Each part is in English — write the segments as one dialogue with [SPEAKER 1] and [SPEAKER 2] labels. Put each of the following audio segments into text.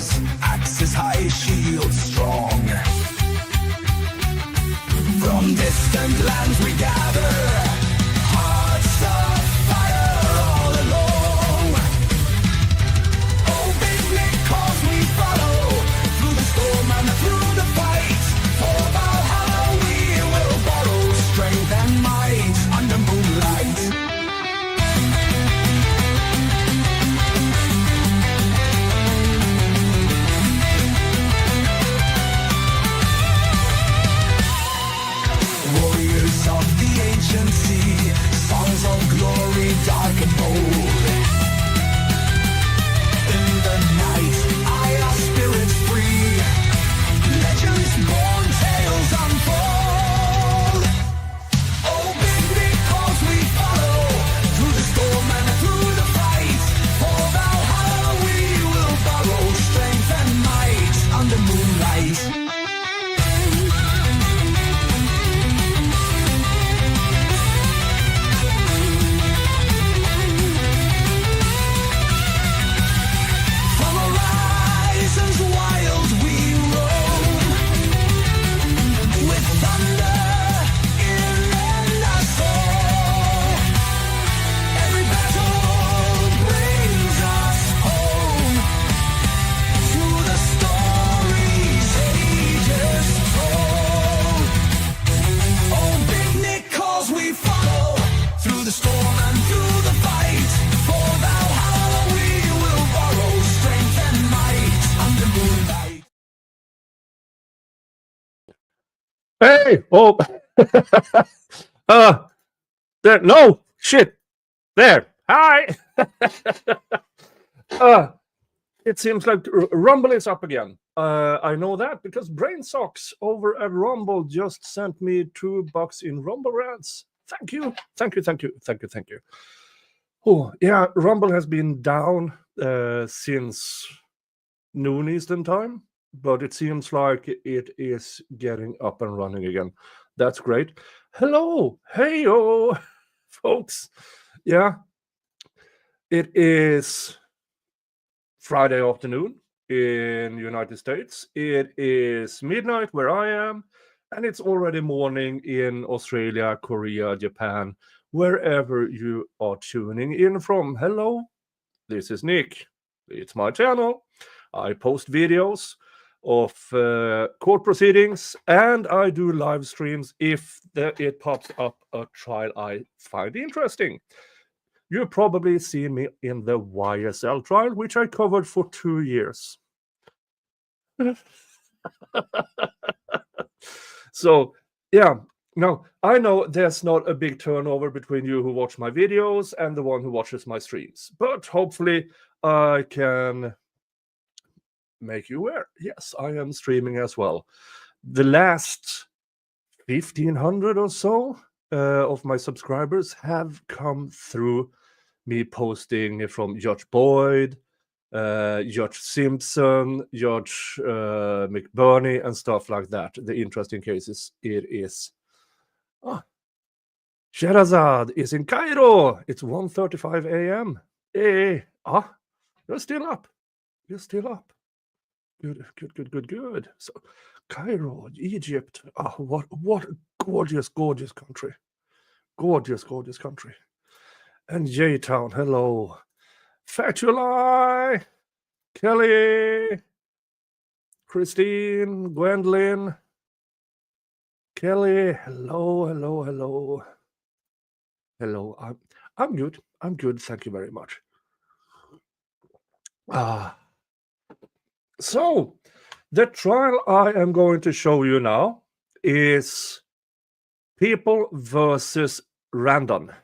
[SPEAKER 1] arrows, axes high, shields strong. From distant lands we gather, hearts of fire all along. Oh, big Nick, cause we follow through the storm and through the fight. For Valhalla we will borrow strength and might under moonlight. Warriors of the ancient sea, songs of glory dark and bold. In the night, our spirits free, legends born, tales unfold. Oh, big because we follow through the storm and through the fight. For Valhalla we will borrow strength and might under moonlight. From horizons wild we roam, with thunder in our soul. Every battle brings us home to the stories ages told. Oh, big Nick, cause we follow through the storm and through the fight. For Valhalla we will borrow strength and might under moonlight.
[SPEAKER 2] Hey! Oh! There. No! Shit! There! Hi! It seems like Rumble is up again. I know that because Brain Socks over at Rumble just sent me $2 in Rumble Reds. Thank you. Thank you. Thank you. Thank you. Thank you. Oh, yeah. Rumble has been down since noon Eastern time, but it seems like it is getting up and running again. That's great. Hello. Hey-o, folks. Yeah. It is Friday afternoon in United States. It is midnight where I am, and it's already morning in Australia, Korea, Japan, wherever you are tuning in from. Hello, this is Nick. It's my channel. I post videos of court proceedings, and I do live streams if it pops up a trial I find interesting. You probably see me in the YSL trial, which I covered for 2 years. So, yeah. Now, I know there's not a big turnover between you who watch my videos and the one who watches my streams, but hopefully I can make you aware. Yes, I am streaming as well. The last 1,500 or so of my subscribers have come through me posting from Judge Boyd, Judge Simpson, Judge McBurney, and stuff like that. The interesting cases it is. Sherazad is in Cairo. It's 1:35 a.m. You're still up. You're still up. Good. So, Cairo, Egypt. What a gorgeous country. Gorgeous country. And J-Town, hello. Fatuli, Kelly, Christine, Gwendolyn, Kelly, hello. Hello, I'm good. Thank you very much. So, the trial I am going to show you now is People versus Rendon.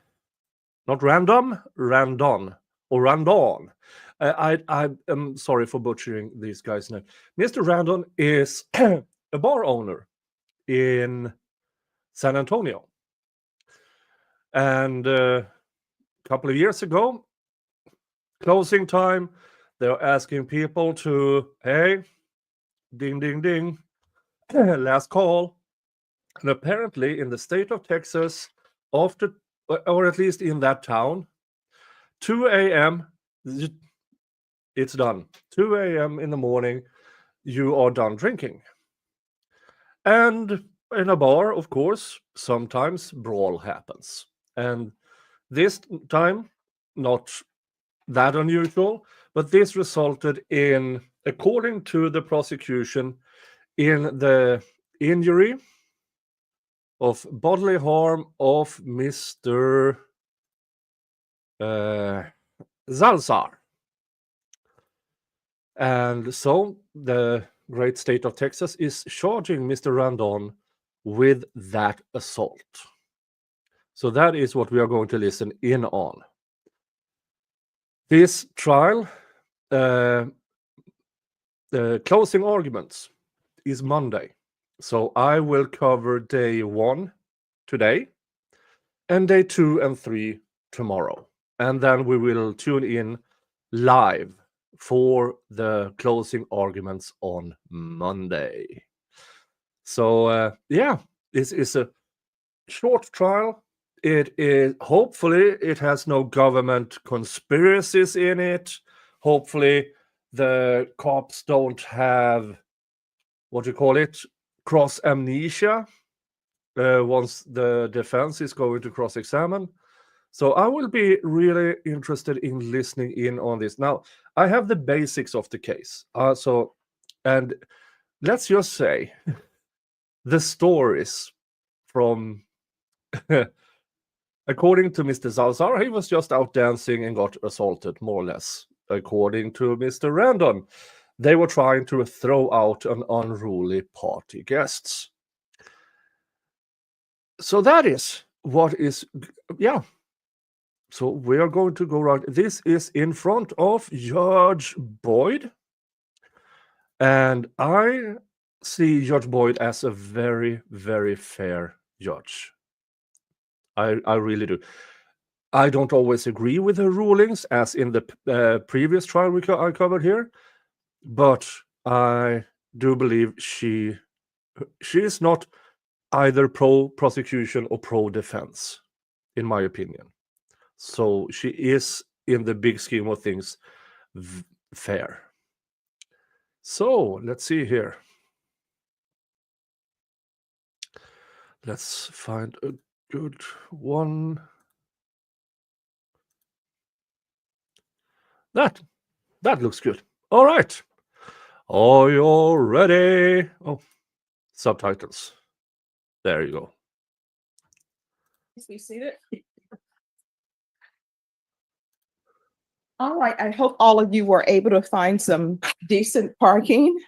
[SPEAKER 2] Not random, Rendon. Or Rendon. I am sorry for butchering these guys' name. Mr. Rendon is a bar owner in San Antonio. And a couple of years ago, closing time, they're asking people to, hey, ding, ding, ding, last call. And apparently in the state of Texas, after, or at least in that town, 2 a.m., it's done. 2 a.m. in the morning, you are done drinking. And in a bar, of course, sometimes brawl happens. And this time, not that unusual, but this resulted in, according to the prosecution, in the injury of bodily harm of Mr. Zalzar. And so the great state of Texas is charging Mr. Rendon with that assault. So that is what we are going to listen in on. This trial, the closing arguments is Monday. So I will cover day 1 today and day 2 and 3 tomorrow. And then we will tune in live for the closing arguments on Monday. So yeah, this is a short trial. It is, hopefully it has no government conspiracies in it. Hopefully the cops don't have, what you call it, cross amnesia once the defense is going to cross-examine. So I will be really interested in listening in on this. Now, I have the basics of the case. And let's just say the stories from, according to Mr. Zalzar, he was just out dancing and got assaulted, more or less. According to Mr. Rendon, they were trying to throw out an unruly party guests. So that is what is, yeah. So we are going to go right. This is in front of Judge Boyd. And I see Judge Boyd as a very, very fair judge. I really do. I don't always agree with her rulings, as in the previous trial I covered here. But I do believe she is not either pro-prosecution or pro-defense, in my opinion. So she is, in the big scheme of things, fair. So let's see here. Let's find a good one. That looks good. All right. Are you all ready? Oh, subtitles. There you go.
[SPEAKER 3] Please be seated. All right, I hope all of you were able to find some decent parking.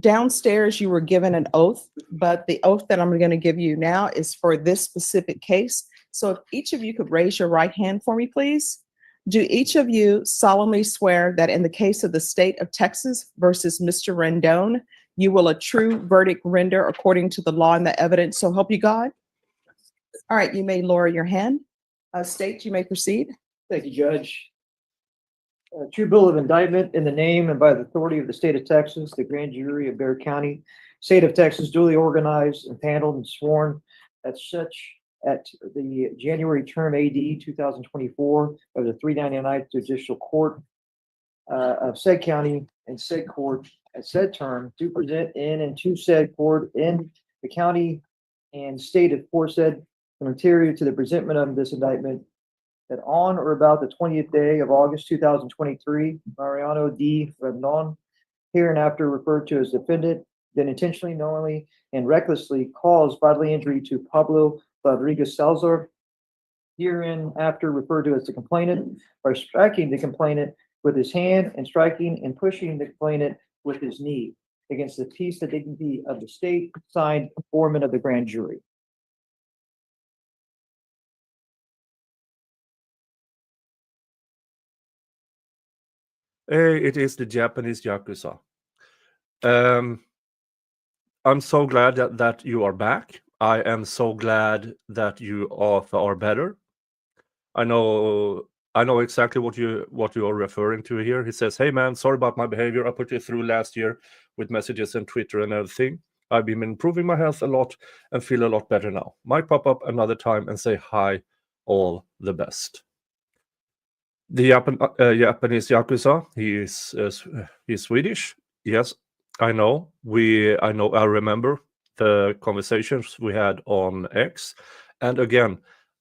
[SPEAKER 3] Downstairs, you were given an oath, but the oath that I'm going to give you now is for this specific case. So if each of you could raise your right hand for me, please. Do each of you solemnly swear that in the case of the state of Texas versus Mr. Rendon, you will a true verdict render according to the law and the evidence, so help you God? All right, you may lower your hand. State, you may proceed.
[SPEAKER 4] Thank you, Judge. True bill of indictment in the name and by the authority of the state of Texas, the grand jury of Bexar County, state of Texas, duly organized and paneled and sworn at the January term AD 2024 of the 399th Judicial Court of said county and said court at said term to present in and to said court in the county and state of aforesaid material to the presentment of this indictment, that on or about the 20th day of August 2023, Mariano D. Rendon, hereinafter referred to as defendant, then intentionally, knowingly, and recklessly caused bodily injury to Pablo Rodriguez Salazar, hereinafter referred to as the complainant, by striking the complainant with his hand and striking and pushing the complainant with his knee against the peace and dignity of the state, signed foreman of the grand jury.
[SPEAKER 2] It is the Japanese Yakuza. I'm so glad that you are back. I am so glad that you are better. I know exactly what you are referring to here. He says, "Hey man, sorry about my behavior. I put you through last year with messages and Twitter and everything. I've been improving my health a lot and feel a lot better now. Might pop up another time and say hi, all the best." The Japanese yakuza. He's Swedish. Yes, I know. I remember the conversations we had on X, and again,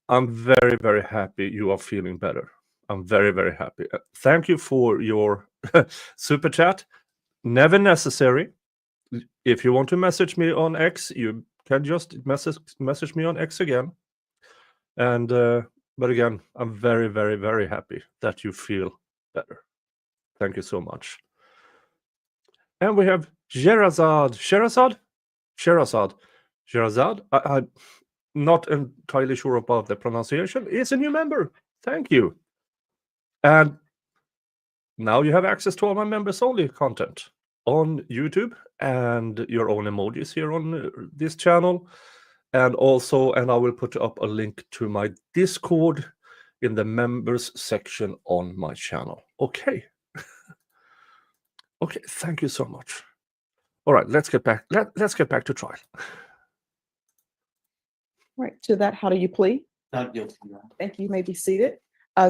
[SPEAKER 2] I'm very, very happy you are feeling better. I'm very, very happy. Thank you for your super chat. Never necessary. If you want to message me on X, you can just message me on X again. And but again, I'm very, very, very happy that you feel better. Thank you so much. And we have Sherazad. I'm not entirely sure about the pronunciation. It's a new member. Thank you. And now you have access to all my members only content on YouTube and your own emojis here on this channel. And I will put up a link to my Discord in the members section on my channel. Okay. Okay, thank you so much. All right, let's get back. Let's get back to trial.
[SPEAKER 3] Right, to that, how do you plead?
[SPEAKER 5] Not guilty, Your Honor.
[SPEAKER 3] Thank you. You may be seated.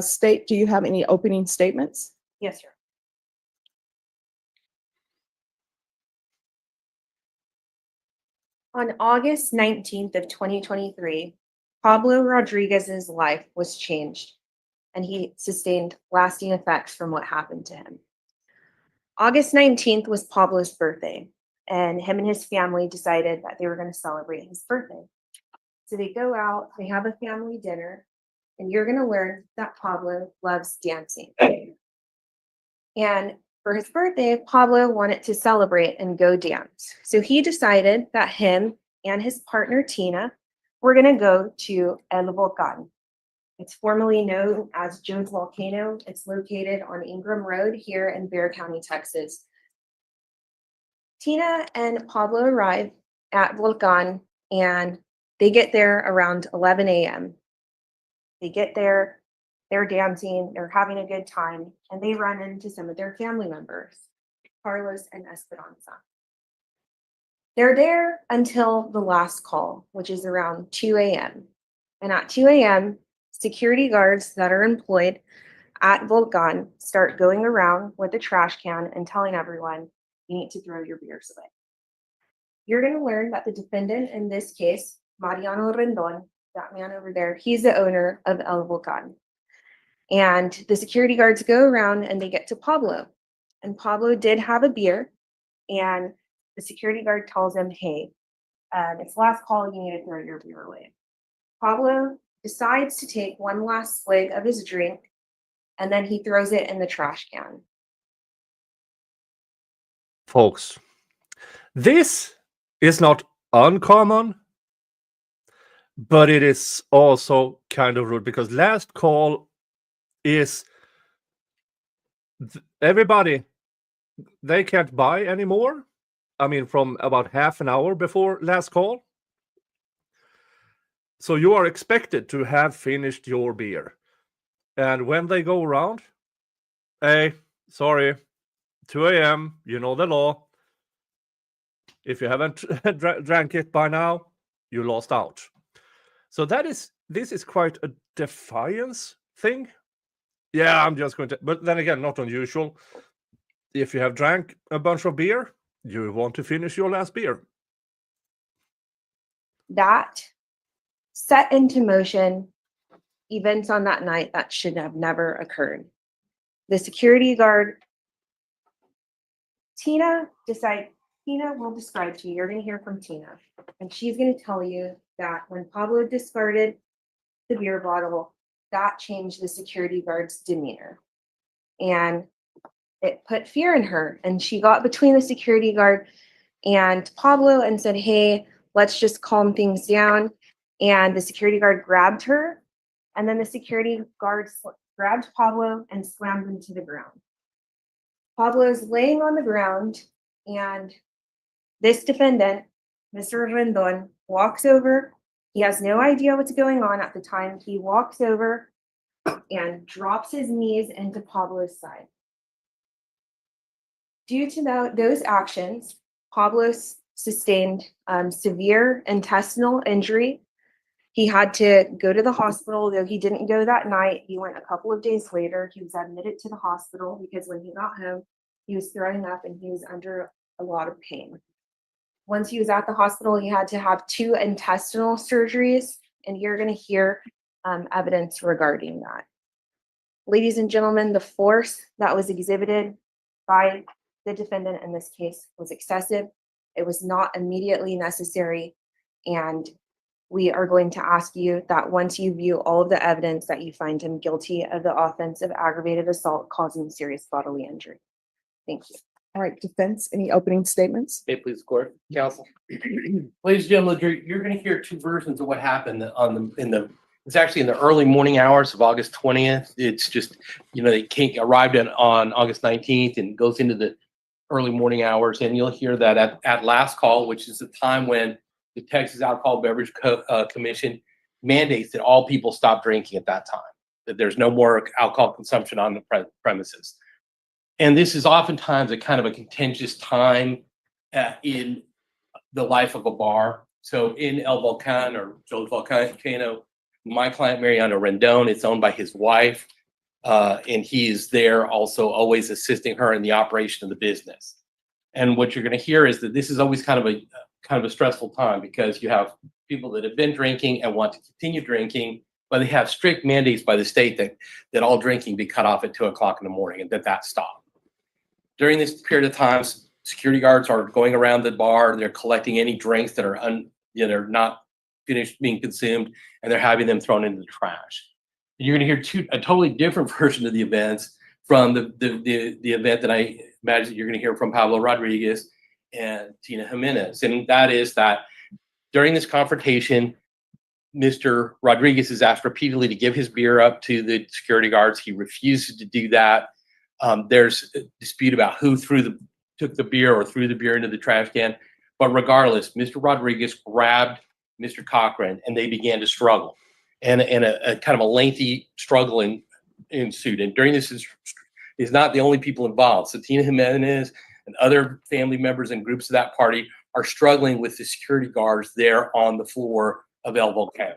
[SPEAKER 3] State, do you have any opening statements?
[SPEAKER 6] Yes, sir. On August 19th of 2023, Pablo Rodriguez's life was changed, and he sustained lasting effects from what happened to him. August 19th was Pablo's birthday, and him and his family decided that they were going to celebrate his birthday. So they go out, they have a family dinner, and you're going to learn that Pablo loves dancing. And for his birthday, Pablo wanted to celebrate and go dance. So he decided that him and his partner Tina were going to go to El Volcán. It's formerly known as Joe's Volcano. It's located on Ingram Road here in Bexar County, Texas. Tina and Pablo arrive at Volcán, and they get there around 11 a.m. They get there, they're dancing, they're having a good time, and they run into some of their family members, Carlos and Esperanza. They're there until the last call, which is around 2 a.m. And at 2 a.m., security guards that are employed at Volcán start going around with a trash can and telling everyone, you need to throw your beers away. You're going to learn that the defendant in this case, Mariano Rendon, that man over there, he's the owner of El Volcán. And the security guards go around and they get to Pablo. And Pablo did have a beer. And the security guard tells him, hey, it's last call, you need to throw your beer away. Pablo decides to take one last swig of his drink, and then he throws it in the trash can.
[SPEAKER 2] Folks, this is not uncommon, but it is also kind of rude because last call is everybody, they can't buy anymore. I mean, from about half an hour before last call. So you are expected to have finished your beer. And when they go around, hey, sorry, 2 a.m., you know the law. If you haven't drank it by now, you lost out. So this is quite a defiance thing. Yeah, I'm just going to, but then again, not unusual. If you have drank a bunch of beer, you want to finish your last beer.
[SPEAKER 6] That set into motion events on that night that should have never occurred. The security guard, Tina will describe to you, you're going to hear from Tina, and she's going to tell you that when Pablo discarded the beer bottle, that changed the security guard's demeanor. And it put fear in her, and she got between the security guard and Pablo and said, hey, let's just calm things down. And the security guard grabbed her, and then the security guard grabbed Pablo and slammed him to the ground. Pablo's laying on the ground, and this defendant, Mr. Rendon, walks over. He has no idea what's going on at the time. He walks over and drops his knees into Pablo's side. Due to those actions, Pablo sustained severe intestinal injury, He had to go to the hospital, though he didn't go that night. He went a couple of days later. He was admitted to the hospital because when he got home, he was throwing up and he was under a lot of pain. Once he was at the hospital, he had to have 2 intestinal surgeries, and you're going to hear evidence regarding that. Ladies and gentlemen, the force that was exhibited by the defendant in this case was excessive. It was not immediately necessary, and we are going to ask you that once you view all of the evidence that you find him guilty of the offense of aggravated assault causing serious bodily injury. Thank you.
[SPEAKER 3] All right, defense, any opening statements?
[SPEAKER 5] May it please the court, counsel. Ladies and gentlemen, you're going to hear 2 versions of what happened it's actually in the early morning hours of August 20th. It's just, they arrived on August 19th and goes into the early morning hours. And you'll hear that at last call, which is the time when the Texas Alcohol Beverage Commission mandates that all people stop drinking at that time, that there's no more alcohol consumption on the premises. And this is oftentimes a kind of a contentious time in the life of a bar. So in El Volcan or Joe's Volcano, my client, Mariano Rendon, it's owned by his wife, and he is there also always assisting her in the operation of the business. And what you're going to hear is that this is always kind of a stressful time because you have people that have been drinking and want to continue drinking, but they have strict mandates by the state that all drinking be cut off at 2 o'clock in the morning and that stop. During this period of time, security guards are going around the bar and they're collecting any drinks that are not finished being consumed, and they're having them thrown into the trash. And you're going to hear a totally different version of the events from the event that I imagine you're going to hear from Pablo Rodriguez and Tina Jimenez. And that is that during this confrontation, Mr. Rodriguez is asked repeatedly to give his beer up to the security guards. He refuses to do that. There's a dispute about who took the beer or threw the beer into the trash can. But regardless, Mr. Rodriguez grabbed Mr. Cochran and they began to struggle. And a kind of a lengthy struggle ensued. And during this is not the only people involved. So Tina Jimenez and other family members and groups of that party are struggling with the security guards there on the floor of El Volcan.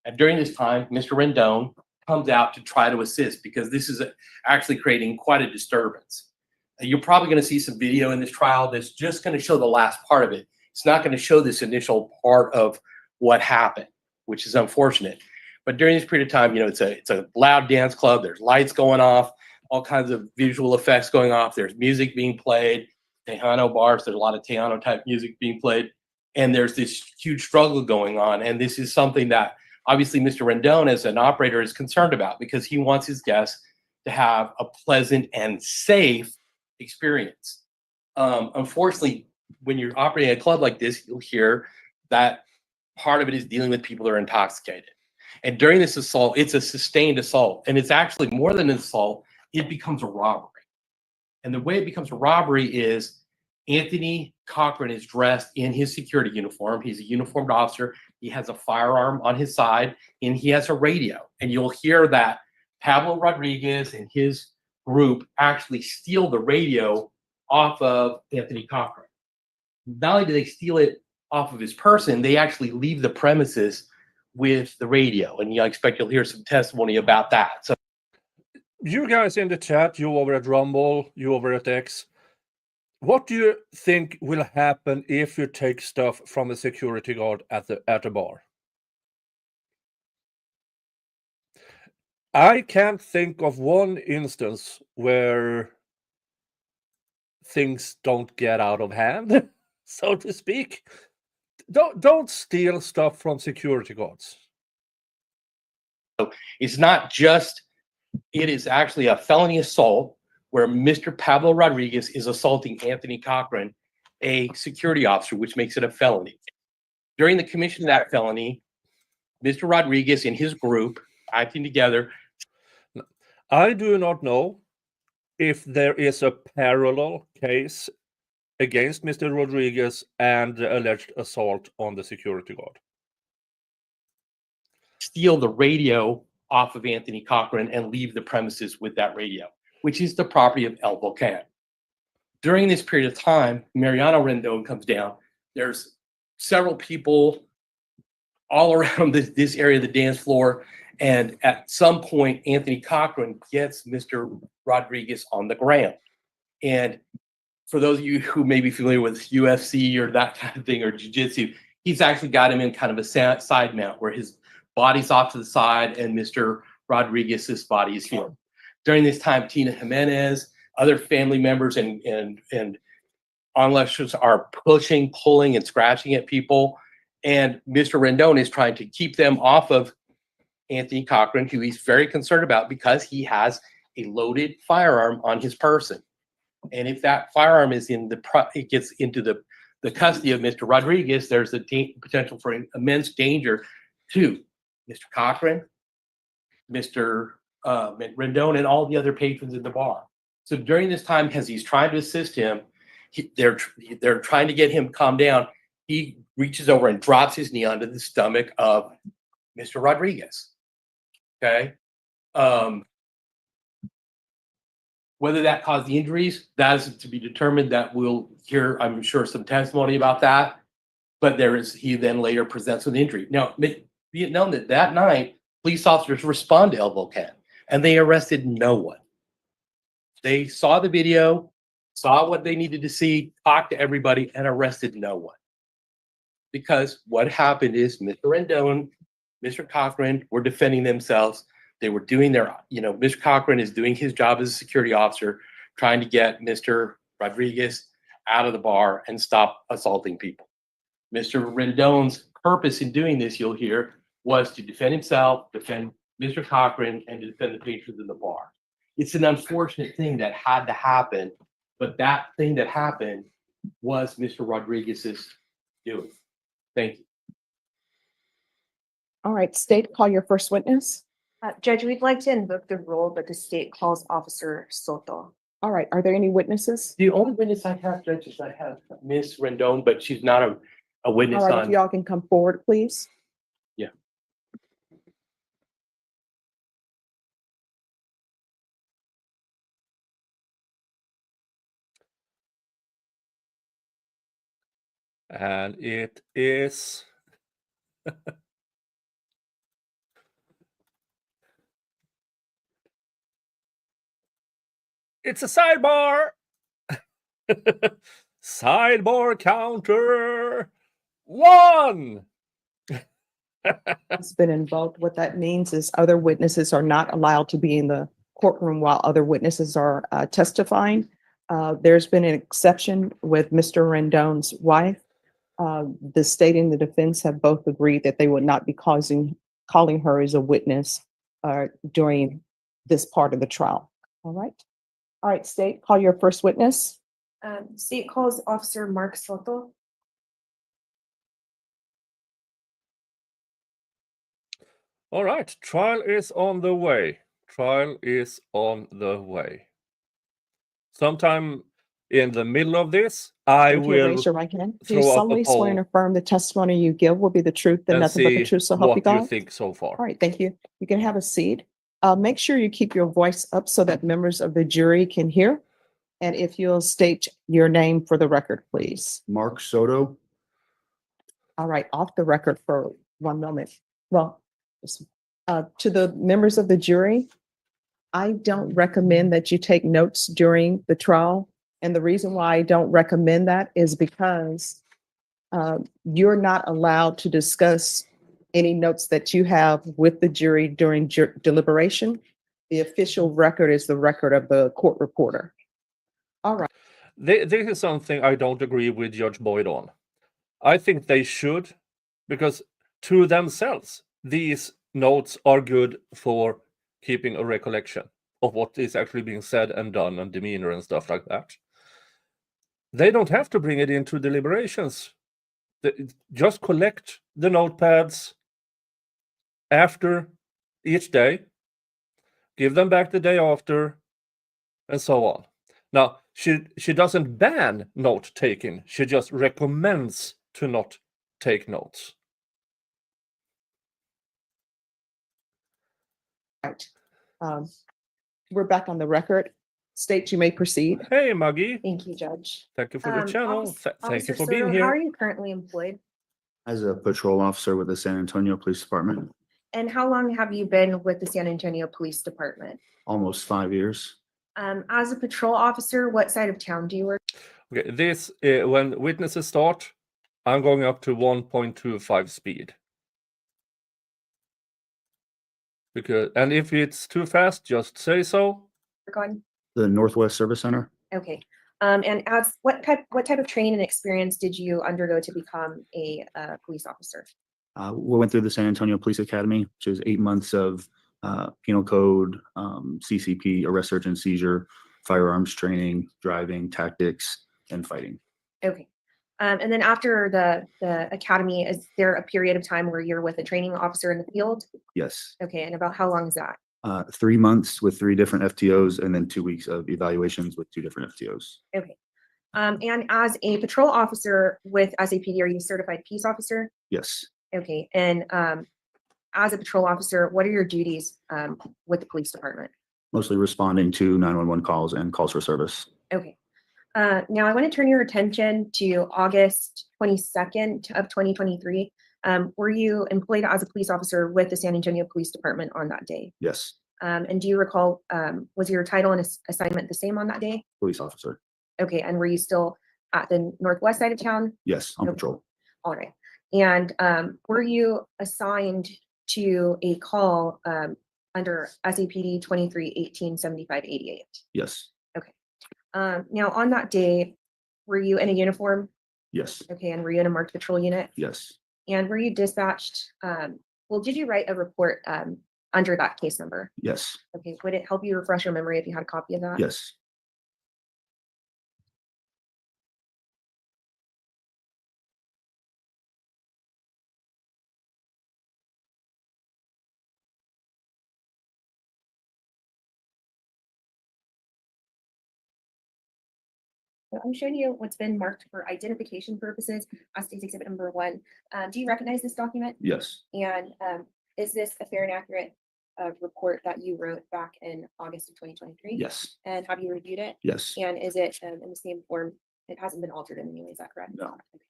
[SPEAKER 5] And during this time, Mr. Rendon comes out to try to assist because this is actually creating quite a disturbance. You're probably going to see some video in this trial that's just going to show the last part of it. It's not going to show this initial part of what happened, which is unfortunate. But during this period of time, it's a loud dance club. There's lights going off, all kinds of visual effects going off. There's music being played, Tejano bars. There's a lot of Tejano type music being played. And there's this huge struggle going on. And this is something that obviously Mr. Rendon as an operator is concerned about because he wants his guests to have a pleasant and safe experience. Unfortunately, when you're operating a club like this, you'll hear that part of it is dealing with people that are intoxicated. And during this assault, it's a sustained assault. And it's actually more than an assault, it becomes a robbery. And the way it becomes a robbery is Anthony Cochran is dressed in his security uniform. He's a uniformed officer. He has a firearm on his side and he has a radio. And you'll hear that Pablo Rodriguez and his group actually steal the radio off of Anthony Cochran. Not only do they steal it off of his person, they actually leave the premises with the radio. And I expect you'll hear some testimony about that. So
[SPEAKER 2] You guys in the chat, you over at Rumble, you over at X, what do you think will happen if you take stuff from a security guard at a bar? I can't think of one instance where things don't get out of hand, so to speak. Don't steal stuff from security guards.
[SPEAKER 5] it's not just, it is actually a felony assault where Mr. Pablo Rodriguez is assaulting Anthony Cochran, a security officer, which makes it a felony. During the commission of that felony, Mr. Rodriguez and his group acting together.
[SPEAKER 2] I do not know if there is a parallel case against Mr. Rodriguez and the alleged assault on the security guard.
[SPEAKER 5] Steal the radio off of Anthony Cochran and leave the premises with that radio, which is the property of El Volcan. During this period of time, Mariano Rendon comes down. There's several people all around this area of the dance floor. And at some point, Anthony Cochran gets Mr. Rodriguez on the ground. And for those of you who may be familiar with UFC or that kind of thing, or jiu-jitsu, he's actually got him in kind of a side mount where his body's off to the side and Mr. Rodriguez's body is here. During this time, Tina Jimenez, other family members and onlookers are pushing, pulling, and scratching at people. And Mr. Rendon is trying to keep them off of Anthony Cochran, who he's very concerned about because he has a loaded firearm on his person. And if that firearm is it gets into the custody of Mr. Rodriguez, there's a potential for immense danger to Mr. Cochran, Mr. Rendon, and all the other patrons in the bar. So during this time, as he's trying to assist him, they're trying to get him calmed down. He reaches over and drops his knee onto the stomach of Mr. Rodriguez. Okay. Whether that caused the injuries, that is to be determined. That we'll hear, I'm sure, some testimony about that. But he then later presents with injury. Now, be it known that night, police officers respond to El Volcan, and they arrested no one. They saw the video, saw what they needed to see, talked to everybody, and arrested no one. Because what happened is Mr. Rendon, Mr. Cochran were defending themselves. They were doing Mr. Cochran is doing his job as a security officer, trying to get Mr. Rodriguez out of the bar and stop assaulting people. Mr. Rendon's purpose in doing this, you'll hear, was to defend himself, defend Mr. Cochran, and to defend the patrons in the bar. It's an unfortunate thing that had to happen, but that thing that happened was Mr. Rodriguez's doing. Thank you.
[SPEAKER 3] All right, state, call your first witness.
[SPEAKER 6] Judge, we'd like to invoke the rule, but the state calls Officer Soto.
[SPEAKER 3] All right, are there any witnesses?
[SPEAKER 5] The only witness I have, Judge, is I have Miss Rendon, but she's not a
[SPEAKER 3] All
[SPEAKER 5] witness
[SPEAKER 3] right,
[SPEAKER 5] on.
[SPEAKER 3] if y'all can come forward, please.
[SPEAKER 5] Yeah.
[SPEAKER 2] And it is it's a sidebar. Sidebar counter 1.
[SPEAKER 3] It's been invoked. What that means is other witnesses are not allowed to be in the courtroom while other witnesses are testifying. There's been an exception with Mr. Rendon's wife. The state and the defense have both agreed that they would not be calling her as a witness during this part of the trial. All right. All right, state, call your first witness.
[SPEAKER 6] State calls Officer Mark Soto.
[SPEAKER 2] All right, trial is on the way. Trial is on the way. Sometime in the middle of this, I
[SPEAKER 3] If you
[SPEAKER 2] will
[SPEAKER 3] raise your right hand. Do
[SPEAKER 2] throw
[SPEAKER 3] you
[SPEAKER 2] up a
[SPEAKER 3] solemnly swear and
[SPEAKER 2] poll
[SPEAKER 3] affirm the testimony you give will be the truth and
[SPEAKER 2] and
[SPEAKER 3] nothing but the
[SPEAKER 2] see
[SPEAKER 3] truth, so help you
[SPEAKER 2] what you
[SPEAKER 3] God?
[SPEAKER 2] think so far.
[SPEAKER 3] All right, thank you. You can have a seat. Make sure you keep your voice up so that members of the jury can hear. And if you'll state your name for the record, please.
[SPEAKER 7] Mark Soto.
[SPEAKER 3] All right, off the record for 1 moment. Well, to the members of the jury, I don't recommend that you take notes during the trial. And the reason why I don't recommend that is because you're not allowed to discuss any notes that you have with the jury during deliberation. The official record is the record of the court reporter. All right.
[SPEAKER 2] This is something I don't agree with Judge Boyd on. I think they should, because to themselves, these notes are good for keeping a recollection of what is actually being said and done and demeanor and stuff like that. They don't have to bring it into deliberations. Just collect the notepads after each day, give them back the day after, and so on. Now, she doesn't ban note taking. She just recommends to not take notes.
[SPEAKER 3] Right. We're back on the record. State, you may proceed.
[SPEAKER 2] Hey, Maggie.
[SPEAKER 6] Thank you, Judge.
[SPEAKER 2] Thank you for the channel. Thank you
[SPEAKER 6] Officer
[SPEAKER 2] for being
[SPEAKER 6] Soto, how are
[SPEAKER 2] here.
[SPEAKER 6] you currently employed?
[SPEAKER 7] As a patrol officer with the San Antonio Police Department,
[SPEAKER 6] And how long have you been with the San Antonio Police Department?
[SPEAKER 7] almost 5 years.
[SPEAKER 6] As a patrol officer, what side of town do you work?
[SPEAKER 2] Okay, this when witnesses start, I'm going up to 1.25 speed. Because and if it's too fast, just say so.
[SPEAKER 6] on?
[SPEAKER 7] The Northwest Service Center,
[SPEAKER 6] Okay. And as what type of training and experience did you undergo to become a police officer?
[SPEAKER 7] we went through the San Antonio Police Academy, which is 8 months of penal code, CCP, arrest, search and seizure, firearms training, driving, tactics, and fighting.
[SPEAKER 6] Okay. And then after the academy, is there a period of time where you're with a training officer in the field?
[SPEAKER 7] Yes.
[SPEAKER 6] Okay, and about how long is that?
[SPEAKER 7] 3 months with 3 different FTOs, and then 2 weeks of evaluations with 2 different FTOs.
[SPEAKER 6] Okay. And as a patrol officer with SAPD, are you a certified peace officer?
[SPEAKER 7] Yes.
[SPEAKER 6] Okay, and as a patrol officer, what are your duties with the police department?
[SPEAKER 7] Mostly responding to 911 calls and calls for service.
[SPEAKER 6] Okay. Now I want to turn your attention to August 22nd of 2023. Were you employed as a police officer with the San Antonio Police Department on that day?
[SPEAKER 7] Yes.
[SPEAKER 6] And do you recall, was your title and assignment the same on that day?
[SPEAKER 7] Police officer.
[SPEAKER 6] Okay, and were you still at the northwest side of town?
[SPEAKER 7] Yes. On
[SPEAKER 6] Okay.
[SPEAKER 7] patrol.
[SPEAKER 6] All right. And were you assigned to a call under SAPD 23-18-75-88?
[SPEAKER 7] Yes.
[SPEAKER 6] Now on that day, were you in a uniform?
[SPEAKER 7] Yes.
[SPEAKER 6] Okay, and were you in a marked patrol unit?
[SPEAKER 7] Yes.
[SPEAKER 6] And were you dispatched? Well, did you write a report under that case number?
[SPEAKER 7] Yes.
[SPEAKER 6] Okay, would it help you refresh your memory if you had a copy of that?
[SPEAKER 7] Yes.
[SPEAKER 6] So I'm showing you what's been marked for identification purposes as State's Exhibit number 1. Do you recognize this document?
[SPEAKER 7] Yes.
[SPEAKER 6] And is this a fair and accurate report that you wrote back in August of 2023?
[SPEAKER 7] Yes.
[SPEAKER 6] And have you reviewed it?
[SPEAKER 7] Yes.
[SPEAKER 6] And is it in the same form? It hasn't been altered in any way, is that correct?
[SPEAKER 7] No.
[SPEAKER 6] Okay.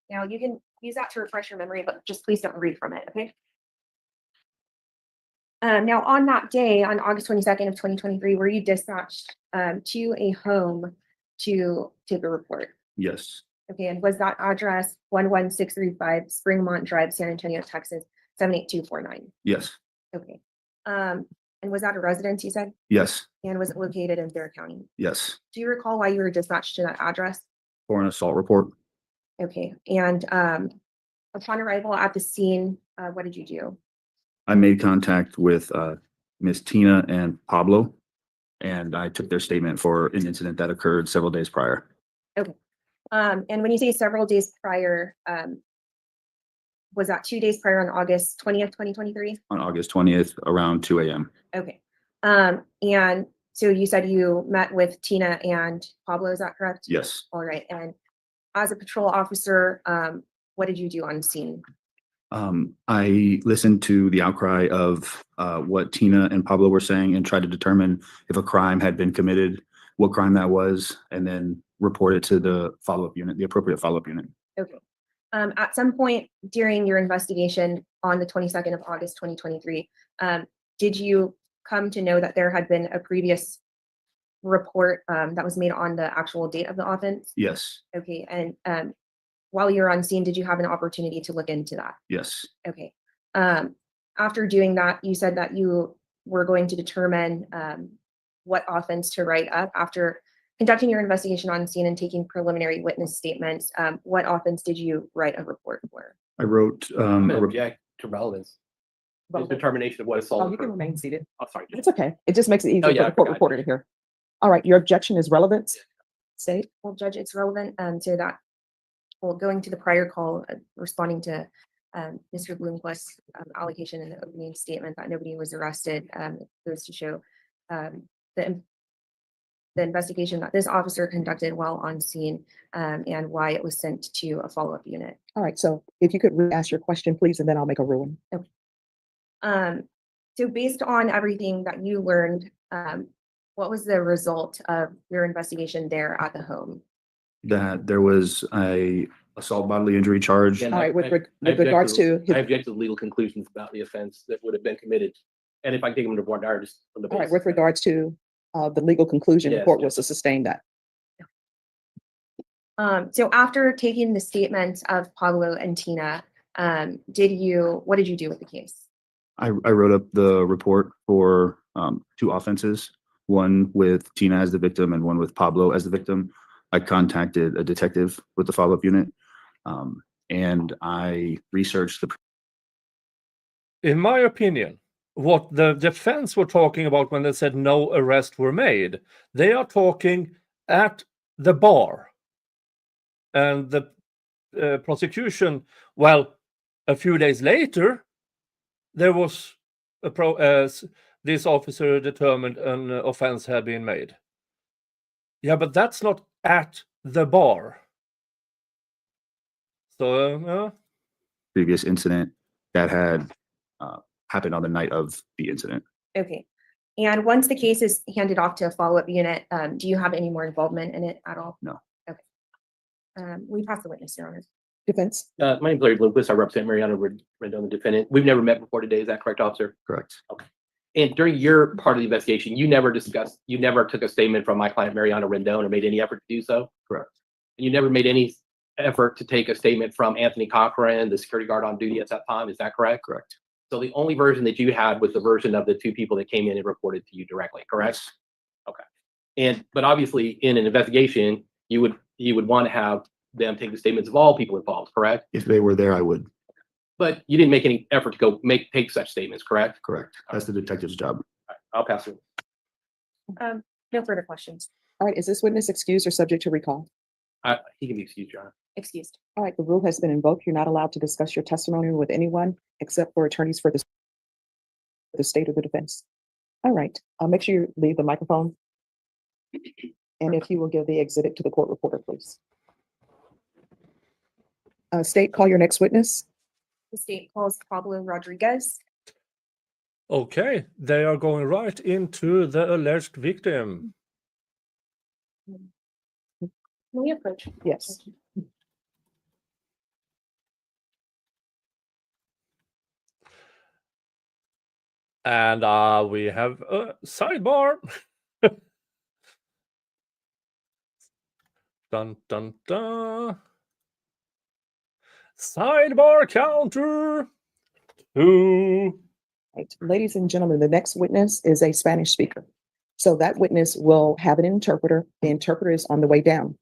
[SPEAKER 6] Now you can use that to refresh your memory, but just please don't read from it, okay? Now on that day, on August 22nd of 2023, were you dispatched to a home to take a report?
[SPEAKER 7] Yes.
[SPEAKER 6] Okay, and was that address 11635 Springmont Drive, San Antonio, Texas, 78249?
[SPEAKER 7] Yes.
[SPEAKER 6] Okay. And was that a residence, you said?
[SPEAKER 7] Yes.
[SPEAKER 6] And was it located in Bear County?
[SPEAKER 7] Yes.
[SPEAKER 6] Do you recall why you were dispatched to that address?
[SPEAKER 7] For an assault report.
[SPEAKER 6] Okay, and upon arrival at the scene, what did you do?
[SPEAKER 7] I made contact with Miss Tina and Pablo, and I took their statement for an incident that occurred several days prior.
[SPEAKER 6] And when you say several days prior, was that 2 days prior on August 20th, 2023?
[SPEAKER 7] On August 20th, around 2 a.m.
[SPEAKER 6] Okay. And so you said you met with Tina and Pablo, is that correct?
[SPEAKER 7] Yes.
[SPEAKER 6] All right. And as a patrol officer, what did you do on scene?
[SPEAKER 7] I listened to the outcry of what Tina and Pablo were saying and tried to determine if a crime had been committed, what crime that was, and then report it to the follow-up unit, the appropriate follow-up unit.
[SPEAKER 6] Okay. At some point during your investigation on the 22nd of August, 2023, did you come to know that there had been a previous report that was made on the actual date of the offense?
[SPEAKER 7] Yes.
[SPEAKER 6] Okay. And while you were on scene, did you have an opportunity to look into that?
[SPEAKER 7] Yes.
[SPEAKER 6] Okay. After doing that, you said that you were going to determine what offense to write up after conducting your investigation on scene and taking preliminary witness statements. What offense did you write a report for?
[SPEAKER 7] I wrote
[SPEAKER 5] I'm gonna object to relevance.
[SPEAKER 3] Well,
[SPEAKER 5] Determination of what assault.
[SPEAKER 3] Oh, you can remain seated.
[SPEAKER 5] Oh, sorry.
[SPEAKER 3] It's okay. It just makes it easier
[SPEAKER 5] yeah,
[SPEAKER 3] for
[SPEAKER 5] I
[SPEAKER 3] the court
[SPEAKER 5] forgot.
[SPEAKER 3] reporter to hear. All right, your objection is relevance. State.
[SPEAKER 6] Well, Judge, it's relevant to that. Well, going to the prior call, responding to Mr. Bloomquist's allegation in the opening statement that nobody was arrested, goes to show the investigation that this officer conducted while on scene and why it was sent to a follow-up unit.
[SPEAKER 3] All right, so if you could ask your question, please, and then I'll make a ruling.
[SPEAKER 6] So based on everything that you learned, what was the result of your investigation there at the home?
[SPEAKER 7] that there was a assault bodily injury charge.
[SPEAKER 5] And
[SPEAKER 3] All right, with
[SPEAKER 5] I
[SPEAKER 3] with regards to,
[SPEAKER 5] I
[SPEAKER 3] his-
[SPEAKER 5] object to the legal conclusions about the offense that would have been committed. And if I take them to board, I just. on the
[SPEAKER 3] all right,
[SPEAKER 5] basis
[SPEAKER 3] with
[SPEAKER 5] of that.
[SPEAKER 3] regards to the legal conclusion, the
[SPEAKER 5] Yes,
[SPEAKER 3] court
[SPEAKER 5] yes.
[SPEAKER 3] was to sustain that.
[SPEAKER 6] So after taking the statements of Pablo and Tina, what did you do with the case?
[SPEAKER 7] I wrote up the report for two offenses, one with Tina as the victim and one with Pablo as the victim. I contacted a detective with the follow-up unit, and I researched the.
[SPEAKER 2] In my opinion, what the defense were talking about when they said no arrests were made, they are talking at the bar. And the prosecution, well, a few days later, there was this officer determined an offense had been made. Yeah, but that's not at the bar. So,
[SPEAKER 7] Previous incident that had happened on the night of the incident.
[SPEAKER 6] Okay. And once the case is handed off to a follow-up unit, do you have any more involvement in it at all?
[SPEAKER 7] No.
[SPEAKER 6] Okay. We pass the witness, Your Honor.
[SPEAKER 3] Defense?
[SPEAKER 5] My name's Larry Lucas. I represent Mariana Rendon, the defendant. We've never met before today. Is that correct, officer?
[SPEAKER 7] Correct.
[SPEAKER 5] And during your part of the investigation, you never took a statement from my client, Mariana Rendon, or made any effort to do so?
[SPEAKER 7] Correct.
[SPEAKER 5] And you never made any effort to take a statement from Anthony Cochran, the security guard on duty at that time. Is that correct?
[SPEAKER 7] Correct.
[SPEAKER 5] So the only version that you had was the version of the two people that came in and reported to you directly, correct?
[SPEAKER 7] Yes.
[SPEAKER 5] But obviously in an investigation, you would want to have them take the statements of all people involved, correct?
[SPEAKER 7] If they were there, I would.
[SPEAKER 5] But you didn't make any effort to go take such statements, correct?
[SPEAKER 7] Correct. That's the detective's job.
[SPEAKER 5] I'll pass it.
[SPEAKER 6] No further questions.
[SPEAKER 3] All right, is this witness excused or subject to recall?
[SPEAKER 5] He can be excused, Your Honor.
[SPEAKER 6] Excused.
[SPEAKER 3] All right, the rule has been invoked. You're not allowed to discuss your testimony with anyone except for attorneys for the state or the defense. All right, make sure you leave the microphone. And if you will give the exhibit to the court reporter, please. State, call your next witness.
[SPEAKER 6] The state calls Pablo Rodriguez.
[SPEAKER 2] okay, they are going right into the alleged victim.
[SPEAKER 6] Can we approach?
[SPEAKER 3] Yes.
[SPEAKER 2] And we have a sidebar. Dun dun dun. Sidebar counter 2.
[SPEAKER 3] Right. Ladies and gentlemen, the next witness is a Spanish speaker. So that witness will have an interpreter. The interpreter is on the way down.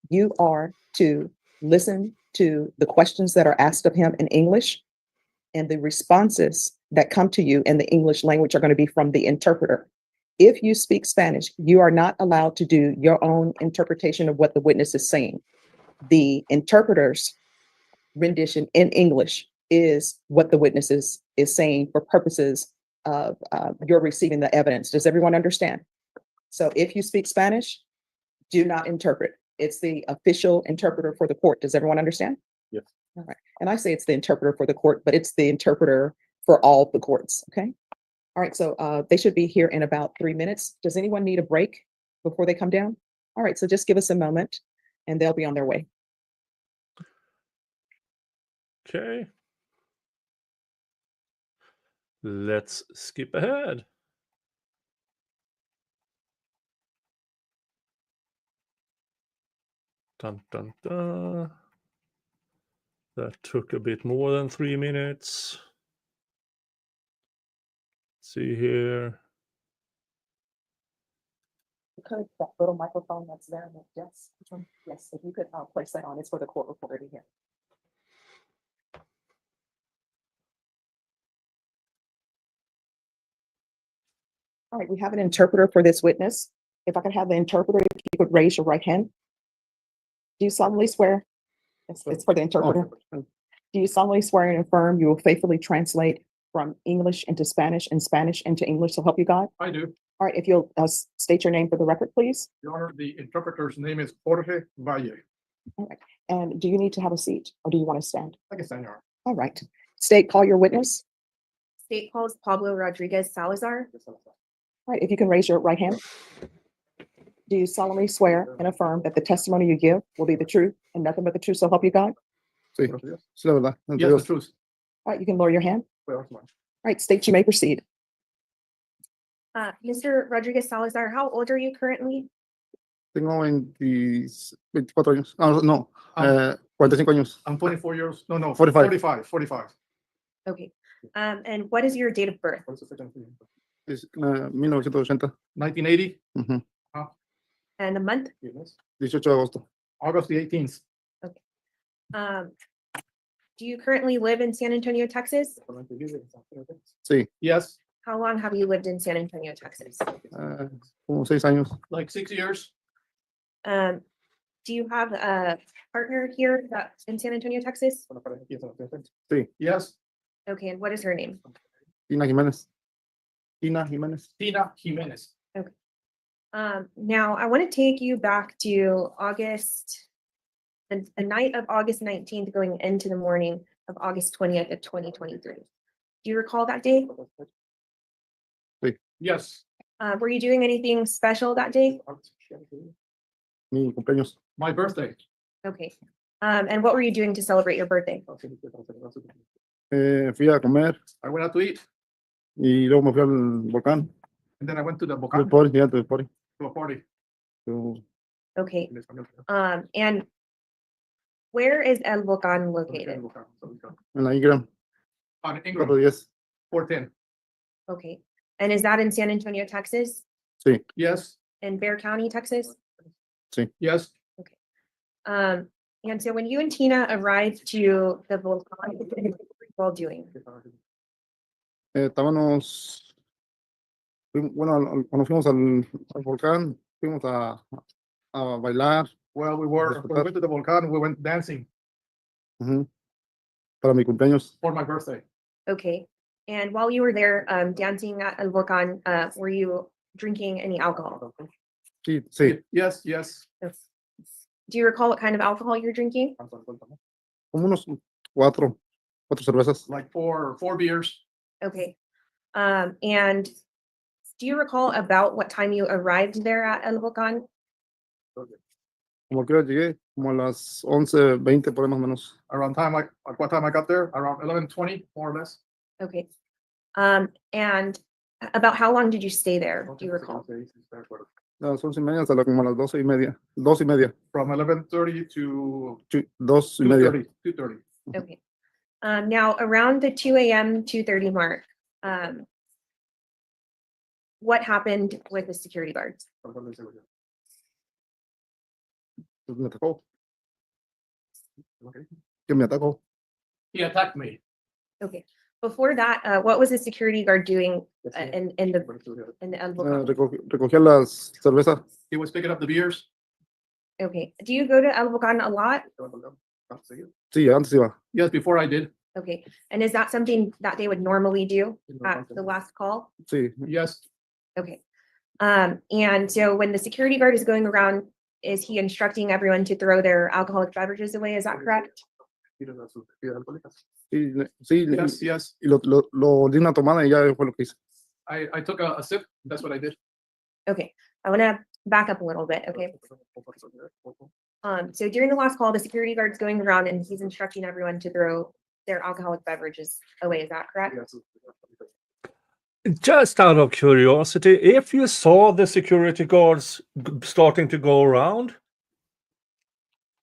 [SPEAKER 3] You are to listen to the questions that are asked of him in English, and the responses that come to you in the English language are going to be from the interpreter. If you speak Spanish, you are not allowed to do your own interpretation of what the witness is saying. The interpreter's rendition in English is what the witness is saying for purposes of your receiving the evidence. Does everyone understand? So if you speak Spanish, do not interpret. It's the official interpreter for the court. Does everyone understand?
[SPEAKER 5] Yes.
[SPEAKER 3] All right. And I say it's the interpreter for the court, but it's the interpreter for all the courts. Okay. All right. So they should be here in about 3 minutes. Does anyone need a break before they come down? All right. So just give us a moment and they'll be on their way.
[SPEAKER 2] Okay. Let's skip ahead. Dun, dun, dun. That took a bit more than 3 minutes. Let's see here.
[SPEAKER 3] Could that little microphone that's there on the desk? Yes, if you could place that on, it's for the court reporter to hear. All right, we have an interpreter for this witness. If I could have the interpreter, if you could raise your right hand. Do you solemnly swear? It's for the interpreter. Do you solemnly swear and affirm you will faithfully translate from English into Spanish and Spanish into English, so help you God?
[SPEAKER 8] I do.
[SPEAKER 3] All right, if you'll state your name for the record, please.
[SPEAKER 8] Your Honor, the interpreter's name is Jorge Valle.
[SPEAKER 3] All right, and do you need to have a seat or do you want to stand?
[SPEAKER 8] I can stand, Your Honor.
[SPEAKER 3] All right, state, call your witness.
[SPEAKER 6] State calls Pablo Rodriguez Salazar.
[SPEAKER 3] All right, if you can raise your right hand. Do you solemnly swear and affirm that the testimony you give will be the truth and nothing but the truth, so help you God?
[SPEAKER 8] Sí, sí, la verdad. ante
[SPEAKER 2] Yes, the
[SPEAKER 8] Dios.
[SPEAKER 2] truth.
[SPEAKER 3] All right, you can lower your hand. All right, state you may proceed.
[SPEAKER 6] Mr. Rodriguez Salazar, how old are you currently?
[SPEAKER 8] Tengo 24 años. Ah, no,
[SPEAKER 2] Um,
[SPEAKER 8] 45 años.
[SPEAKER 2] I'm 24 years. No,
[SPEAKER 8] 45.
[SPEAKER 2] 45.
[SPEAKER 6] Okay. And what is your date of birth?
[SPEAKER 8] Es 1980.
[SPEAKER 2] 1980,
[SPEAKER 8] Ujú.
[SPEAKER 6] And the month?
[SPEAKER 8] 18 de agosto.
[SPEAKER 2] August the 18th.
[SPEAKER 6] Um, do you currently live in San Antonio, Texas?
[SPEAKER 8] Sí,
[SPEAKER 2] Yes,
[SPEAKER 6] How long have you lived in San Antonio, Texas?
[SPEAKER 8] como 6 años.
[SPEAKER 2] like 6 years.
[SPEAKER 6] Do you have a partner here that's in San Antonio, Texas?
[SPEAKER 8] Sí,
[SPEAKER 2] Yes,
[SPEAKER 6] Okay, and what is her name?
[SPEAKER 8] Tina Jiménez. Tina Jiménez.
[SPEAKER 2] Tina Jimenez.
[SPEAKER 6] Now I want to take you back to the night of August 19th, going into the morning of August 20th of 2023. Do you recall that day?
[SPEAKER 2] Yes,
[SPEAKER 6] Were you doing anything special that day?
[SPEAKER 8] Mi cumpleaños.
[SPEAKER 2] my birthday.
[SPEAKER 6] Okay. And what were you doing to celebrate your birthday?
[SPEAKER 8] Fui a comer
[SPEAKER 2] I went out to eat,
[SPEAKER 8] y luego me fui al volcán.
[SPEAKER 2] and then I went to the
[SPEAKER 8] Del
[SPEAKER 2] Bocan
[SPEAKER 8] party, ya, del party.
[SPEAKER 2] to a party.
[SPEAKER 8] So,
[SPEAKER 6] Okay. And where is El Volcan located?
[SPEAKER 8] en la Ingram,
[SPEAKER 2] On Ingram,
[SPEAKER 8] 410.
[SPEAKER 2] 410.
[SPEAKER 6] Okay. And is that in San Antonio, Texas?
[SPEAKER 8] Sí,
[SPEAKER 2] Yes,
[SPEAKER 6] In Bexar County, Texas?
[SPEAKER 2] yes.
[SPEAKER 6] And so when you and Tina arrived to the Volcan, what were you all doing?
[SPEAKER 8] estábamos, bueno, cuando fuimos al volcán, fuimos a bailar
[SPEAKER 2] Well, we went to the Volcan, we went dancing
[SPEAKER 8] ujú, para mi cumpleaños.
[SPEAKER 2] for my birthday.
[SPEAKER 6] Okay. And while you were there, dancing at El Volcan, were you drinking any alcohol?
[SPEAKER 8] Sí, sí,
[SPEAKER 2] Yes, yes.
[SPEAKER 6] Do you recall what kind of alcohol you're drinking?
[SPEAKER 8] como unos cuatro cervezas.
[SPEAKER 2] Like four beers.
[SPEAKER 6] Okay. And do you recall about what time you arrived there at El Volcan?
[SPEAKER 8] Como que llegué, como a las 11:20 por ahí más o menos.
[SPEAKER 2] Around time, like what time I got there? Around 11:20, more or less.
[SPEAKER 6] Okay. And about how long did you stay there? Do you recall?
[SPEAKER 8] A las 11:30 hasta como a las 12:30. 2:30.
[SPEAKER 2] From 11:30 to
[SPEAKER 8] 2:30.
[SPEAKER 2] 2:30.
[SPEAKER 6] Okay. Now around the 2 a.m., 2:30 mark, what happened with the security guards?
[SPEAKER 8] Pues me atacó. Que me atacó.
[SPEAKER 2] He attacked me.
[SPEAKER 6] Okay. Before that, what was the security guard doing in the El Volcan?
[SPEAKER 8] Recogía las cervezas.
[SPEAKER 2] He was picking up the beers.
[SPEAKER 6] Okay. Do you go to El Volcan a lot?
[SPEAKER 8] Sí, antes iba.
[SPEAKER 2] Yes, before I did.
[SPEAKER 6] Okay. And is that something that they would normally do at the last call?
[SPEAKER 8] Sí,
[SPEAKER 2] Yes,
[SPEAKER 6] Okay. And so when the security guard is going around, is he instructing everyone to throw their alcoholic beverages away? Is that correct?
[SPEAKER 8] sí, sí.
[SPEAKER 2] yes, yes.
[SPEAKER 8] Y lo di una tomada y ya fue lo que hice.
[SPEAKER 2] I took a sip. That's what I did.
[SPEAKER 6] Okay. I want to back up a little bit. Okay. So during the last call, the security guard's going around and he's instructing everyone to throw their alcoholic beverages away. Is that correct?
[SPEAKER 2] Just out of curiosity, if you saw the security guards starting to go around,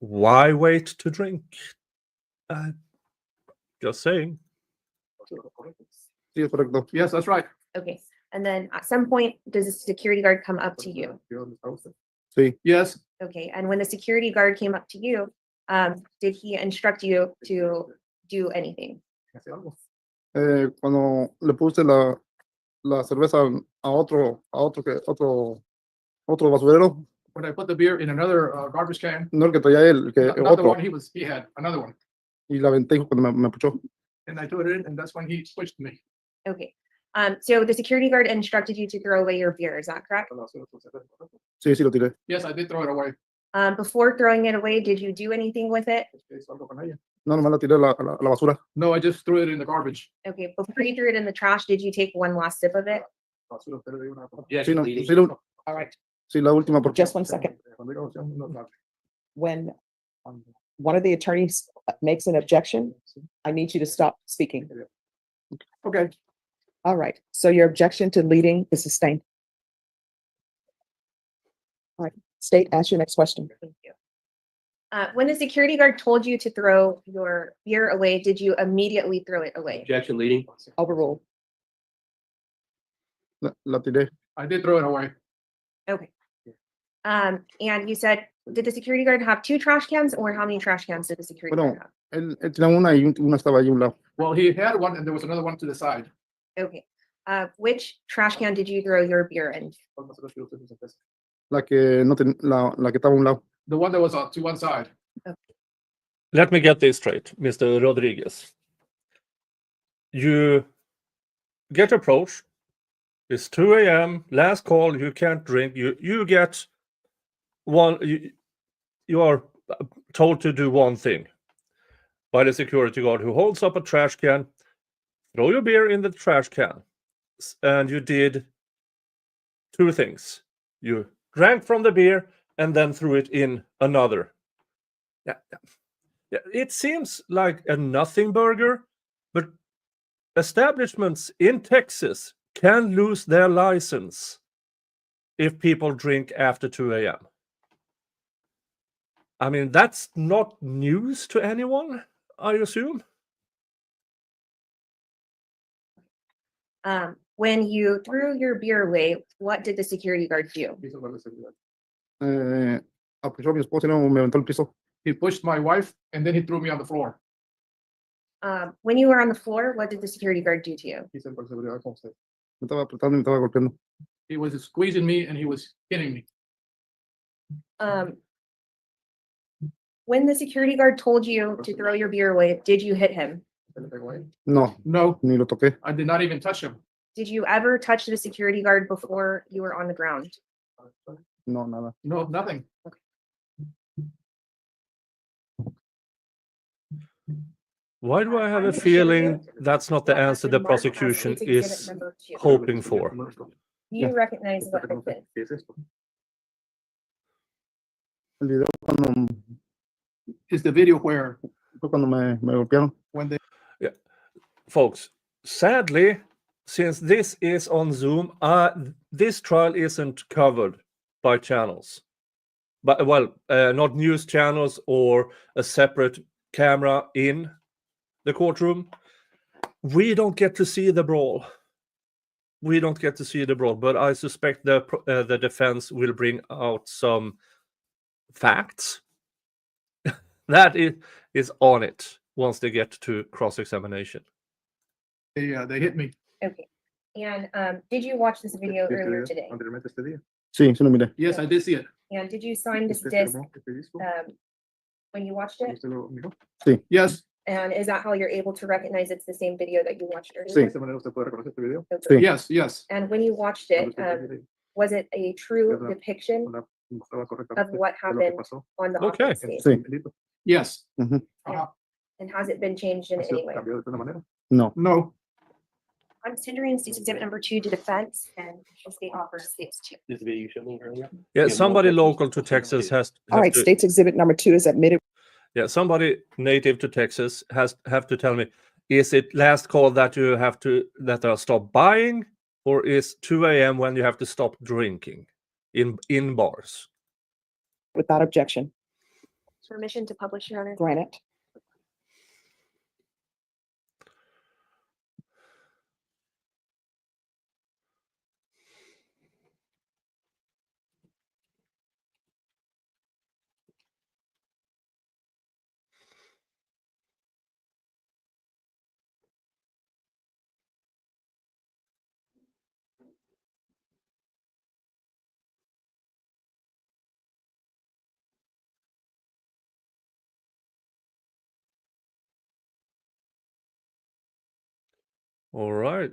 [SPEAKER 2] why wait to drink? Just saying.
[SPEAKER 8] Sí, es correcto.
[SPEAKER 2] Yes, that's right.
[SPEAKER 6] Okay. And then at some point, does the security guard come up to you?
[SPEAKER 8] Sí,
[SPEAKER 2] Yes,
[SPEAKER 6] Okay. And when the security guard came up to you, did he instruct you to do anything?
[SPEAKER 8] cuando le puse la cerveza a otro basurero,
[SPEAKER 2] when I put the beer in another garbage can,
[SPEAKER 8] no el que traía él, el que
[SPEAKER 2] not the
[SPEAKER 8] otro,
[SPEAKER 2] one he had, another one.
[SPEAKER 8] y la aventé cuando me puchó.
[SPEAKER 2] And I threw it in, and that's when he switched me.
[SPEAKER 6] Okay. So the security guard instructed you to throw away your beer. Is that correct?
[SPEAKER 8] Sí, sí, lo tiré.
[SPEAKER 2] Yes, I did throw it away.
[SPEAKER 6] Before throwing it away, did you do anything with it?
[SPEAKER 8] No, nomás la tiré a la basura.
[SPEAKER 2] No, I just threw it in the garbage.
[SPEAKER 6] Okay. Before you threw it in the trash, did you take one last sip of it?
[SPEAKER 5] Yeah,
[SPEAKER 8] Sí, no,
[SPEAKER 5] deleting.
[SPEAKER 8] sí,
[SPEAKER 6] All right.
[SPEAKER 8] Sí, la última porque.
[SPEAKER 3] Just one second. When one of the attorneys makes an objection, I need you to stop speaking.
[SPEAKER 8] Okay.
[SPEAKER 3] All right, so your objection to leading is sustained. All right, State, ask your next question.
[SPEAKER 6] Thank you. When the security guard told you to throw your beer away, did you immediately throw it away?
[SPEAKER 5] Objection leading.
[SPEAKER 3] Overruled.
[SPEAKER 8] La tiré.
[SPEAKER 9] I did throw it away.
[SPEAKER 6] Okay. And you said, did the security guard have 2 trash cans, or how many trash cans did the security
[SPEAKER 8] Bueno,
[SPEAKER 6] guard have?
[SPEAKER 8] Él tenía una y una estaba allí a un lado.
[SPEAKER 9] Well, he had one and there was another one to the side.
[SPEAKER 6] Okay. Which trash can did you throw your beer in?
[SPEAKER 8] La que no la que estaba a un lado.
[SPEAKER 9] The one that was to one side.
[SPEAKER 2] Let me get this straight, Mr. Rodriguez. You get approached. It's 2 a.m. Last call. You can't drink. You get one. You are told to do one thing by the security guard who holds up a trash can. Throw your beer in the trash can, and you did 2 things. You drank from the beer and then threw it in another. Yeah. It seems like a nothing burger, but establishments in Texas can lose their license if people drink after 2 a.m. I mean, that's not news to anyone, I assume.
[SPEAKER 6] When you threw your beer away, what did the security guard do?
[SPEAKER 8] Apuchó a mi esposa y no me aventó al piso.
[SPEAKER 9] He pushed my wife and then he threw me on the floor.
[SPEAKER 6] When you were on the floor, what did the security guard do to you?
[SPEAKER 8] Me estaba apretando y me estaba golpeando.
[SPEAKER 9] He was squeezing me and he was hitting me.
[SPEAKER 6] When the security guard told you to throw your beer away, did you hit him?
[SPEAKER 8] No,
[SPEAKER 9] No,
[SPEAKER 8] ni lo toqué.
[SPEAKER 9] I did not even touch him.
[SPEAKER 6] Did you ever touch the security guard before you were on the ground?
[SPEAKER 8] No, nada.
[SPEAKER 9] No, nothing.
[SPEAKER 2] Why do I have
[SPEAKER 6] I'm
[SPEAKER 2] a
[SPEAKER 6] gonna show
[SPEAKER 2] feeling
[SPEAKER 6] you
[SPEAKER 2] that's not the
[SPEAKER 6] what
[SPEAKER 2] answer
[SPEAKER 6] has
[SPEAKER 2] the
[SPEAKER 6] been marked as
[SPEAKER 2] prosecution
[SPEAKER 6] State's Exhibit
[SPEAKER 2] is
[SPEAKER 6] number 2.
[SPEAKER 2] hoping for?
[SPEAKER 6] Do you recognize what this is?
[SPEAKER 8] El video cuando
[SPEAKER 9] It's the video where
[SPEAKER 8] fue cuando me golpearon.
[SPEAKER 9] when they
[SPEAKER 2] Folks, sadly, since this is on Zoom, this trial isn't covered by channels. But not news channels or a separate camera in the courtroom. We don't get to see the brawl. But I suspect the defense will bring out some facts that is on it once they get to cross-examination.
[SPEAKER 9] they hit me.
[SPEAKER 6] Okay. And did you watch this video earlier today?
[SPEAKER 8] Sí, sí lo miré.
[SPEAKER 9] Yes, I did see it.
[SPEAKER 6] And did you sign this disc when you watched it?
[SPEAKER 9] Yes,
[SPEAKER 6] And is that how you're able to recognize it's the same video that you watched earlier?
[SPEAKER 8] Sí.
[SPEAKER 6] Okay.
[SPEAKER 9] yes, yes.
[SPEAKER 6] And when you watched it, was it a true depiction of what happened on the
[SPEAKER 2] Okay.
[SPEAKER 6] office stage?
[SPEAKER 8] Sí.
[SPEAKER 9] Yes.
[SPEAKER 8] Ujú.
[SPEAKER 6] And has it been changed in any way?
[SPEAKER 8] No.
[SPEAKER 9] No.
[SPEAKER 6] I'm tendering State's Exhibit number 2 to defense, and the state offers State's 2.
[SPEAKER 5] This video you showed me earlier.
[SPEAKER 2] Yeah,
[SPEAKER 5] Yeah,
[SPEAKER 2] somebody
[SPEAKER 5] more
[SPEAKER 2] local to Texas has
[SPEAKER 3] All right,
[SPEAKER 2] to,
[SPEAKER 3] State's Exhibit number 2 is admitted.
[SPEAKER 2] yeah, somebody native to Texas have to tell me, is it last call that you have to stop buying, or is 2 a.m. when you have to stop drinking in bars?
[SPEAKER 3] Without objection.
[SPEAKER 6] Permission to publish, Your Honor.
[SPEAKER 3] Granted.
[SPEAKER 2] All right,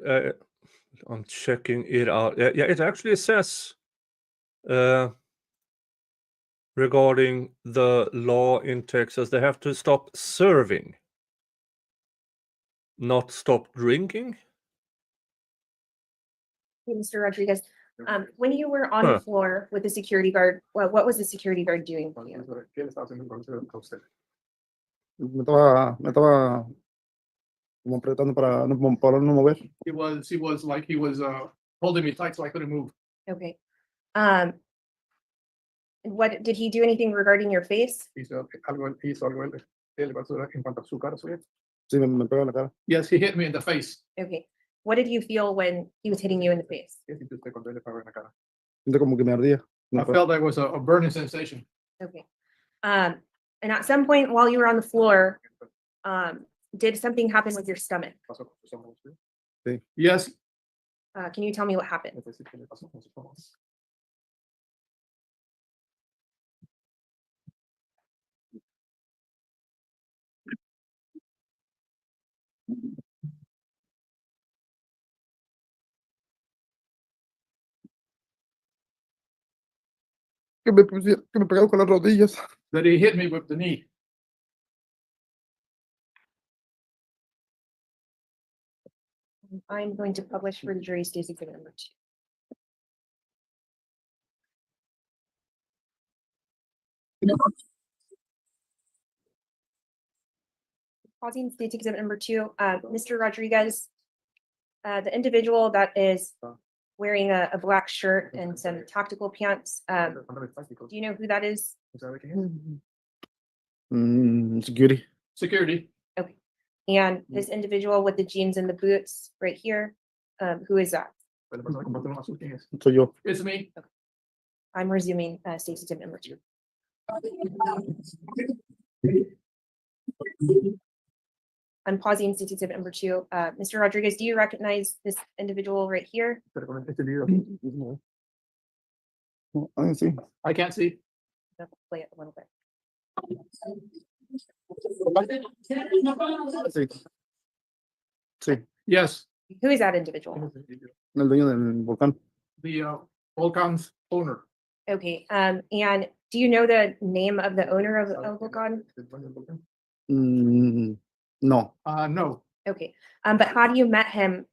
[SPEAKER 2] I'm checking it out. Yeah, it actually says regarding the law in Texas, they have to stop serving, not stop drinking.
[SPEAKER 6] Mr. Rodriguez, When you were on the
[SPEAKER 2] Huh.
[SPEAKER 6] floor with the security guard, what was the security guard doing for you?
[SPEAKER 8] ¿Qué le estaba haciendo con usted? Me estaba como apretando para no mover.
[SPEAKER 9] He was holding me tight so I couldn't move.
[SPEAKER 6] Okay. What, did he do anything regarding your face?
[SPEAKER 8] Hizo algo él en cuanto a su cara suya. Sí, me pegó en la cara.
[SPEAKER 9] Yes, he hit me in the face.
[SPEAKER 6] Okay. What did you feel when he was hitting you in the face?
[SPEAKER 8] ¿Qué sintió usted cuando él le pegó en la cara? Siento como que me ardía.
[SPEAKER 9] I felt there was a burning sensation.
[SPEAKER 6] Okay. And at some point while you were on the floor, did something happen with your stomach?
[SPEAKER 8] Pasó con su estómago, ¿sí?
[SPEAKER 9] Yes,
[SPEAKER 6] Can you tell me what happened?
[SPEAKER 8] Es decir, ¿qué le pasó con su estómago? Que me pegaron con las rodillas.
[SPEAKER 9] that he hit me with the knee.
[SPEAKER 6] I'm going to publish for the jury Stacy exhibit number 2. Pausing Stacy exhibit number 2, Mr. Rodriguez, the individual that is wearing a black shirt and some tactical pants, do you know who that is?
[SPEAKER 8] Security.
[SPEAKER 9] Security.
[SPEAKER 6] And this individual with the jeans and the boots right here, who is that?
[SPEAKER 8] Soy yo.
[SPEAKER 9] It's me.
[SPEAKER 6] I'm resuming Stacy exhibit number 2. I'm pausing Stacy exhibit number 2. Mr. Rodriguez, do you recognize this individual right here?
[SPEAKER 8] Ah, sí.
[SPEAKER 9] I can't see.
[SPEAKER 6] I'll play it a little bit.
[SPEAKER 8] Sí. Sí.
[SPEAKER 9] Yes,
[SPEAKER 6] Who is that individual?
[SPEAKER 8] El dueño del volcán.
[SPEAKER 9] the Volcan's owner.
[SPEAKER 6] Okay, and do you know the name of the owner of Volcan?
[SPEAKER 8] No.
[SPEAKER 9] No,
[SPEAKER 6] Okay, but how do you met him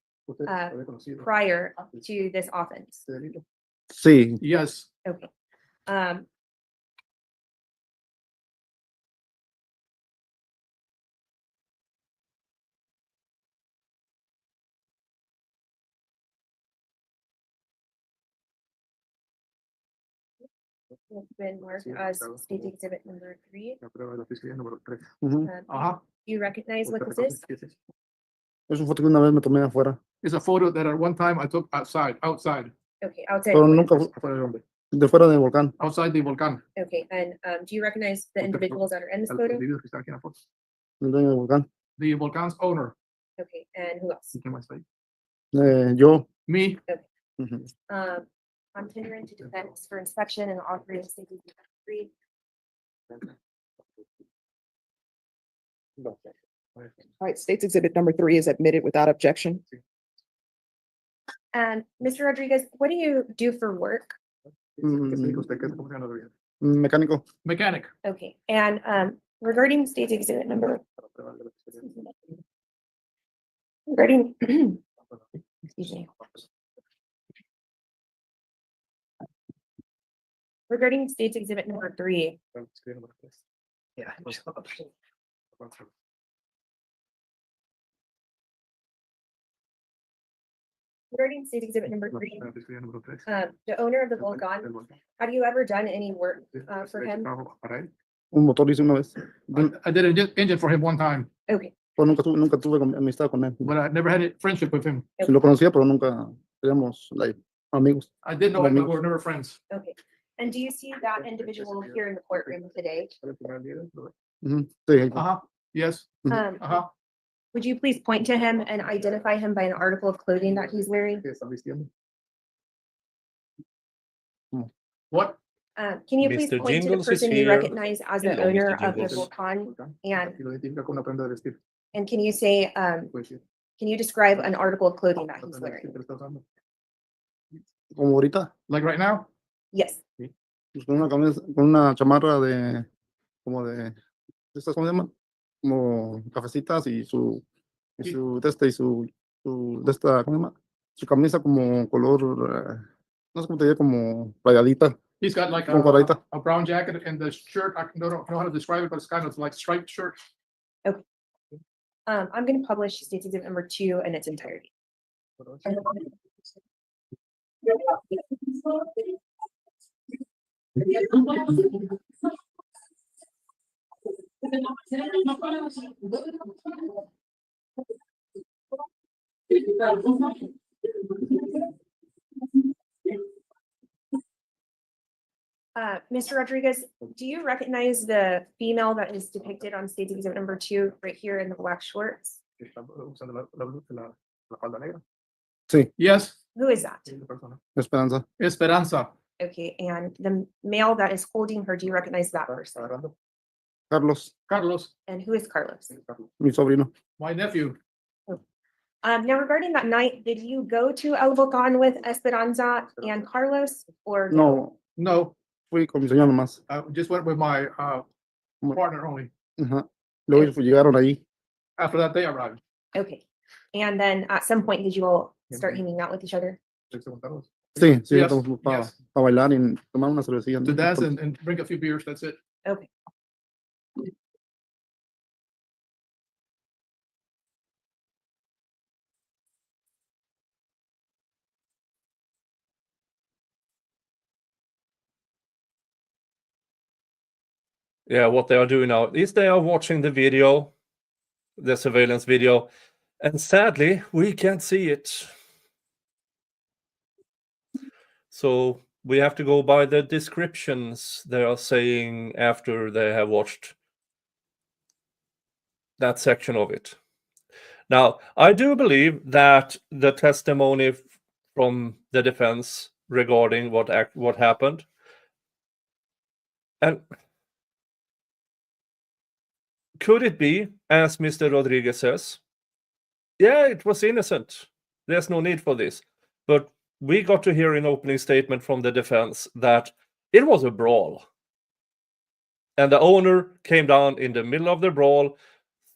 [SPEAKER 6] prior to this offense?
[SPEAKER 8] Sí.
[SPEAKER 9] yes,
[SPEAKER 6] Okay. It's been marked as state exhibit number 3.
[SPEAKER 8] Ujú.
[SPEAKER 9] uh-huh.
[SPEAKER 6] Do you recognize what this is?
[SPEAKER 8] Es una foto que una vez me tomé afuera,
[SPEAKER 9] It's a photo that at one time I took outside,
[SPEAKER 6] Okay, outside.
[SPEAKER 8] pero nunca de fuera del volcán.
[SPEAKER 9] outside the Volcan.
[SPEAKER 6] Okay, and do you recognize the individuals that are in this photo?
[SPEAKER 8] El dueño del volcán.
[SPEAKER 9] The Volcan's owner,
[SPEAKER 6] Okay, and who else?
[SPEAKER 8] Yo.
[SPEAKER 9] me,
[SPEAKER 8] Ujú.
[SPEAKER 6] I'm tendering to defense for inspection and operating state exhibit 3.
[SPEAKER 3] All right, State's Exhibit number 3 is admitted without objection.
[SPEAKER 6] And Mr. Rodriguez, what do you do for work?
[SPEAKER 8] Mecánico.
[SPEAKER 9] mechanic.
[SPEAKER 6] Okay, and regarding state exhibit number, regarding, excuse me. Regarding state exhibit number 3, regarding state exhibit number 3, the owner of the Volcan, have you ever done any work for him?
[SPEAKER 8] Un motor hice una vez.
[SPEAKER 9] I did an engine for him one time,
[SPEAKER 6] Okay,
[SPEAKER 8] Pero nunca tuve amistad con él.
[SPEAKER 9] but I never had a friendship with him.
[SPEAKER 8] Sí lo conocía, pero nunca éramos like, amigos.
[SPEAKER 9] I did know him, but we were never friends.
[SPEAKER 6] okay. And do you see that individual here in the courtroom today?
[SPEAKER 8] Ujú. Sí.
[SPEAKER 9] Uh-huh, yes,
[SPEAKER 6] Um,
[SPEAKER 9] uh-huh.
[SPEAKER 6] would you please point to him and identify him by an article of clothing that he's wearing?
[SPEAKER 9] What?
[SPEAKER 6] Can you please
[SPEAKER 2] Mr.
[SPEAKER 6] point to the
[SPEAKER 2] Jingles is
[SPEAKER 6] person you
[SPEAKER 2] here.
[SPEAKER 6] recognize as the
[SPEAKER 2] Hello,
[SPEAKER 6] owner
[SPEAKER 2] Mr.
[SPEAKER 6] of the
[SPEAKER 2] Jingles.
[SPEAKER 6] Volcan?
[SPEAKER 8] And
[SPEAKER 6] And can you say, can you describe an article of clothing that he's wearing?
[SPEAKER 8] como ahorita,
[SPEAKER 9] Like right now?
[SPEAKER 6] Yes,
[SPEAKER 8] pues, con una chamarra de, como de estas, ¿cómo se llaman? Como cafecitas y su de esta, ¿cómo se llama? Su camisa como color no sé cómo te diría, como rayadita,
[SPEAKER 9] He's got like
[SPEAKER 8] con cuadradita.
[SPEAKER 9] a brown jacket and the shirt, I don't know how to describe it, but it's kind of like striped shirt.
[SPEAKER 6] I'm gonna publish State Exhibit number 2 in its entirety. Mr. Rodriguez, do you recognize the female that is depicted on State Exhibit number 2 right here in the black shorts?
[SPEAKER 8] Sí,
[SPEAKER 9] Yes,
[SPEAKER 6] Who is that?
[SPEAKER 8] Esperanza.
[SPEAKER 9] Esperanza.
[SPEAKER 6] Okay, and the male that is holding her, do you recognize that person?
[SPEAKER 8] Carlos,
[SPEAKER 9] Carlos,
[SPEAKER 6] And who is Carlos?
[SPEAKER 8] mi sobrino.
[SPEAKER 9] my nephew.
[SPEAKER 6] Now regarding that night, did you go to El Volcan with Esperanza and Carlos or no?
[SPEAKER 8] No,
[SPEAKER 9] No,
[SPEAKER 8] fui con mi señor nomás.
[SPEAKER 9] I just went with my partner only.
[SPEAKER 8] Ajá. Luego ellos llegaron ahí.
[SPEAKER 9] After that, they arrived.
[SPEAKER 6] Okay, and then at some point, did you all start hanging out with each other?
[SPEAKER 8] Sí, sí,
[SPEAKER 9] Yes,
[SPEAKER 8] estamos para
[SPEAKER 9] yes.
[SPEAKER 8] bailar y tomar una cervecilla.
[SPEAKER 9] To dance and drink a few beers, that's it.
[SPEAKER 6] Okay.
[SPEAKER 2] Yeah, what they are doing now is they are watching the video, the surveillance video, and sadly, we can't see it. So we have to go by the descriptions they are saying after they have watched that section of it. Now, I do believe that the testimony from the defense regarding what happened, and could it be, as Mr. Rodriguez says, yeah, it was innocent. There's no need for this. But we got to hear an opening statement from the defense that it was a brawl. And the owner came down in the middle of the brawl,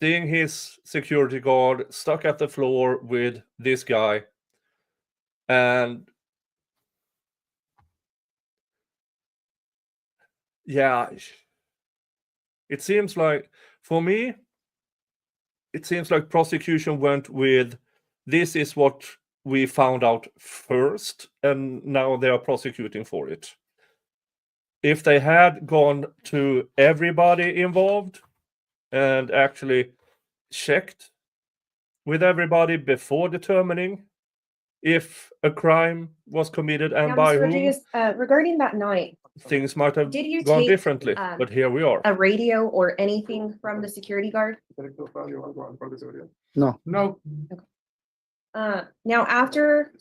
[SPEAKER 2] seeing his security guard stuck at the floor with this guy. And yeah, it seems like, for me, it seems like prosecution went with, this is what we found out first, and now they are prosecuting for it. If they had gone to everybody involved and actually checked with everybody before determining if a crime was committed and
[SPEAKER 6] Now,
[SPEAKER 2] by
[SPEAKER 6] Mr.
[SPEAKER 2] whom,
[SPEAKER 6] Rodriguez, regarding that night,
[SPEAKER 2] things might have
[SPEAKER 6] did you
[SPEAKER 2] gone
[SPEAKER 6] take
[SPEAKER 2] differently. But here we are.
[SPEAKER 6] a radio or anything from the security guard?
[SPEAKER 8] No,
[SPEAKER 9] No,
[SPEAKER 6] Now, after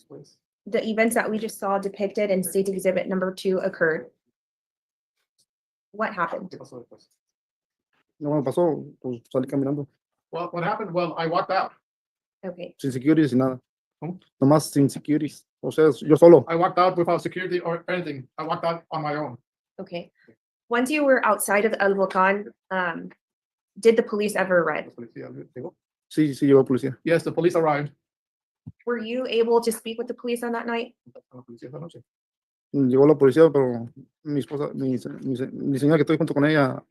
[SPEAKER 6] the events that we just saw depicted in State Exhibit number 2 occurred, what happened?
[SPEAKER 8] no me pasó, pues salí caminando,
[SPEAKER 9] well, what happened? Well, I walked out.
[SPEAKER 6] Okay,
[SPEAKER 8] sin securities y nada.
[SPEAKER 9] ¿Cómo?
[SPEAKER 8] Nomás sin securities. O sea, yo solo.
[SPEAKER 9] I walked out without security or anything. I walked out on my own.
[SPEAKER 6] okay. Once you were outside of El Volcan, did the police ever arrive?
[SPEAKER 8] Sí, sí, llegó policía.
[SPEAKER 9] Yes, the police arrived.
[SPEAKER 6] Were you able to speak with the police on that night?
[SPEAKER 8] Llegó la policía, pero mi esposa, mi señora que estoy junto con ella,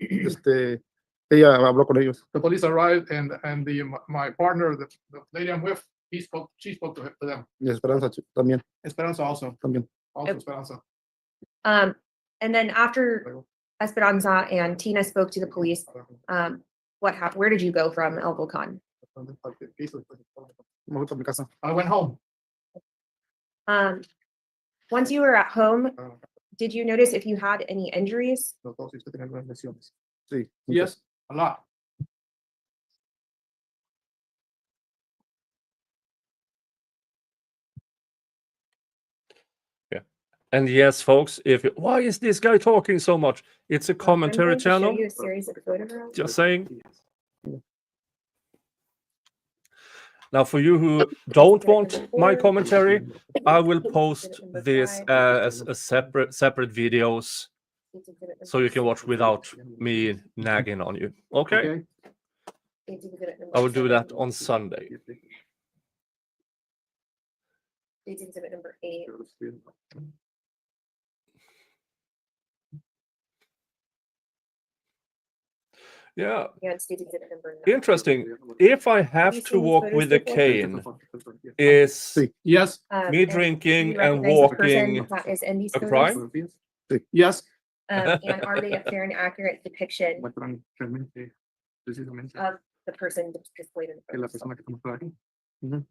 [SPEAKER 8] ella habló con ellos.
[SPEAKER 9] The police arrived and my partner, the lady I'm with, she spoke to them.
[SPEAKER 8] Y Esperanza también,
[SPEAKER 9] Esperanza also,
[SPEAKER 8] también.
[SPEAKER 6] Okay.
[SPEAKER 9] Esperanza.
[SPEAKER 6] And then after Esperanza and Tina spoke to the police, what happened? Where did you go from El Volcan?
[SPEAKER 8] Me fui para mi casa.
[SPEAKER 9] I went home.
[SPEAKER 6] Once you were at home, did you notice if you had any injuries?
[SPEAKER 8] Sí.
[SPEAKER 9] Yes, a lot.
[SPEAKER 2] And yes, folks, why is this guy talking so much? It's a commentary
[SPEAKER 6] I'm going to show
[SPEAKER 2] channel.
[SPEAKER 6] you a series of photographs.
[SPEAKER 2] Just saying. Now, for you who don't want my commentary, I will post this as a separate videos so you can watch without me nagging on you. Okay? I will do that on Sunday.
[SPEAKER 6] Exhibit number 8.
[SPEAKER 2] Yeah,
[SPEAKER 6] and State Exhibit number 9.
[SPEAKER 2] interesting. If I have
[SPEAKER 6] you
[SPEAKER 2] to
[SPEAKER 6] seen these
[SPEAKER 2] walk
[SPEAKER 6] photos
[SPEAKER 2] with a
[SPEAKER 6] before?
[SPEAKER 2] cane, is
[SPEAKER 9] Yes,
[SPEAKER 2] me
[SPEAKER 6] And do
[SPEAKER 2] drinking
[SPEAKER 6] you
[SPEAKER 2] and
[SPEAKER 6] recognize the person
[SPEAKER 2] walking
[SPEAKER 6] that is in these
[SPEAKER 2] a
[SPEAKER 6] photos?
[SPEAKER 2] crime?
[SPEAKER 9] yes.
[SPEAKER 6] And are they a fair and accurate depiction of the person displayed in the photos?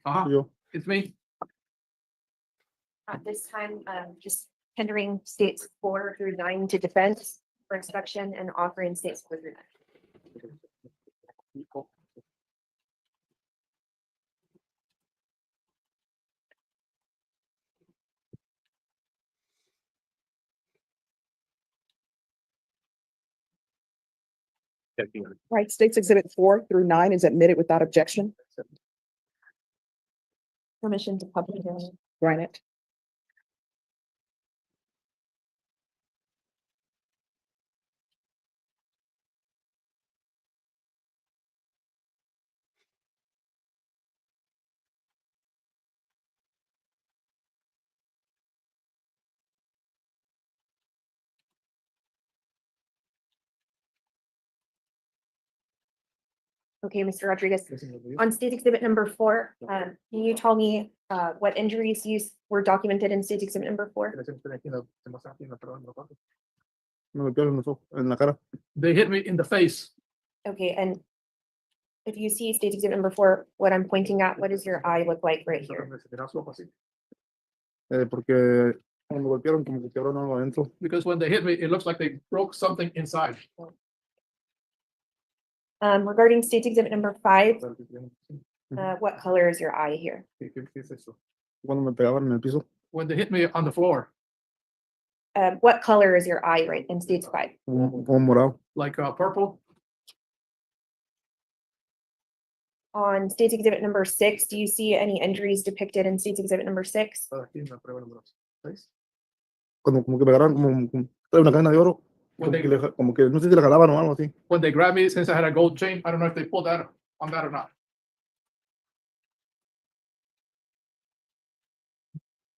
[SPEAKER 9] Uh-huh.
[SPEAKER 8] Yo.
[SPEAKER 9] It's me.
[SPEAKER 6] At this time, just tendering states 4 through 9 to defense for inspection and offering states 4 through 9.
[SPEAKER 3] Right, States Exhibit 4 through 9 is admitted without objection.
[SPEAKER 6] Permission to public hearing.
[SPEAKER 3] Granted.
[SPEAKER 6] Okay, Mr. Rodriguez, on state exhibit number 4, can you tell me what injuries were documented in state exhibit number 4?
[SPEAKER 8] Me golpearon en los ojos, en la cara.
[SPEAKER 9] They hit me in the face.
[SPEAKER 6] Okay, and if you see state exhibit number 4, what I'm pointing at, what does your eye look like right here?
[SPEAKER 8] Porque cuando me golpearon, como que quebraron algo adentro.
[SPEAKER 9] Because when they hit me, it looks like they broke something inside.
[SPEAKER 6] Regarding state exhibit number 5, what color is your eye here?
[SPEAKER 8] Cuando me pegaban en el piso,
[SPEAKER 9] When they hit me on the floor,
[SPEAKER 6] What color is your eye right in state 5?
[SPEAKER 8] como morado.
[SPEAKER 9] like purple.
[SPEAKER 6] On state exhibit number 6, do you see any injuries depicted in state exhibit number 6?
[SPEAKER 8] Cuando como que me agarraron como trae una cadena de oro.
[SPEAKER 9] When
[SPEAKER 8] Como que,
[SPEAKER 9] they,
[SPEAKER 8] como que no sé si la jalaban o algo así.
[SPEAKER 9] when they grabbed me, since I had a gold chain, I don't know if they pulled that on that or not.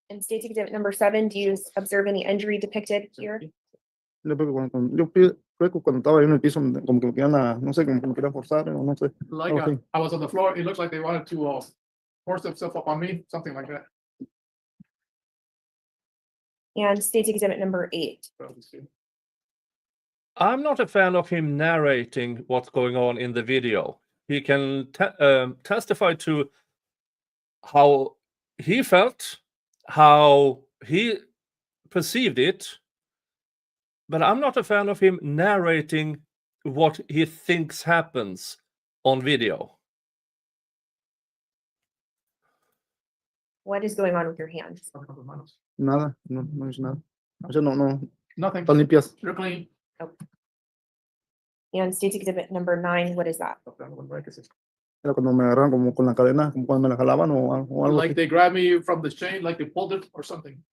[SPEAKER 6] In state exhibit number 7, do you observe any injury depicted here?
[SPEAKER 8] Yo creo que creo que cuando estaba ahí en el piso, como que me querían, no sé, como que me querían forzar, o no sé.
[SPEAKER 9] Like
[SPEAKER 8] algo así.
[SPEAKER 9] I was on the floor, it looks like they wanted to force themselves up on me, something like that.
[SPEAKER 6] And state exhibit number 8.
[SPEAKER 2] I'm not a fan of him narrating what's going on in the video. He can testify to how he felt, how he perceived it, but I'm not a fan of him narrating what he thinks happens on video.
[SPEAKER 6] What is going on with your hands?
[SPEAKER 8] Nada, no hice nada. O sea, no,
[SPEAKER 9] Nothing.
[SPEAKER 8] están limpias.
[SPEAKER 9] They're clean.
[SPEAKER 6] And state exhibit number 9, what is that?
[SPEAKER 8] Era cuando me agarraron como con la cadena, como cuando me la jalaban o algo
[SPEAKER 9] Like
[SPEAKER 8] así.
[SPEAKER 9] they grabbed me from the chain, like they pulled it or something.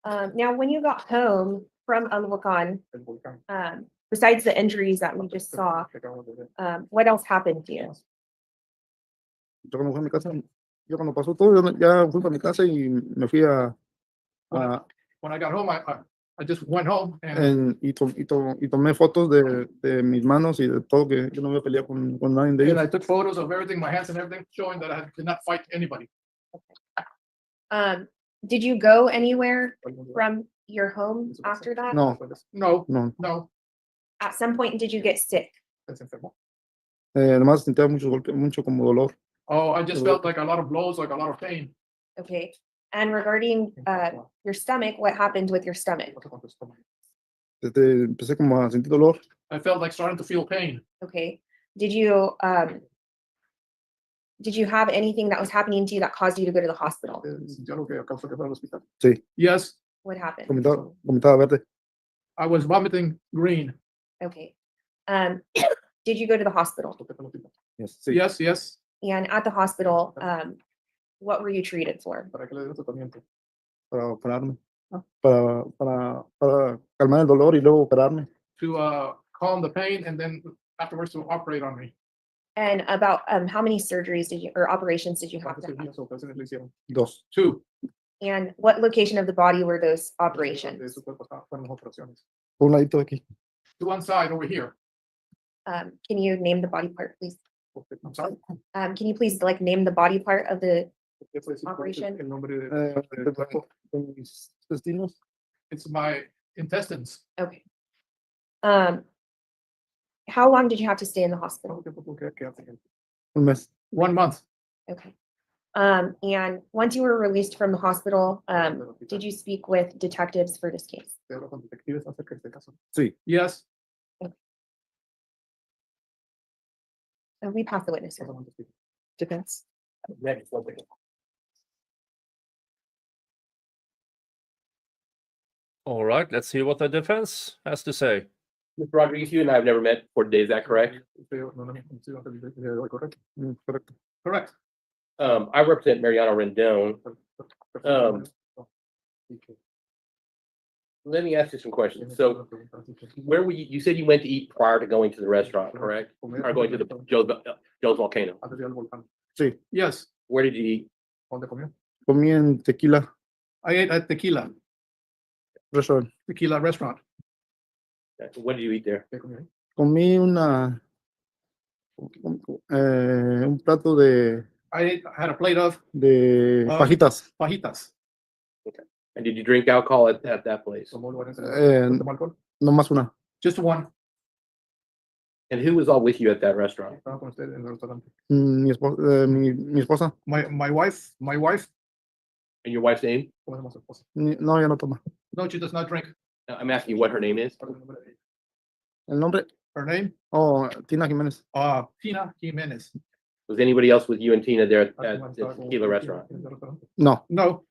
[SPEAKER 6] Now, when you got home from Alwakan, besides the injuries that we just saw, what else happened to you?
[SPEAKER 8] Yo cuando fui a mi casa, yo cuando pasó todo, ya fui para mi casa y me fui
[SPEAKER 9] When I got home, I just went home and
[SPEAKER 8] y tomé fotos de mis manos y de todo, que yo no había peleado con nadie de
[SPEAKER 9] I
[SPEAKER 8] ellos.
[SPEAKER 9] took photos of everything, my hands and everything, showing that I did not fight anybody.
[SPEAKER 6] Did you go anywhere from your home after that?
[SPEAKER 8] No,
[SPEAKER 9] No,
[SPEAKER 8] no.
[SPEAKER 9] no.
[SPEAKER 6] At some point, did you get sick?
[SPEAKER 8] Además sentía mucho golpe, mucho como dolor.
[SPEAKER 9] Oh, I just felt like a lot of blows, like a lot of pain.
[SPEAKER 6] Okay. And regarding your stomach, what happened with your stomach?
[SPEAKER 8] Empecé como a sentir dolor.
[SPEAKER 9] I felt like starting to feel pain.
[SPEAKER 6] Okay. Did you have anything that was happening to you that caused you to go to the hospital?
[SPEAKER 8] Sí,
[SPEAKER 9] Yes,
[SPEAKER 6] What happened?
[SPEAKER 8] vomitaba verde.
[SPEAKER 9] I was vomiting green.
[SPEAKER 6] Okay. Did you go to the hospital?
[SPEAKER 8] Yes, sí.
[SPEAKER 9] Yes.
[SPEAKER 6] And at the hospital, what were you treated for?
[SPEAKER 8] Para operarme. Para calmar el dolor y luego operarme.
[SPEAKER 9] To calm the pain and then afterwards to operate on me.
[SPEAKER 6] And about how many surgeries did you or operations did you have to have?
[SPEAKER 8] 2.
[SPEAKER 9] 2.
[SPEAKER 6] And what location of the body were those operations?
[SPEAKER 8] Por un ladito de aquí.
[SPEAKER 9] To one side over here.
[SPEAKER 6] Can you name the body part, please?
[SPEAKER 9] I'm sorry.
[SPEAKER 6] Can you please like name the body part of the
[SPEAKER 9] ¿Qué puede decir
[SPEAKER 6] Operation.
[SPEAKER 9] el nombre de
[SPEAKER 8] mis destinos.
[SPEAKER 9] It's my intestines.
[SPEAKER 6] Okay. How long did you have to stay in the hospital?
[SPEAKER 9] ¿Cuánto tiempo tuvo que quedarte en-
[SPEAKER 8] Un mes.
[SPEAKER 9] 1 month.
[SPEAKER 6] Okay. And once you were released from the hospital, did you speak with detectives for this case?
[SPEAKER 9] Te hablo con detectives acerca de este caso.
[SPEAKER 8] Sí.
[SPEAKER 9] Yes.
[SPEAKER 6] We pass the witness. here.
[SPEAKER 3] Defense.
[SPEAKER 5] Next, one second.
[SPEAKER 2] All right, let's see what the defense has to say.
[SPEAKER 5] Mr. Rodriguez, you and I have never met before today, is that correct?
[SPEAKER 9] Correct.
[SPEAKER 8] Correcto.
[SPEAKER 9] Correct.
[SPEAKER 5] I represent Mariano Rendon. Let me ask you some questions. So where were you, you said you went to eat prior to going to the restaurant, correct? Or going to the Joe's Volcano?
[SPEAKER 8] Sí.
[SPEAKER 9] Yes.
[SPEAKER 5] Where did you eat?
[SPEAKER 9] ¿Dónde comió?
[SPEAKER 8] Comí en Tequila
[SPEAKER 9] I ate at Tequila
[SPEAKER 8] Restaurant.
[SPEAKER 5] What did you eat there?
[SPEAKER 9] ¿Qué comió ahí?
[SPEAKER 8] Comí un plato de
[SPEAKER 9] I had a plate of
[SPEAKER 8] fajitas.
[SPEAKER 9] fajitas.
[SPEAKER 5] And did you drink alcohol at that place?
[SPEAKER 9] ¿Tomó algo en ese-
[SPEAKER 8] Eh,
[SPEAKER 9] ¿Tomó alcohol?
[SPEAKER 8] No más una.
[SPEAKER 9] Just one.
[SPEAKER 5] And who was all with you at that restaurant?
[SPEAKER 9] Estaba con usted en el restaurante.
[SPEAKER 8] Mi esposa.
[SPEAKER 9] My wife.
[SPEAKER 5] And your wife's name?
[SPEAKER 9] ¿Cómo se llama su esposa?
[SPEAKER 8] No, ya no toma.
[SPEAKER 9] No, she does not drink.
[SPEAKER 5] I'm asking you what her name is.
[SPEAKER 8] El nombre.
[SPEAKER 9] Her name?
[SPEAKER 8] Oh, Tina Jiménez.
[SPEAKER 9] Tina Jimenez.
[SPEAKER 5] Was anybody else with you and Tina there at the tequila restaurant?
[SPEAKER 8] No.
[SPEAKER 9] No,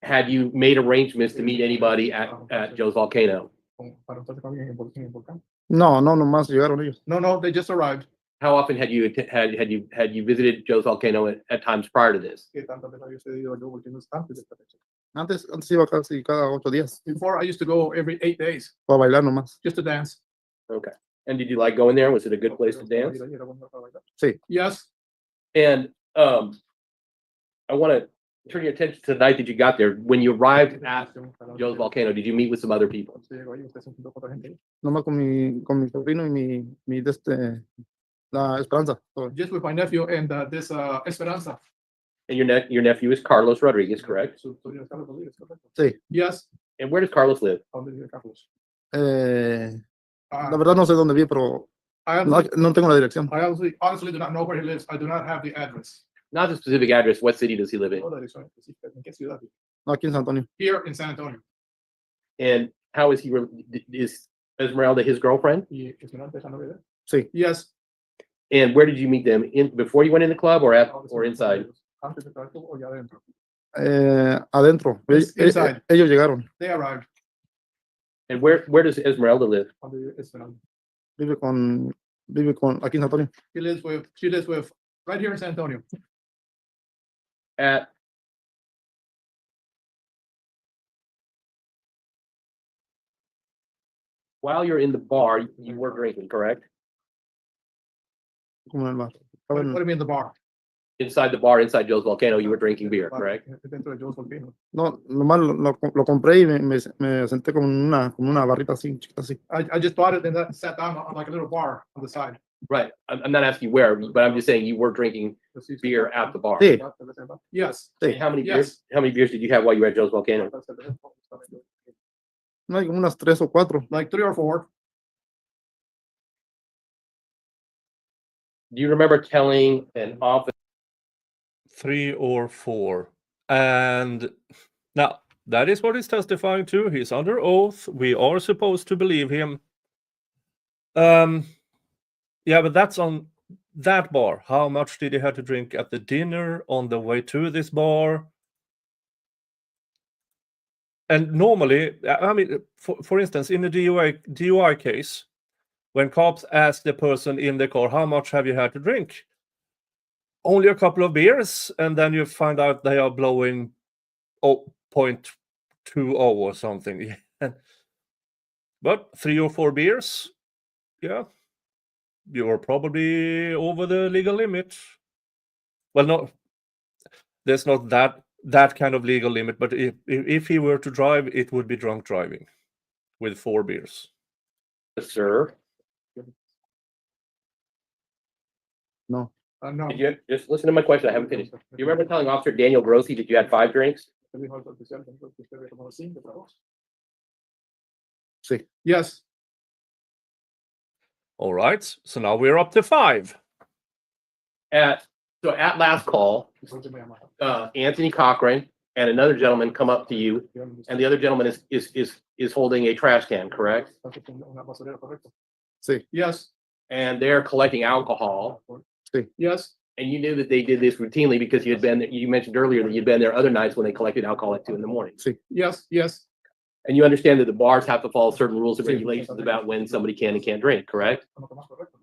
[SPEAKER 5] Had you made arrangements to meet anybody at Joe's Volcano?
[SPEAKER 9] para entonces con alguien en el volcán.
[SPEAKER 8] No, nomás llegaron ellos.
[SPEAKER 9] No, they just arrived.
[SPEAKER 5] How often had you visited Joe's Volcano at times prior to this?
[SPEAKER 9] ¿Qué tantas veces había usted ido a Joe Volcano's antes de esta fecha?
[SPEAKER 8] Antes iba casi cada 8 días
[SPEAKER 9] Before, I used to go every 8 days
[SPEAKER 8] para bailar nomás.
[SPEAKER 9] just to dance.
[SPEAKER 5] Okay. And did you like going there? Was it a good place to dance?
[SPEAKER 8] Sí.
[SPEAKER 9] Yes,
[SPEAKER 5] And I want to turn your attention to the night that you got there. When you arrived at Joe's Volcano, did you meet with some other people?
[SPEAKER 8] Nomás con mi sobrino y mi la Esperanza.
[SPEAKER 9] just with my nephew and this Esperanza.
[SPEAKER 5] And your nephew is Carlos Rodriguez, correct?
[SPEAKER 8] Sí.
[SPEAKER 9] Yes.
[SPEAKER 5] And where does Carlos live?
[SPEAKER 8] La verdad no sé dónde vi, pero no tengo la dirección.
[SPEAKER 9] I honestly do not know where he lives. I do not have the address.
[SPEAKER 5] Not the specific address. What city does he live in?
[SPEAKER 9] No la dirección específica, ¿en qué ciudad?
[SPEAKER 8] No, aquí en San Antonio.
[SPEAKER 9] Here in San Antonio.
[SPEAKER 5] And how is he? Is Esmeralda his girlfriend?
[SPEAKER 9] Y Esmeralda es la novia de él.
[SPEAKER 8] Sí.
[SPEAKER 9] Yes.
[SPEAKER 5] And where did you meet them? Before you went in the club or inside?
[SPEAKER 9] Antes de todo o ya adentro.
[SPEAKER 8] Adentro.
[SPEAKER 9] Inside.
[SPEAKER 8] Ellos llegaron.
[SPEAKER 9] They arrived.
[SPEAKER 5] And where does Esmeralda live?
[SPEAKER 9] Donde vive Esmeralda.
[SPEAKER 8] Vive con aquí en San Antonio.
[SPEAKER 9] She lives with right here in San Antonio.
[SPEAKER 5] While you're in the bar, you were drinking, correct?
[SPEAKER 8] Como en el bar.
[SPEAKER 9] What
[SPEAKER 8] Estaba
[SPEAKER 9] do you mean the bar?
[SPEAKER 5] Inside the bar, inside Joe's Volcano, you were drinking beer, correct?
[SPEAKER 9] Dentro de Joe's Volcano.
[SPEAKER 8] No, nomás lo compré y me senté como una barrita así, chiquita así.
[SPEAKER 9] I just bought it and that sat down on like a little bar on the side.
[SPEAKER 5] Right. I'm not asking where, but I'm just saying you were drinking beer at the bar.
[SPEAKER 8] Sí.
[SPEAKER 9] Yes.
[SPEAKER 5] And how many
[SPEAKER 9] Yes.
[SPEAKER 5] beers did you have while you were at Joe's Volcano?
[SPEAKER 8] No hay como unas 3 o 4.
[SPEAKER 9] Like 3 or 4.
[SPEAKER 5] Do you remember telling an officer
[SPEAKER 2] 3 or 4. And now that is what he's testifying to. He's under oath. We are supposed to believe him. Yeah, but that's on that bar. How much did he have to drink at the dinner on the way to this bar? And normally, I mean, for instance, in a DUI case, when cops ask the person in the car, how much have you had to drink? Only a couple of beers, and then you find out they are blowing 0.20 or something. But 3 or 4 beers, yeah, you're probably over the legal limit. Well, no, there's not that kind of legal limit, but if he were to drive, it would be drunk driving with 4 beers.
[SPEAKER 8] No.
[SPEAKER 9] No.
[SPEAKER 5] Did you, just listen to my question, I haven't finished. You remember telling Officer Daniel Grossi that you had 5 drinks?
[SPEAKER 8] Sí.
[SPEAKER 9] Yes.
[SPEAKER 2] All right. So now we're up to 5.
[SPEAKER 5] So at last call, Anthony Cochran and another gentleman come up to you, and the other gentleman is holding a trash can, correct?
[SPEAKER 8] Sí.
[SPEAKER 9] Yes.
[SPEAKER 5] And they're collecting alcohol,
[SPEAKER 9] Yes.
[SPEAKER 5] and you knew that they did this routinely because you mentioned earlier that you'd been there other nights when they collected alcohol at 2 a.m.
[SPEAKER 8] Sí.
[SPEAKER 9] Yes. Yes.
[SPEAKER 5] And you understand that the bars have to follow certain rules and regulations about when somebody can and can't drink, correct?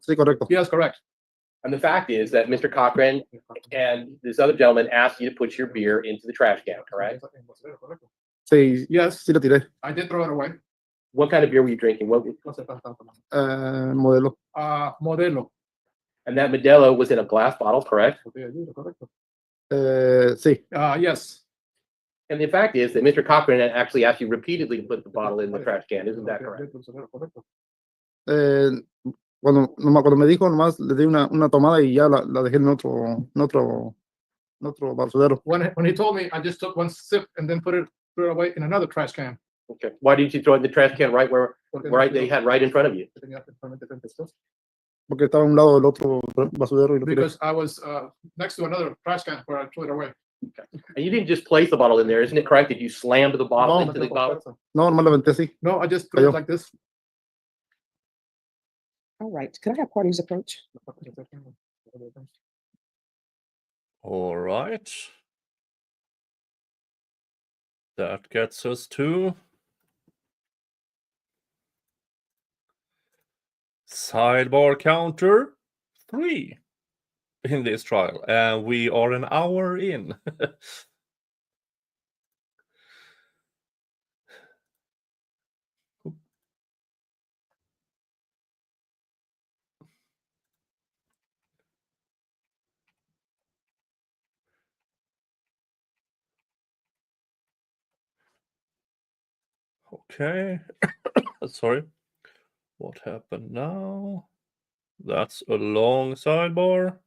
[SPEAKER 8] Sí, correcto.
[SPEAKER 9] Yes. Correct.
[SPEAKER 5] And the fact is that Mr. Cochran and this other gentleman asked you to put your beer into the trash can, correct?
[SPEAKER 8] Sí,
[SPEAKER 9] Yes.
[SPEAKER 8] sí lo tiré.
[SPEAKER 9] I did throw it away.
[SPEAKER 5] What kind of beer were you drinking?
[SPEAKER 8] Modelo.
[SPEAKER 9] Modelo.
[SPEAKER 5] And that Modelo was in a glass bottle, correct?
[SPEAKER 8] Sí.
[SPEAKER 9] Yes.
[SPEAKER 5] And the fact is that Mr. Cochran had actually asked you repeatedly to put the bottle in the trash can, isn't that correct?
[SPEAKER 8] Cuando me dijo, nomás le di una tomada y ya la dejé en otro basurero.
[SPEAKER 9] When he told me, I just took one sip and then threw it away in another trash can.
[SPEAKER 5] Okay. Why didn't you throw it in the trash can right where they had right in front of you?
[SPEAKER 8] Porque estaba a un lado del otro basurero y lo tiré.
[SPEAKER 9] Because I was next to another trash can where I threw it away.
[SPEAKER 5] And you didn't just place the bottle in there, isn't it correct that you slammed the bottle into the bottle?
[SPEAKER 8] No, nomás la aventé así.
[SPEAKER 9] No, I just threw it
[SPEAKER 8] Cayó.
[SPEAKER 9] like this.
[SPEAKER 3] All right. Could I have parties approach?
[SPEAKER 2] All right. That gets us to sidebar counter 3 in this trial, and we are an hour in. Okay. Sorry. What happened now? That's a long sidebar.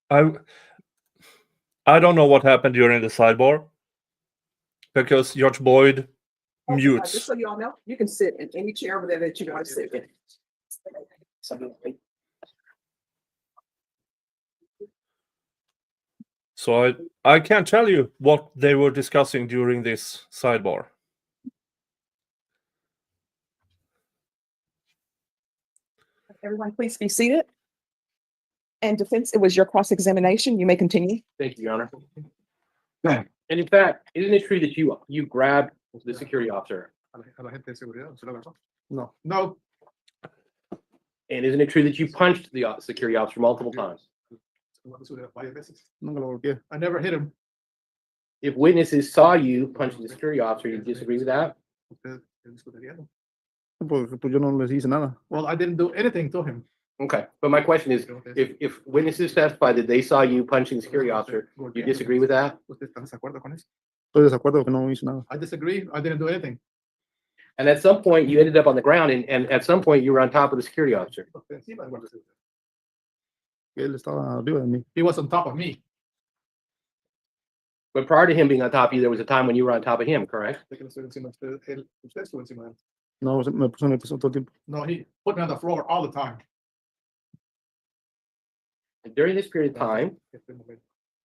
[SPEAKER 2] I don't know what happened during the sidebar because Judge Boyd
[SPEAKER 3] Just
[SPEAKER 2] mutes.
[SPEAKER 3] so you all know, you can sit in any chair over there that you want to sit in.
[SPEAKER 2] So I can't tell you what they were discussing during this sidebar.
[SPEAKER 3] Everyone, please be seated. And defense, it was your cross-examination. You may continue.
[SPEAKER 5] Thank you, Your Honor. And in fact, isn't it true that you grabbed the security officer?
[SPEAKER 8] No.
[SPEAKER 9] No,
[SPEAKER 5] And isn't it true that you punched the security officer multiple times?
[SPEAKER 8] Nunca lo golpeé.
[SPEAKER 9] I never hit him.
[SPEAKER 5] If witnesses saw you punching the security officer, you disagree with that?
[SPEAKER 8] Pues yo no les hice nada.
[SPEAKER 9] Well, I didn't do anything to him.
[SPEAKER 5] Okay, but my question is, if witnesses testify that they saw you punching the security officer, you disagree with that?
[SPEAKER 8] Estoy de desacuerdo que no hice nada.
[SPEAKER 9] I disagree. I didn't do anything.
[SPEAKER 5] And at some point, you ended up on the ground, and at some point, you were on top of the security officer.
[SPEAKER 8] Él estaba arriba de mí.
[SPEAKER 9] He was on top of me.
[SPEAKER 5] But prior to him being on top of you, there was a time when you were on top of him, correct?
[SPEAKER 8] No, me puso en el piso todo el tiempo.
[SPEAKER 9] No, he put me on the floor all the time.
[SPEAKER 5] And during this period of time,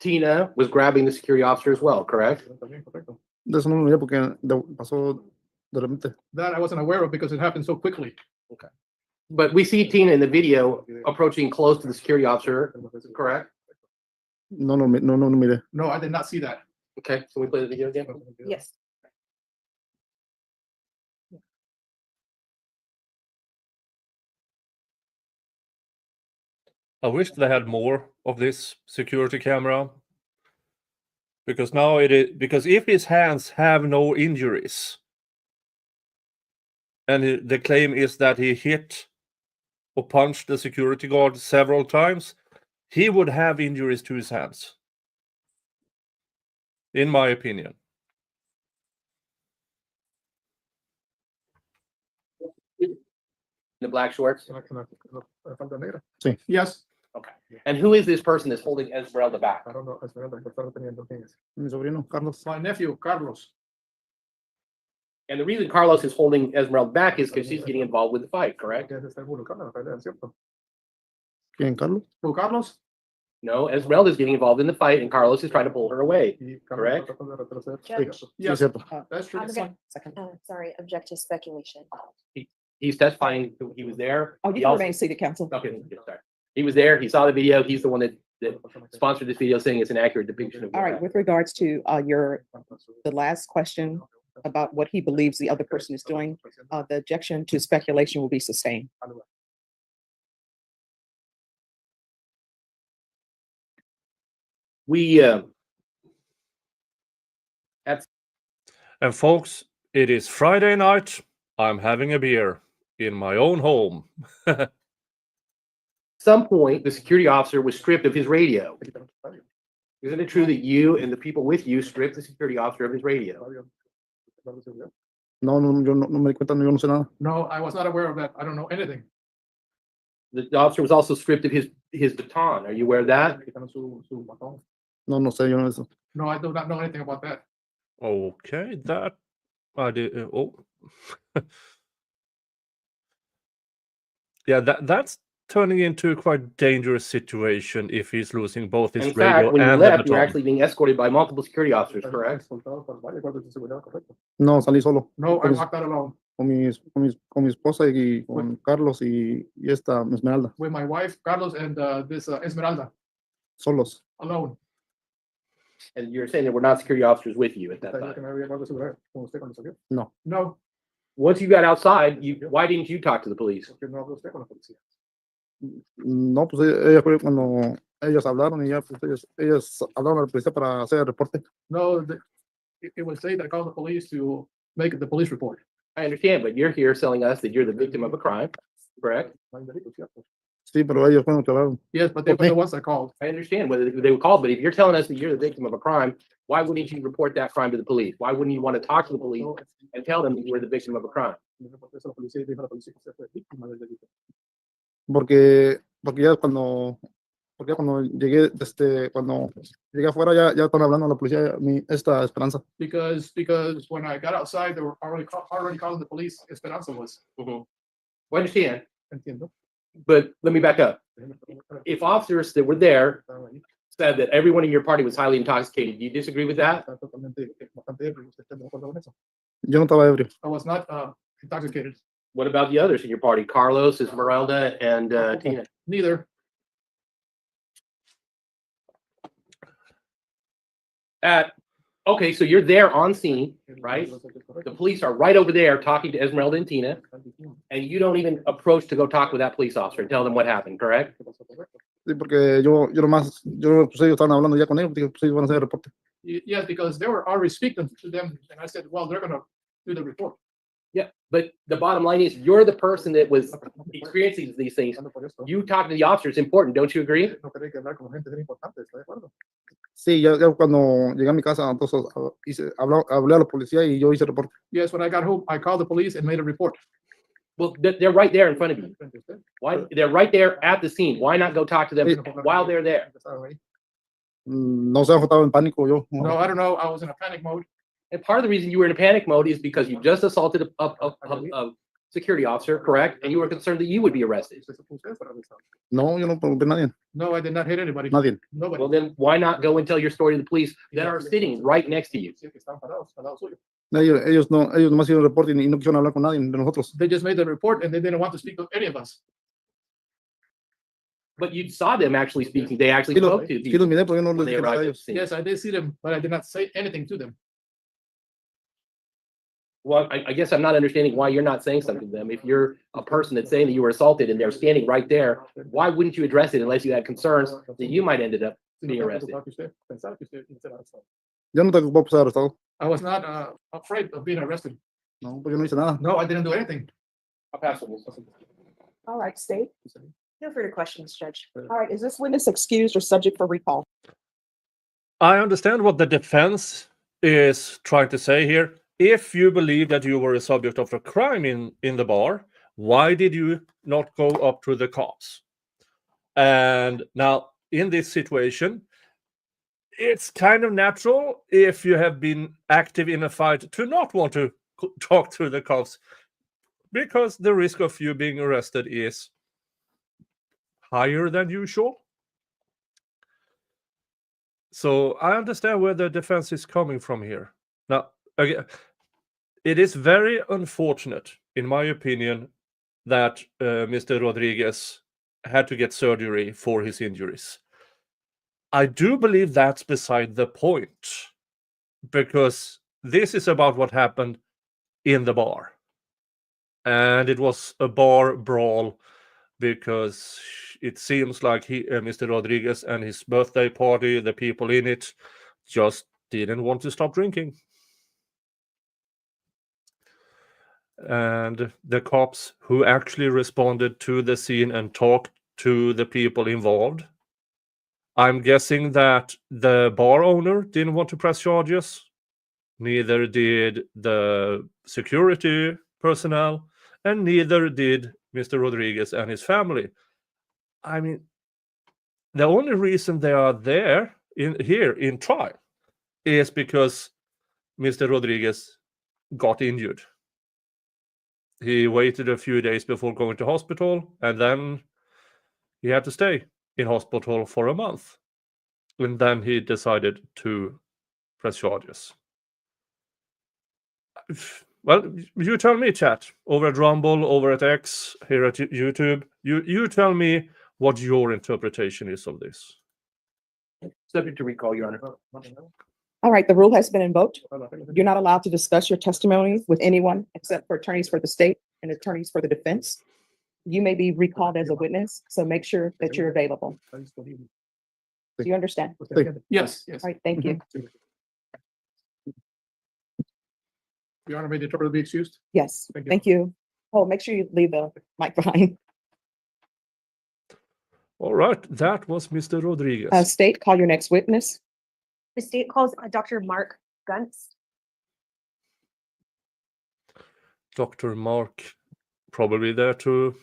[SPEAKER 5] Tina was grabbing the security officer as well, correct?
[SPEAKER 8] De eso no me miré porque pasó de repente.
[SPEAKER 9] That I wasn't aware of because it happened so quickly.
[SPEAKER 5] But we see Tina in the video approaching close to the security officer, correct?
[SPEAKER 8] No miré.
[SPEAKER 9] No, I did not see that.
[SPEAKER 5] Okay, so we play the video again?
[SPEAKER 3] Yes.
[SPEAKER 2] I wish they had more of this security camera. Because now because if his hands have no injuries, and the claim is that he hit or punched the security guard several times, he would have injuries to his hands. In my opinion.
[SPEAKER 5] The black shorts.
[SPEAKER 9] La falda negra.
[SPEAKER 8] Sí.
[SPEAKER 9] Yes.
[SPEAKER 5] Okay. And who is this person that's holding Esmeralda back?
[SPEAKER 9] I don't know. Esmeralda, pero teniendo quién es.
[SPEAKER 8] Mi sobrino, Carlos.
[SPEAKER 9] My nephew, Carlos.
[SPEAKER 5] And the reason Carlos is holding Esmeralda back is because she's getting involved with the fight, correct?
[SPEAKER 9] Que se está involucrando en la pelea, ¿cierto?
[SPEAKER 8] ¿Quién, Carlos?
[SPEAKER 9] Who, Carlos?
[SPEAKER 5] No, Esmeralda is getting involved in the fight, and Carlos is trying to pull her away.
[SPEAKER 9] Y
[SPEAKER 5] Correct.
[SPEAKER 9] Carlos está tratando de retroceder.
[SPEAKER 3] Judge.
[SPEAKER 8] Sí,
[SPEAKER 9] Yes,
[SPEAKER 8] cierto.
[SPEAKER 9] that's true.
[SPEAKER 6] Okay.
[SPEAKER 3] Second.
[SPEAKER 6] Sorry, object to speculation.
[SPEAKER 5] He's testifying. He was there.
[SPEAKER 3] Oh,
[SPEAKER 5] He
[SPEAKER 3] you can
[SPEAKER 5] also-
[SPEAKER 3] remain seated, counsel.
[SPEAKER 5] Okay, sorry. He was there. He saw the video. He's the one that sponsored this video, saying it's an accurate depiction of.
[SPEAKER 3] All right, with regards to the last question about what he believes the other person is doing, the objection to speculation will be sustained.
[SPEAKER 5] We
[SPEAKER 2] And folks, it is Friday night. I'm having a beer in my own home.
[SPEAKER 5] some point, the security officer was stripped of his radio. Isn't it true that you and the people with you stripped the security officer of his radio?
[SPEAKER 8] No, no me di cuenta, yo no sé nada.
[SPEAKER 9] No, I was not aware of that. I don't know anything.
[SPEAKER 5] The officer was also stripped of his baton. Are you aware of that?
[SPEAKER 9] Quitaron su batón.
[SPEAKER 8] No, no sé, yo no eso.
[SPEAKER 9] No, I do not know anything about that.
[SPEAKER 2] Okay, that I did. Yeah, that's turning into a quite dangerous situation if he's losing both his
[SPEAKER 5] In
[SPEAKER 2] radio
[SPEAKER 5] fact, when you
[SPEAKER 2] and the
[SPEAKER 5] left, you were
[SPEAKER 2] baton.
[SPEAKER 5] actually being escorted by multiple security officers, correct?
[SPEAKER 8] No, salí solo
[SPEAKER 9] No, I
[SPEAKER 8] Pues-
[SPEAKER 9] walked out alone
[SPEAKER 8] con mi esposa y con Carlos y esta Esmeralda,
[SPEAKER 9] with my wife, Carlos, and this Esmeralda,
[SPEAKER 8] solos.
[SPEAKER 9] alone.
[SPEAKER 5] And you're saying there were not security officers with you at that
[SPEAKER 9] ¿Sabía que
[SPEAKER 5] time.
[SPEAKER 9] me había hablado sobre con usted cuando salió?
[SPEAKER 8] No.
[SPEAKER 9] No,
[SPEAKER 5] Once you got outside, why didn't you talk to the police?
[SPEAKER 9] porque no habló usted con la policía.
[SPEAKER 8] No, pues ella fue cuando ellos hablaron y ya, pues ellos hablaron a la policía para hacer el reporte.
[SPEAKER 9] No, it was they that called the police to make the police report.
[SPEAKER 5] I understand, but you're here telling us that you're the victim of a crime, correct?
[SPEAKER 9] No hay delito, ¿cierto?
[SPEAKER 8] Sí, pero ellos fueron los que hablaron.
[SPEAKER 9] Yes, but they were
[SPEAKER 8] Okay.
[SPEAKER 9] the ones that called.
[SPEAKER 5] I understand whether they were called, but if you're telling us that you're the victim of a crime, why wouldn't you report that crime to the police? Why wouldn't you want to talk to the police and tell them that you were the victim of a crime?
[SPEAKER 9] Le reporté eso a la policía y dijo a la policía que usted fue víctima del delito.
[SPEAKER 8] Porque ya cuando llegué, cuando llegué afuera ya están hablando a la policía, esta Esperanza.
[SPEAKER 9] Because when I got outside, they were already calling the police. Esperanza was.
[SPEAKER 5] Well, I understand,
[SPEAKER 9] Entiendo.
[SPEAKER 5] but let me back up. If officers that were there
[SPEAKER 9] Estaban ahí.
[SPEAKER 5] said that everyone in your party was highly intoxicated, do you disagree with that?
[SPEAKER 9] Está totalmente bastante ebrio. ¿Usted está de acuerdo con eso?
[SPEAKER 8] Yo no estaba ebrio.
[SPEAKER 9] I was not intoxicated.
[SPEAKER 5] What about the others in your party? Carlos, Esmeralda, and Tina?
[SPEAKER 9] Neither.
[SPEAKER 5] Okay, so you're there on scene, right? The police are right over there talking to Esmeralda and Tina, and you don't even approach to go talk with that police officer and tell them what happened, correct?
[SPEAKER 8] Sí, porque yo pues ellos estaban hablando ya con ellos, dije, pues ellos van a hacer el reporte.
[SPEAKER 9] Yes, because they were already speaking to them, and I said, well, they're gonna do the report.
[SPEAKER 5] Yeah, but the bottom line is you're the person that was experiencing these things. You talking to the officer is important, don't you agree?
[SPEAKER 9] No quería que hablar con gente es importante, ¿está de acuerdo?
[SPEAKER 8] Sí, ya cuando llegué a mi casa, entonces hablé a la policía y yo hice el reporte.
[SPEAKER 9] Yes, when I got home, I called the police and made a report.
[SPEAKER 5] Well, they're right there in front of you. Why, they're right there at the scene. Why not go talk to them while they're there?
[SPEAKER 8] No sé, estaba en pánico yo.
[SPEAKER 9] No, I don't know. I was in a panic mode.
[SPEAKER 5] And part of the reason you were in a panic mode is because you just assaulted a security officer, correct? And you were concerned that you would be arrested.
[SPEAKER 8] No, yo no pregunté a nadie,
[SPEAKER 9] No, I did not hit anybody.
[SPEAKER 8] nadie.
[SPEAKER 9] Nobody.
[SPEAKER 5] Well, then why not go and tell your story to the police that are sitting right next to you?
[SPEAKER 9] Están parados, al lado suyo.
[SPEAKER 8] Ellos nomás hicieron el reporte y no quisieron hablar con nadie de nosotros.
[SPEAKER 9] They just made the report and they didn't want to speak to any of us.
[SPEAKER 5] But you saw them actually speaking. They actually
[SPEAKER 8] Sí los,
[SPEAKER 5] spoke to
[SPEAKER 8] sí
[SPEAKER 5] you
[SPEAKER 8] los miré, pero yo no
[SPEAKER 5] when
[SPEAKER 8] les
[SPEAKER 5] they
[SPEAKER 8] dije nada a
[SPEAKER 5] arrived at the
[SPEAKER 8] ellos.
[SPEAKER 5] scene.
[SPEAKER 9] Yes, I did see them, but I did not say anything to them.
[SPEAKER 5] Well, I guess I'm not understanding why you're not saying something to them. If you're a person that's saying that you were assaulted and they're standing right there, why wouldn't you address it unless you had concerns that you might ended up being arrested?
[SPEAKER 8] Yo no te ocupé por ser arrestado.
[SPEAKER 9] I was not afraid of being arrested.
[SPEAKER 8] No, porque yo no hice nada.
[SPEAKER 9] No, I didn't do anything.
[SPEAKER 5] I'll pass it.
[SPEAKER 3] All right, state.
[SPEAKER 6] No further questions, Judge.
[SPEAKER 3] All right, is this witness excused or subject for recall?
[SPEAKER 2] I understand what the defense is trying to say here. If you believe that you were a subject of a crime in the bar, why did you not go up to the cops? And now, in this situation, it's kind of natural if you have been active in a fight to not want to talk to the cops, because the risk of you being arrested is higher than usual. So I understand where the defense is coming from here. Now, again, it is very unfortunate, in my opinion, that Mr. Rodriguez had to get surgery for his injuries. I do believe that's beside the point, because this is about what happened in the bar. And it was a bar brawl, because it seems like Mr. Rodriguez and his birthday party, the people in it, just didn't want to stop drinking. And the cops who actually responded to the scene and talked to the people involved, I'm guessing that the bar owner didn't want to press charges. Neither did the security personnel, and neither did Mr. Rodriguez and his family. I mean, the only reason they are there here in trial is because Mr. Rodriguez got injured. He waited a few days before going to hospital, and then he had to stay in hospital for a month. And then he decided to press charges. Well, you tell me, chat, over at Rumble, over at X, here at YouTube. You tell me what your interpretation is of this.
[SPEAKER 5] Subject to recall, Your Honor.
[SPEAKER 3] All right, the rule has been invoked. You're not allowed to discuss your testimony with anyone except for attorneys for the state and attorneys for the defense. You may be recalled as a witness, so make sure that you're available. Do you understand? All
[SPEAKER 9] Yes, yes.
[SPEAKER 3] right, thank you.
[SPEAKER 9] Your Honor, may the interpreter be excused?
[SPEAKER 3] Yes,
[SPEAKER 9] Thank you.
[SPEAKER 3] thank you. Oh, make sure you leave the mic behind.
[SPEAKER 2] All right, that was Mr. Rodriguez.
[SPEAKER 3] State, call your next witness.
[SPEAKER 6] The state calls Dr. Mark Guntz.
[SPEAKER 2] Dr. Mark, probably there to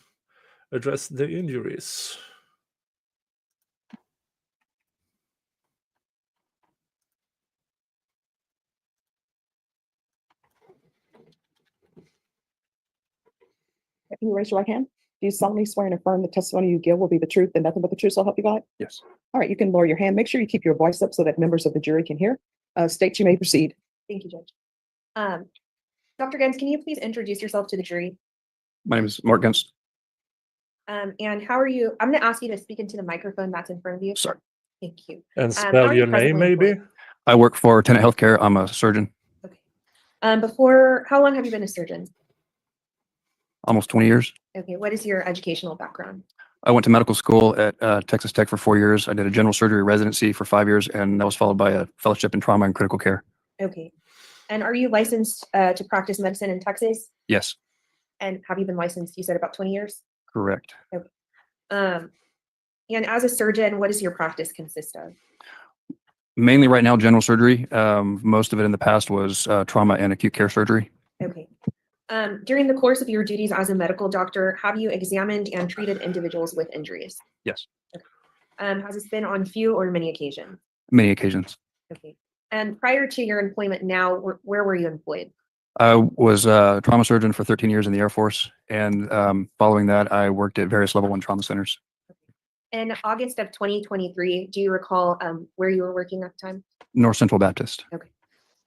[SPEAKER 2] address the injuries.
[SPEAKER 3] Can you raise your right hand? Do you solemnly swear and affirm the testimony you give will be the truth and nothing but the truth, so help you God?
[SPEAKER 7] Yes.
[SPEAKER 3] All right, you can lower your hand. Make sure you keep your voice up so that members of the jury can hear. State, you may proceed.
[SPEAKER 6] Thank you, Judge. Dr. Guntz, can you please introduce yourself to the jury?
[SPEAKER 7] My name is Mark Gunst.
[SPEAKER 6] And how are you? I'm going to ask you to speak into the microphone that's in front of you.
[SPEAKER 7] Sorry.
[SPEAKER 6] Thank you.
[SPEAKER 2] And
[SPEAKER 6] how
[SPEAKER 2] spell
[SPEAKER 6] are you
[SPEAKER 2] your name,
[SPEAKER 6] presently
[SPEAKER 2] maybe?
[SPEAKER 6] employed?
[SPEAKER 7] I work for Tenet Healthcare. I'm a surgeon.
[SPEAKER 6] Okay. How long have you been a surgeon?
[SPEAKER 7] Almost 20 years.
[SPEAKER 6] Okay. What is your educational background?
[SPEAKER 7] I went to medical school at Texas Tech for 4 years. I did a general surgery residency for 5 years, and that was followed by a fellowship in trauma and critical care.
[SPEAKER 6] Okay. And are you licensed to practice medicine in Texas?
[SPEAKER 7] Yes,
[SPEAKER 6] And have you been licensed, you said, about 20 years?
[SPEAKER 7] correct.
[SPEAKER 6] And as a surgeon, what does your practice consist of?
[SPEAKER 7] Mainly right now, general surgery. Most of it in the past was trauma and acute care surgery.
[SPEAKER 6] Okay. During the course of your duties as a medical doctor, have you examined and treated individuals with injuries?
[SPEAKER 7] Yes,
[SPEAKER 6] Has this been on few or many occasions?
[SPEAKER 7] many occasions.
[SPEAKER 6] Okay. And prior to your employment now, where were you employed?
[SPEAKER 7] I was a trauma surgeon for 13 years in the Air Force, and following that, I worked at various level 1 trauma centers.
[SPEAKER 6] In August of 2023, do you recall where you were working at the time?
[SPEAKER 7] North Central Baptist.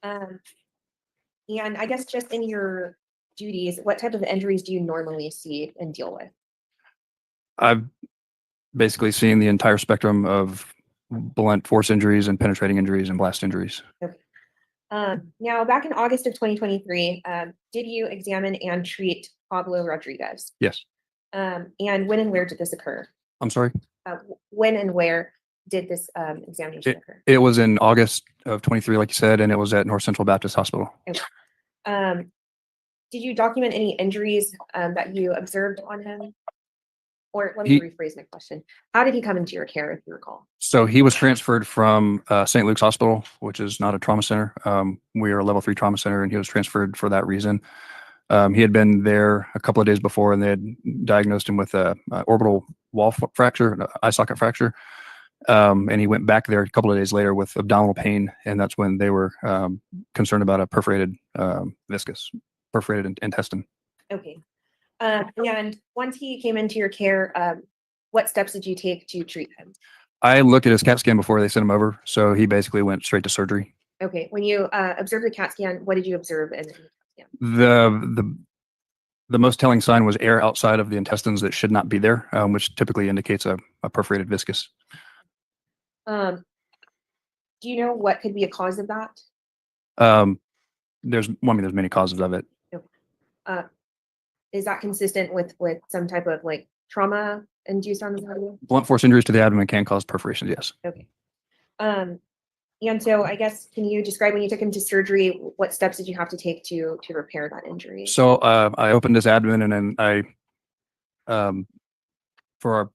[SPEAKER 6] And I guess just in your duties, what type of injuries do you normally see and deal with?
[SPEAKER 7] I've basically seen the entire spectrum of blunt force injuries and penetrating injuries and blast injuries.
[SPEAKER 6] Now, back in August of 2023, did you examine and treat Pablo Rodriguez?
[SPEAKER 7] Yes.
[SPEAKER 6] And when and where did this occur?
[SPEAKER 7] I'm sorry.
[SPEAKER 6] When and where did this examination occur?
[SPEAKER 7] It was in August of 23, like you said, and it was at North Central Baptist Hospital.
[SPEAKER 6] Did you document any injuries that you observed on him? Or let me
[SPEAKER 7] He-
[SPEAKER 6] rephrase my question. How did he come into your care, if you recall?
[SPEAKER 7] So he was transferred from St. Luke's Hospital, which is not a trauma center. We are a level 3 trauma center, and he was transferred for that reason. He had been there a couple of days before, and they had diagnosed him with a orbital wall fracture, an eye socket fracture. And he went back there a couple of days later with abdominal pain, and that's when they were concerned about a perforated intestine.
[SPEAKER 6] Okay. And once he came into your care, what steps did you take to treat him?
[SPEAKER 7] I looked at his CAT scan before they sent him over, so he basically went straight to surgery.
[SPEAKER 6] Okay, when you observed the CAT scan, what did you observe in the CAT scan?
[SPEAKER 7] The most telling sign was air outside of the intestines that should not be there, which typically indicates a perforated viscus.
[SPEAKER 6] Do you know what could be a cause of that?
[SPEAKER 7] There's many causes of it.
[SPEAKER 6] Is that consistent with some type of like trauma induced on the body?
[SPEAKER 7] Blunt force injuries to the abdomen can cause perforations, yes.
[SPEAKER 6] Okay. And so I guess, can you describe when you took him to surgery, what steps did you have to take to repair that injury?
[SPEAKER 7] So I opened his abdomen, and then I, for our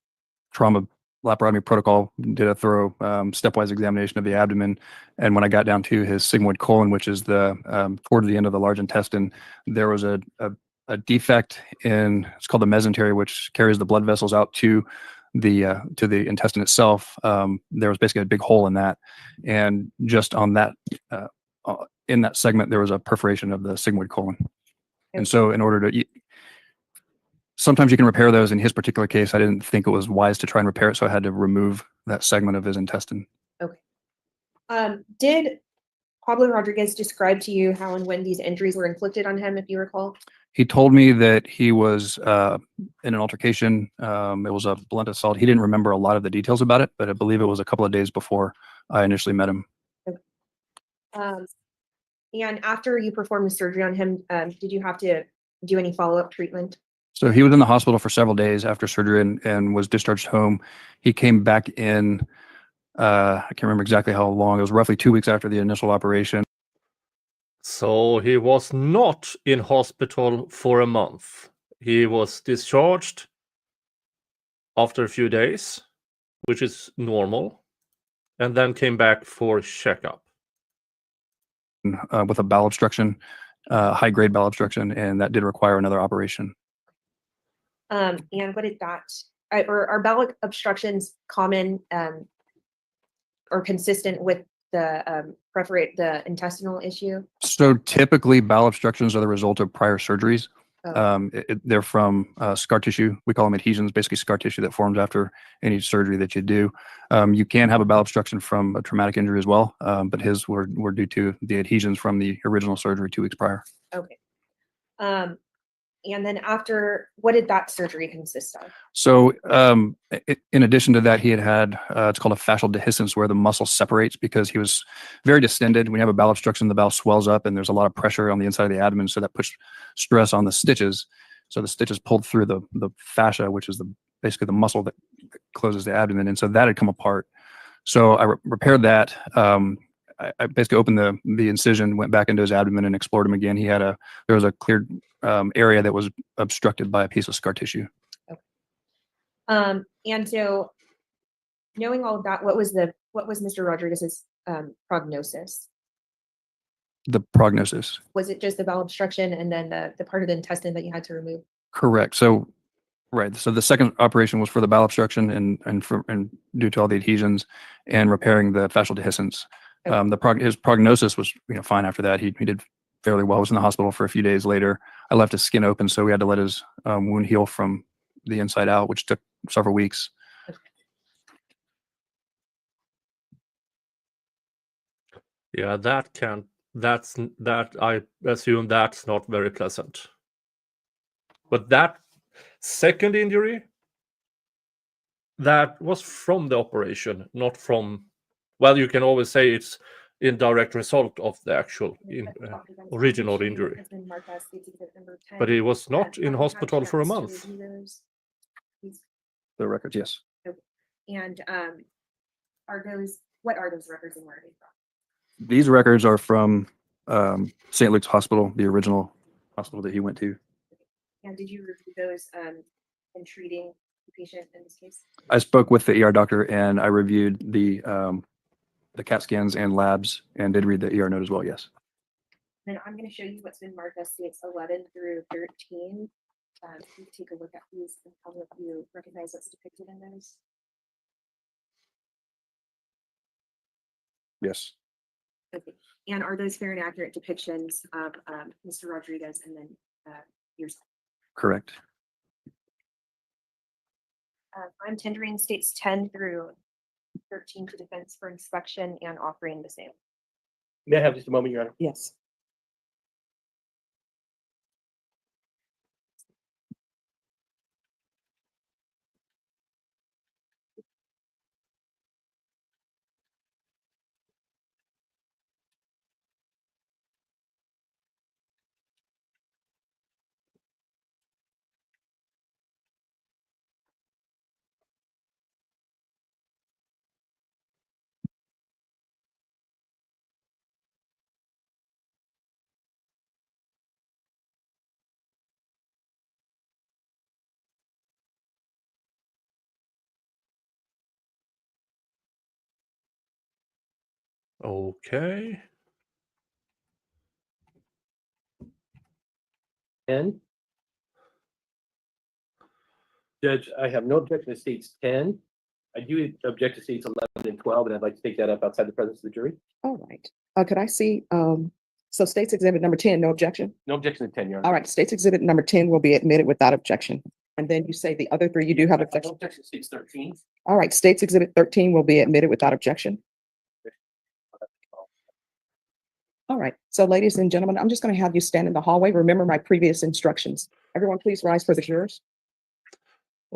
[SPEAKER 7] trauma laparotomy protocol, did a thorough stepwise examination of the abdomen. And when I got down to his sigmoid colon, which is the towards the end of the large intestine, there was a defect in, it's called the mesentery, which carries the blood vessels out to the intestine itself. There was basically a big hole in that, and just on that in that segment there was a perforation of the sigmoid colon. And so in order to sometimes you can repair those. In his particular case, I didn't think it was wise to try and repair it, so I had to remove that segment of his intestine.
[SPEAKER 6] Okay. Did Pablo Rodriguez describe to you how and when these injuries were inflicted on him, if you recall?
[SPEAKER 7] He told me that he was in an altercation. It was a blunt assault. He didn't remember a lot of the details about it, but I believe it was a couple of days before I initially met him.
[SPEAKER 6] And after you performed the surgery on him, did you have to do any follow-up treatment?
[SPEAKER 7] So he was in the hospital for several days after surgery and was discharged home. He came back in, I can't remember exactly how long. It was roughly 2 weeks after the initial operation.
[SPEAKER 2] So he was not in hospital for a month. He was discharged after a few days, which is normal, and then came back for checkup.
[SPEAKER 7] With a bowel obstruction, high-grade bowel obstruction, and that did require another operation.
[SPEAKER 6] And what is that? Are bowel obstructions common or consistent with the intestinal issue?
[SPEAKER 7] So typically, bowel obstructions are the result of prior surgeries.
[SPEAKER 6] Oh.
[SPEAKER 7] They're from scar tissue. We call them adhesions, basically scar tissue that forms after any surgery that you do. You can have a bowel obstruction from a traumatic injury as well, but his were due to the adhesions from the original surgery 2 weeks prior.
[SPEAKER 6] Okay. And then after, what did that surgery consist of?
[SPEAKER 7] So in addition to that, he had it's called a fascial dehiscence, where the muscle separates because he was very distended. When you have a bowel obstruction, the bowel swells up and there's a lot of pressure on the inside of the abdomen, so that puts stress on the stitches. So the stitches pulled through the fascia, which is basically the muscle that closes the abdomen, and so that had come apart. So I repaired that. I basically opened the incision, went back into his abdomen and explored him again. There was a cleared area that was obstructed by a piece of scar tissue.
[SPEAKER 6] Okay. And so, knowing all of that, what was Mr. Rodriguez's prognosis?
[SPEAKER 7] The prognosis.
[SPEAKER 6] Was it just the bowel obstruction and then the part of the intestine that you had to remove?
[SPEAKER 7] Correct. So, right. So the second operation was for the bowel obstruction and due to all the adhesions and repairing the fascial dehiscence.
[SPEAKER 6] Okay.
[SPEAKER 7] His prognosis was fine after that. He did fairly well. I was in the hospital for a few days later. I left his skin open, so we had to let his wound heal from the inside out, which took several weeks.
[SPEAKER 2] Yeah, that I assume that's not very pleasant. But that second injury, that was from the operation, not from, well, you can always say it's indirect result of the actual original injury. But he was not in hospital for a month.
[SPEAKER 7] The records, yes.
[SPEAKER 6] And what are those records and where are they from?
[SPEAKER 7] These records are from St. Luke's Hospital, the original hospital that he went to.
[SPEAKER 6] And did you review those in treating patient in this case?
[SPEAKER 10] I spoke with the ER doctor and I reviewed the CAT scans and labs and did read the ER note as well. Yes.
[SPEAKER 6] Then I'm going to show you what's been marked as states 11 through 13. You take a look at these and tell me if you recognize what's depicted in those.
[SPEAKER 10] Yes.
[SPEAKER 6] Okay. And are those fair and accurate depictions of Mr. Rodriguez and then yourself?
[SPEAKER 10] Correct.
[SPEAKER 6] I'm tendering states 10 through 13 to defense for inspection and offering the same.
[SPEAKER 5] May I have just a moment, Your Honor?
[SPEAKER 3] Yes.
[SPEAKER 2] Okay.
[SPEAKER 5] Ten. Judge, I have no objection to states 10. I do object to states 11 and 12, and I'd like to take that up outside the presence of the jury.
[SPEAKER 3] All right. Could I see, so State's Exhibit number 10, no objection?
[SPEAKER 5] No objection to 10, Your Honor.
[SPEAKER 3] All right, State's Exhibit number 10 will be admitted without objection. And then you say the other three, you do have
[SPEAKER 5] No
[SPEAKER 3] objection.
[SPEAKER 5] objection to states 13.
[SPEAKER 3] All right, State's Exhibit 13 will be admitted without objection. All right, so ladies and gentlemen, I'm just going to have you stand in the hallway. Remember my previous instructions. Everyone, please rise for the jurors.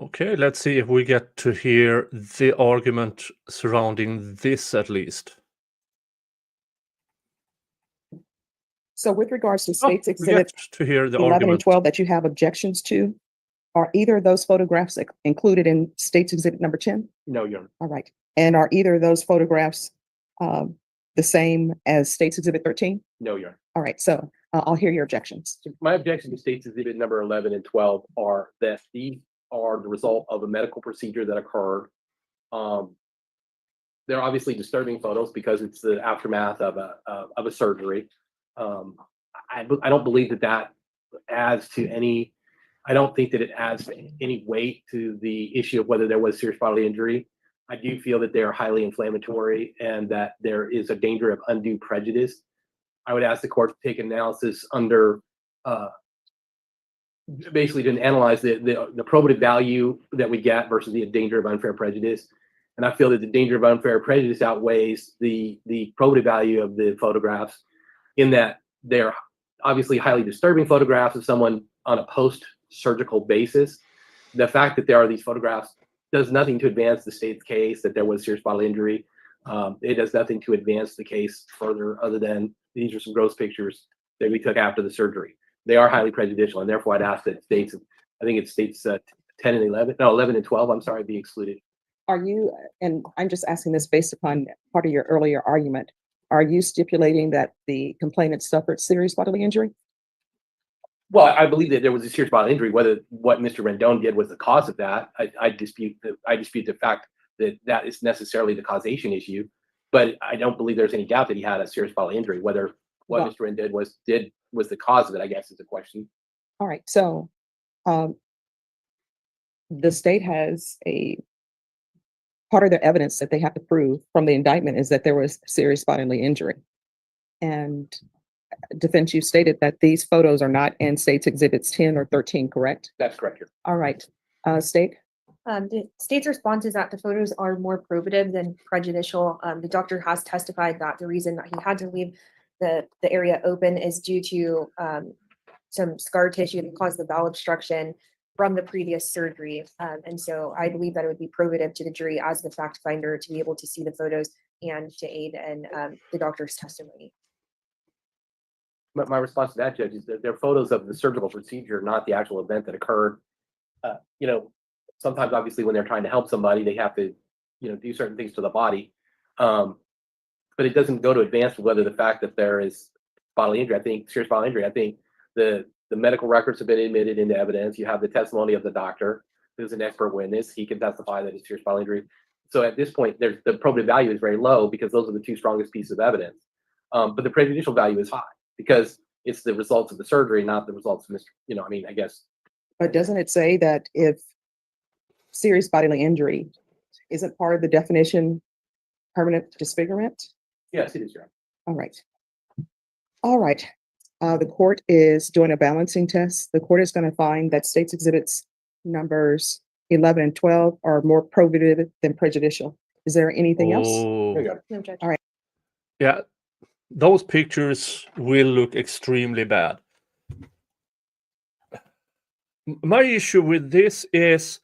[SPEAKER 2] Okay, let's see if we get to hear the argument surrounding this at least.
[SPEAKER 3] So with regards to
[SPEAKER 2] Oh,
[SPEAKER 3] State's
[SPEAKER 2] we
[SPEAKER 3] Exhibit
[SPEAKER 2] get to hear the
[SPEAKER 3] 11 and
[SPEAKER 2] argument.
[SPEAKER 3] 12 that you have objections to, are either of those photographs included in State's Exhibit number 10?
[SPEAKER 5] No, Your Honor.
[SPEAKER 3] All right. And are either of those photographs the same as State's Exhibit 13?
[SPEAKER 5] No, Your Honor.
[SPEAKER 3] All right, so I'll hear your objections.
[SPEAKER 5] So my objection to states exhibit number 11 and 12 are that these are the result of a medical procedure that occurred. They're obviously disturbing photos because it's the aftermath of a surgery. I don't believe that adds to any. I don't think that it adds any weight to the issue of whether there was serious bodily injury. I do feel that they are highly inflammatory and that there is a danger of undue prejudice. I would ask the court to take analysis under basically to analyze the probative value that we get versus the danger of unfair prejudice. And I feel that the danger of unfair prejudice outweighs the probative value of the photographs in that they're obviously highly disturbing photographs of someone on a post-surgical basis. The fact that there are these photographs does nothing to advance the state's case that there was serious bodily injury. It does nothing to advance the case further other than these are some gross pictures that we took after the surgery. They are highly prejudicial, and therefore I'd ask that states, I think it's states 10 and 11, no, 11 and 12, I'm sorry, be excluded.
[SPEAKER 3] Are you, and I'm just asking this based upon part of your earlier argument, are you stipulating that the complainant suffered serious bodily injury?
[SPEAKER 5] Well, I believe that there was a serious bodily injury. Whether what Mr. Rendon did was the cause of that, I dispute the fact that that is necessarily the causation issue. But I don't believe there's any doubt that he had a serious bodily injury. Whether what
[SPEAKER 3] Well-
[SPEAKER 5] Mr. Rendon was the cause of it, I guess, is the question.
[SPEAKER 3] All right, so the state has a part of their evidence that they have to prove from the indictment is that there was serious bodily injury. And defense, you stated that these photos are not in state's exhibits 10 or 13, correct?
[SPEAKER 5] That's correct here.
[SPEAKER 3] All right, state?
[SPEAKER 6] The state's response is that the photos are more probative than prejudicial. The doctor has testified that the reason that he had to leave the area open is due to some scar tissue that caused the bowel obstruction from the previous surgery. And so I believe that it would be probative to the jury as the fact finder to be able to see the photos and to aid in the doctor's testimony.
[SPEAKER 5] My response to that, Judge, is that they're photos of the surgical procedure, not the actual event that occurred. Sometimes obviously when they're trying to help somebody, they have to, do certain things to the body. But it doesn't go to advance whether the fact that there is bodily injury. I think serious bodily injury. I think the medical records have been admitted into evidence. You have the testimony of the doctor. who's an expert witness. He can testify that it's serious bodily injury. So at this point, the probative value is very low because those are the two strongest pieces of evidence. But the prejudicial value is high because it's the results of the surgery, not the results of I guess.
[SPEAKER 3] But doesn't it say that if serious bodily injury isn't part of the definition, permanent disfigurement?
[SPEAKER 5] Yes, it is, Your Honor.
[SPEAKER 3] All right. All right. The court is doing a balancing test. The court is going to find that state's exhibits numbers 11 and 12 are more probative than prejudicial. Is there anything else?
[SPEAKER 2] Oh,
[SPEAKER 5] There you go.
[SPEAKER 6] No, Judge.
[SPEAKER 3] All right.
[SPEAKER 2] yeah. Those pictures will look extremely bad. My issue with this is,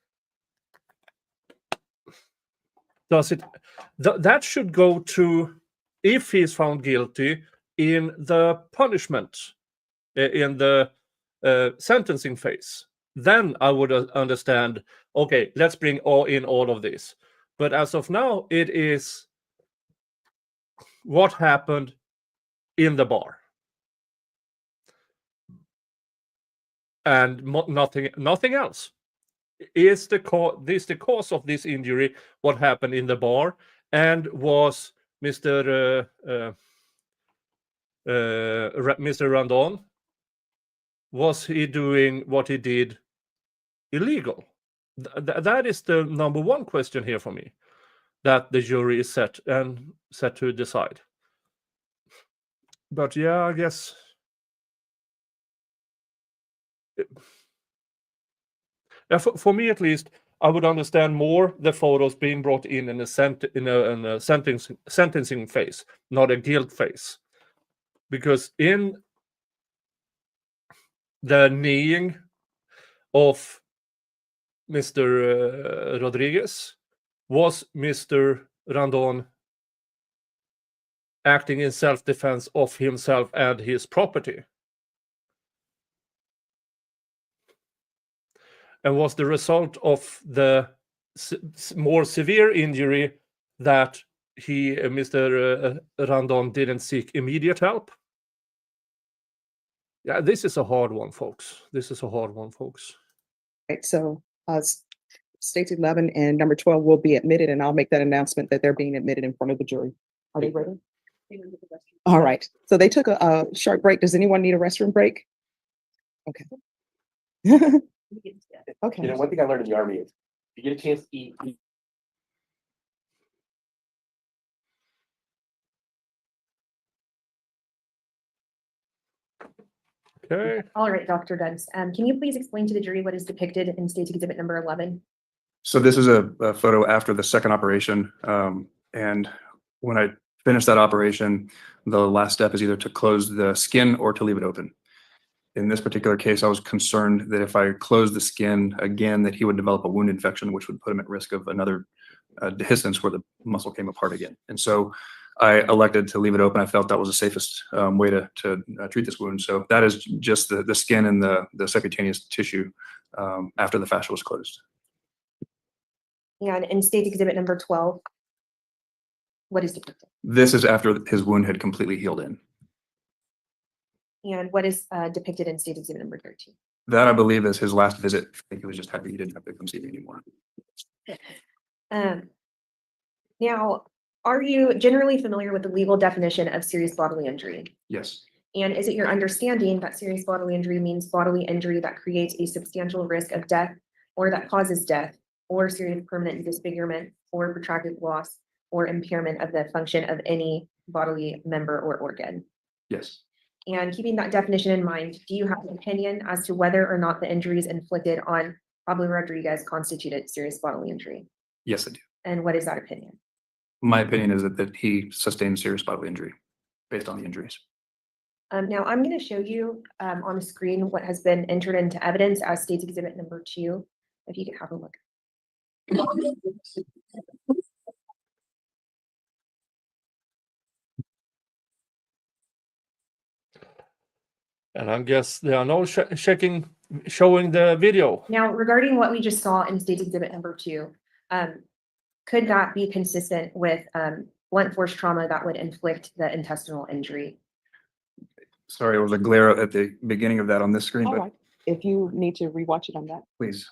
[SPEAKER 2] that should go to, if he's found guilty, in the punishment, in the sentencing phase. Then I would understand, okay, let's bring in all of this. But as of now, it is what happened in the bar. And nothing else. Is the cause of this injury what happened in the bar? And was Mr. Rendon, was he doing what he did illegal? That is the number one question here for me, that the jury is set to decide. But yeah, I guess for me at least, I would understand more the photos being brought in a sentencing phase, not a guilt phase, because in the kneeing of Mr. Rodriguez, was Mr. Rendon acting in self-defense of himself and his property? And was the result of the more severe injury that Mr. Rendon didn't seek immediate help? Yeah, this is a hard one, folks.
[SPEAKER 3] Right, so states 11 and number 12 will be admitted, and I'll make that announcement that they're being admitted in front of the jury. Are they ready? All right. So they took a short break. Does anyone need a restroom break? Okay. Okay.
[SPEAKER 5] One thing I learned in the Army is if you get a chance to eat.
[SPEAKER 2] Okay.
[SPEAKER 6] All right, Dr. Dents, can you please explain to the jury what is depicted in State's Exhibit number 11?
[SPEAKER 10] So this is a photo after the second operation. And when I finished that operation, the last step is either to close the skin or to leave it open. In this particular case, I was concerned that if I closed the skin again, that he would develop a wound infection, which would put him at risk of another dehiscence where the muscle came apart again. And so I elected to leave it open. I felt that was the safest way to treat this wound. So that is just the skin and the subcutaneous tissue after the fascia was closed.
[SPEAKER 6] And in State's Exhibit number 12, what is depicted?
[SPEAKER 10] This is after his wound had completely healed in.
[SPEAKER 6] And what is depicted in State's Exhibit number 13?
[SPEAKER 10] That, I believe, is his last visit. I think he was just happy he didn't have to come see me anymore.
[SPEAKER 6] Now, are you generally familiar with the legal definition of serious bodily injury?
[SPEAKER 10] Yes.
[SPEAKER 6] And is it your understanding that serious bodily injury means bodily injury that creates a substantial risk of death, or that causes death, or serious permanent disfigurement, or protracted loss, or impairment of the function of any bodily member or organ?
[SPEAKER 10] Yes.
[SPEAKER 6] And keeping that definition in mind, do you have an opinion as to whether or not the injuries inflicted on Pablo Rodriguez constituted serious bodily injury?
[SPEAKER 10] Yes, I do.
[SPEAKER 6] And what is that opinion?
[SPEAKER 10] My opinion is that he sustained serious bodily injury based on the injuries.
[SPEAKER 6] Now, I'm going to show you on the screen what has been entered into evidence as State's Exhibit number 2. If you could have a look.
[SPEAKER 2] And I guess there are no showing the video.
[SPEAKER 6] Now, regarding what we just saw in State's Exhibit number 2, could that be consistent with blunt force trauma that would inflict the intestinal injury?
[SPEAKER 10] Sorry, it was a glare at the beginning of that on this screen,
[SPEAKER 3] All
[SPEAKER 10] but
[SPEAKER 3] right. If you need to rewatch it on that.
[SPEAKER 10] please.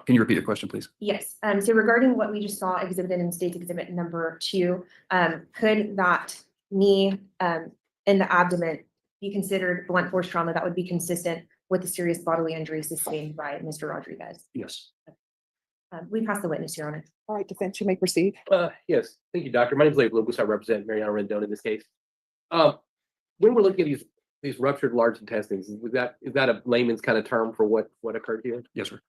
[SPEAKER 10] Can you repeat your question, please?
[SPEAKER 6] Yes, so regarding what we just saw exhibited in State's Exhibit number 2, could that knee, in the abdomen be considered blunt force trauma that would be consistent with the serious bodily injury sustained by Mr. Rodriguez?
[SPEAKER 10] Yes.
[SPEAKER 6] We pass the witness, Your Honor.
[SPEAKER 3] All right, defense, you may proceed.
[SPEAKER 5] Yes, thank you, doctor. My name is Larry Lucas. I represent Mariana Rendon in this case. When we're looking at these ruptured large intestines, is that a layman's kind of term for what occurred here?
[SPEAKER 10] Yes, sir.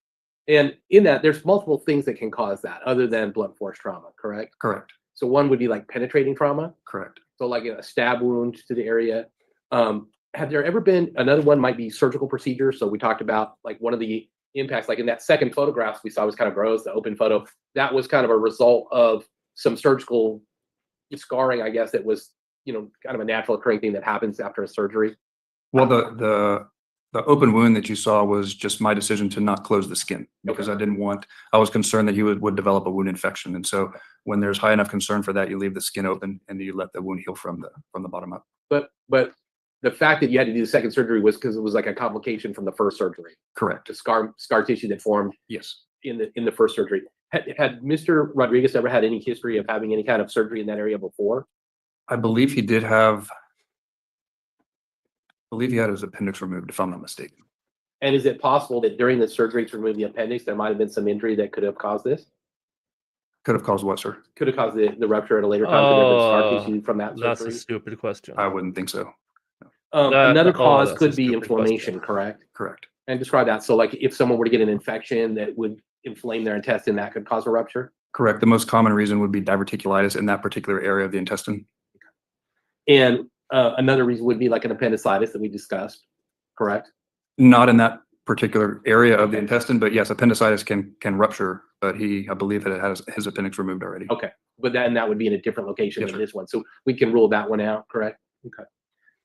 [SPEAKER 5] And in that, there's multiple things that can cause that other than blunt force trauma, correct?
[SPEAKER 10] Correct.
[SPEAKER 5] So one would be like penetrating trauma.
[SPEAKER 10] Correct.
[SPEAKER 5] So like a stab wound to the area. Have there ever been, another one might be surgical procedure. So we talked about like one of the impacts, like in that second photograph we saw was kind of gross, the open photo, that was kind of a result of some surgical scarring, I guess, that was, kind of a natural occurring thing that happens after a surgery.
[SPEAKER 10] Well, the open wound that you saw was just my decision to not close the skin because I was concerned that he would develop a wound infection. And so when there's high enough concern for that, you leave the skin open and you let the wound heal from the bottom up.
[SPEAKER 5] But the fact that you had to do the second surgery was because it was like a complication from the first surgery.
[SPEAKER 10] Correct.
[SPEAKER 5] The scar tissue that formed
[SPEAKER 10] Yes.
[SPEAKER 5] in the first surgery. Had Mr. Rodriguez ever had any history of having any kind of surgery in that area before?
[SPEAKER 10] I believe he did have, he had his appendix removed, if I'm not mistaken.
[SPEAKER 5] And is it possible that during the surgery to remove the appendix, there might have been some injury that could have caused this?
[SPEAKER 10] Could have caused what, sir?
[SPEAKER 5] Could have caused the rupture at a later time? Could there have been scar
[SPEAKER 2] Oh,
[SPEAKER 5] tissue from that
[SPEAKER 2] That's a
[SPEAKER 5] surgery?
[SPEAKER 2] stupid question.
[SPEAKER 10] I wouldn't think so.
[SPEAKER 5] Another cause
[SPEAKER 2] that's a
[SPEAKER 5] could be
[SPEAKER 2] stupid
[SPEAKER 5] inflammation,
[SPEAKER 2] question.
[SPEAKER 5] correct?
[SPEAKER 10] Correct.
[SPEAKER 5] And describe that. So like if someone were to get an infection that would inflame their intestine, that could cause a rupture?
[SPEAKER 10] Correct. The most common reason would be diverticulitis in that particular area of the intestine.
[SPEAKER 5] And another reason would be like an appendicitis that we discussed, correct?
[SPEAKER 10] Not in that particular area of the intestine, but yes, appendicitis can rupture, but I believe had his appendix removed already.
[SPEAKER 5] Okay, but then that would be in a different location
[SPEAKER 10] Yes,
[SPEAKER 5] than
[SPEAKER 10] sir.
[SPEAKER 5] this one. So we can rule that one out, correct? Okay.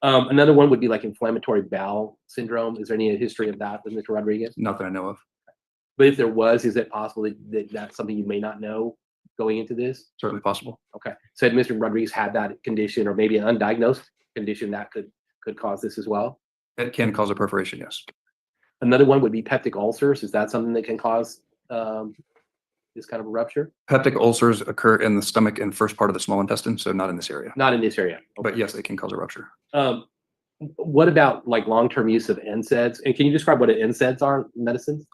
[SPEAKER 5] Another one would be like inflammatory bowel syndrome. Is there any history of that with Mr. Rodriguez?
[SPEAKER 10] Not that I know of.
[SPEAKER 5] But if there was, is it possible that that's something you may not know going into this?
[SPEAKER 10] Certainly possible.
[SPEAKER 5] Okay. So had Mr. Rodriguez had that condition or maybe an undiagnosed condition that could cause this as well?
[SPEAKER 10] It can cause a perforation, yes.
[SPEAKER 5] Another one would be peptic ulcers. Is that something that can cause this kind of a rupture?
[SPEAKER 10] Peptic ulcers occur in the stomach and first part of the small intestine, so not in this area.
[SPEAKER 5] Not in this area.
[SPEAKER 10] But yes, it can cause a rupture.
[SPEAKER 5] What about like long-term use of NSAIDs? And can you describe what NSAIDs are, medicines?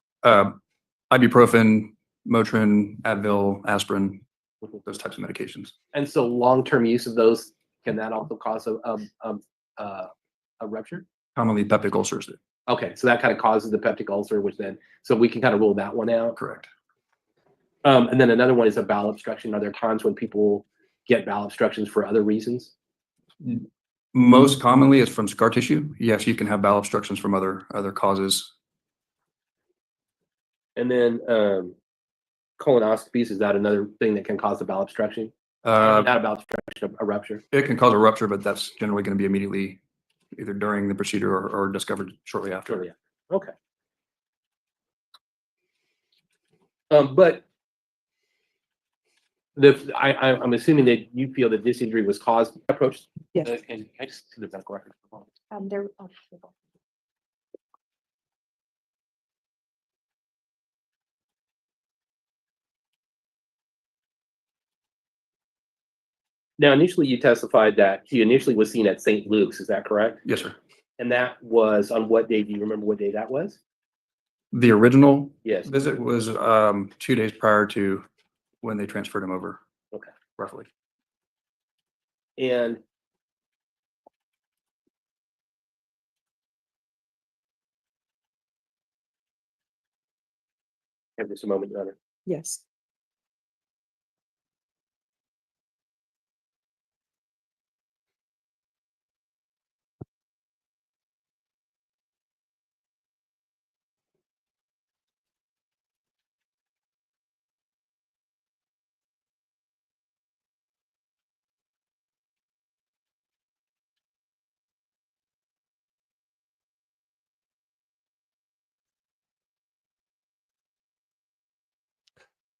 [SPEAKER 10] Ibuprofen, Motrin, Advil, aspirin, those types of medications.
[SPEAKER 5] And so long-term use of those, can that also cause a rupture?
[SPEAKER 10] Commonly peptic ulcers do.
[SPEAKER 5] Okay, so that kind of causes the peptic ulcer, which then, so we can kind of rule that one out.
[SPEAKER 10] Correct.
[SPEAKER 5] And then another one is a bowel obstruction. Are there times when people get bowel obstructions for other reasons?
[SPEAKER 10] Most commonly is from scar tissue. Yes, you can have bowel obstructions from other causes.
[SPEAKER 5] And then colonoscopies, is that another thing that can cause a bowel obstruction?
[SPEAKER 10] Uh,
[SPEAKER 5] Not a bowel obstruction, a rupture.
[SPEAKER 10] It can cause a rupture, but that's generally going to be immediately either during the procedure or discovered shortly after.
[SPEAKER 5] Sure, yeah. Okay. But I'm assuming that you feel that this injury was caused approach.
[SPEAKER 3] Yes.
[SPEAKER 5] And can I just see the medical record?
[SPEAKER 6] There.
[SPEAKER 5] Now, initially you testified that he initially was seen at St. Luke's, is that correct?
[SPEAKER 10] Yes, sir.
[SPEAKER 5] And that was on what day? Do you remember what day that was?
[SPEAKER 10] The original
[SPEAKER 5] Yes.
[SPEAKER 10] visit was 2 days prior to when they transferred him over.
[SPEAKER 5] Okay.
[SPEAKER 10] Roughly.
[SPEAKER 5] And have just a moment, Your Honor.
[SPEAKER 3] Yes.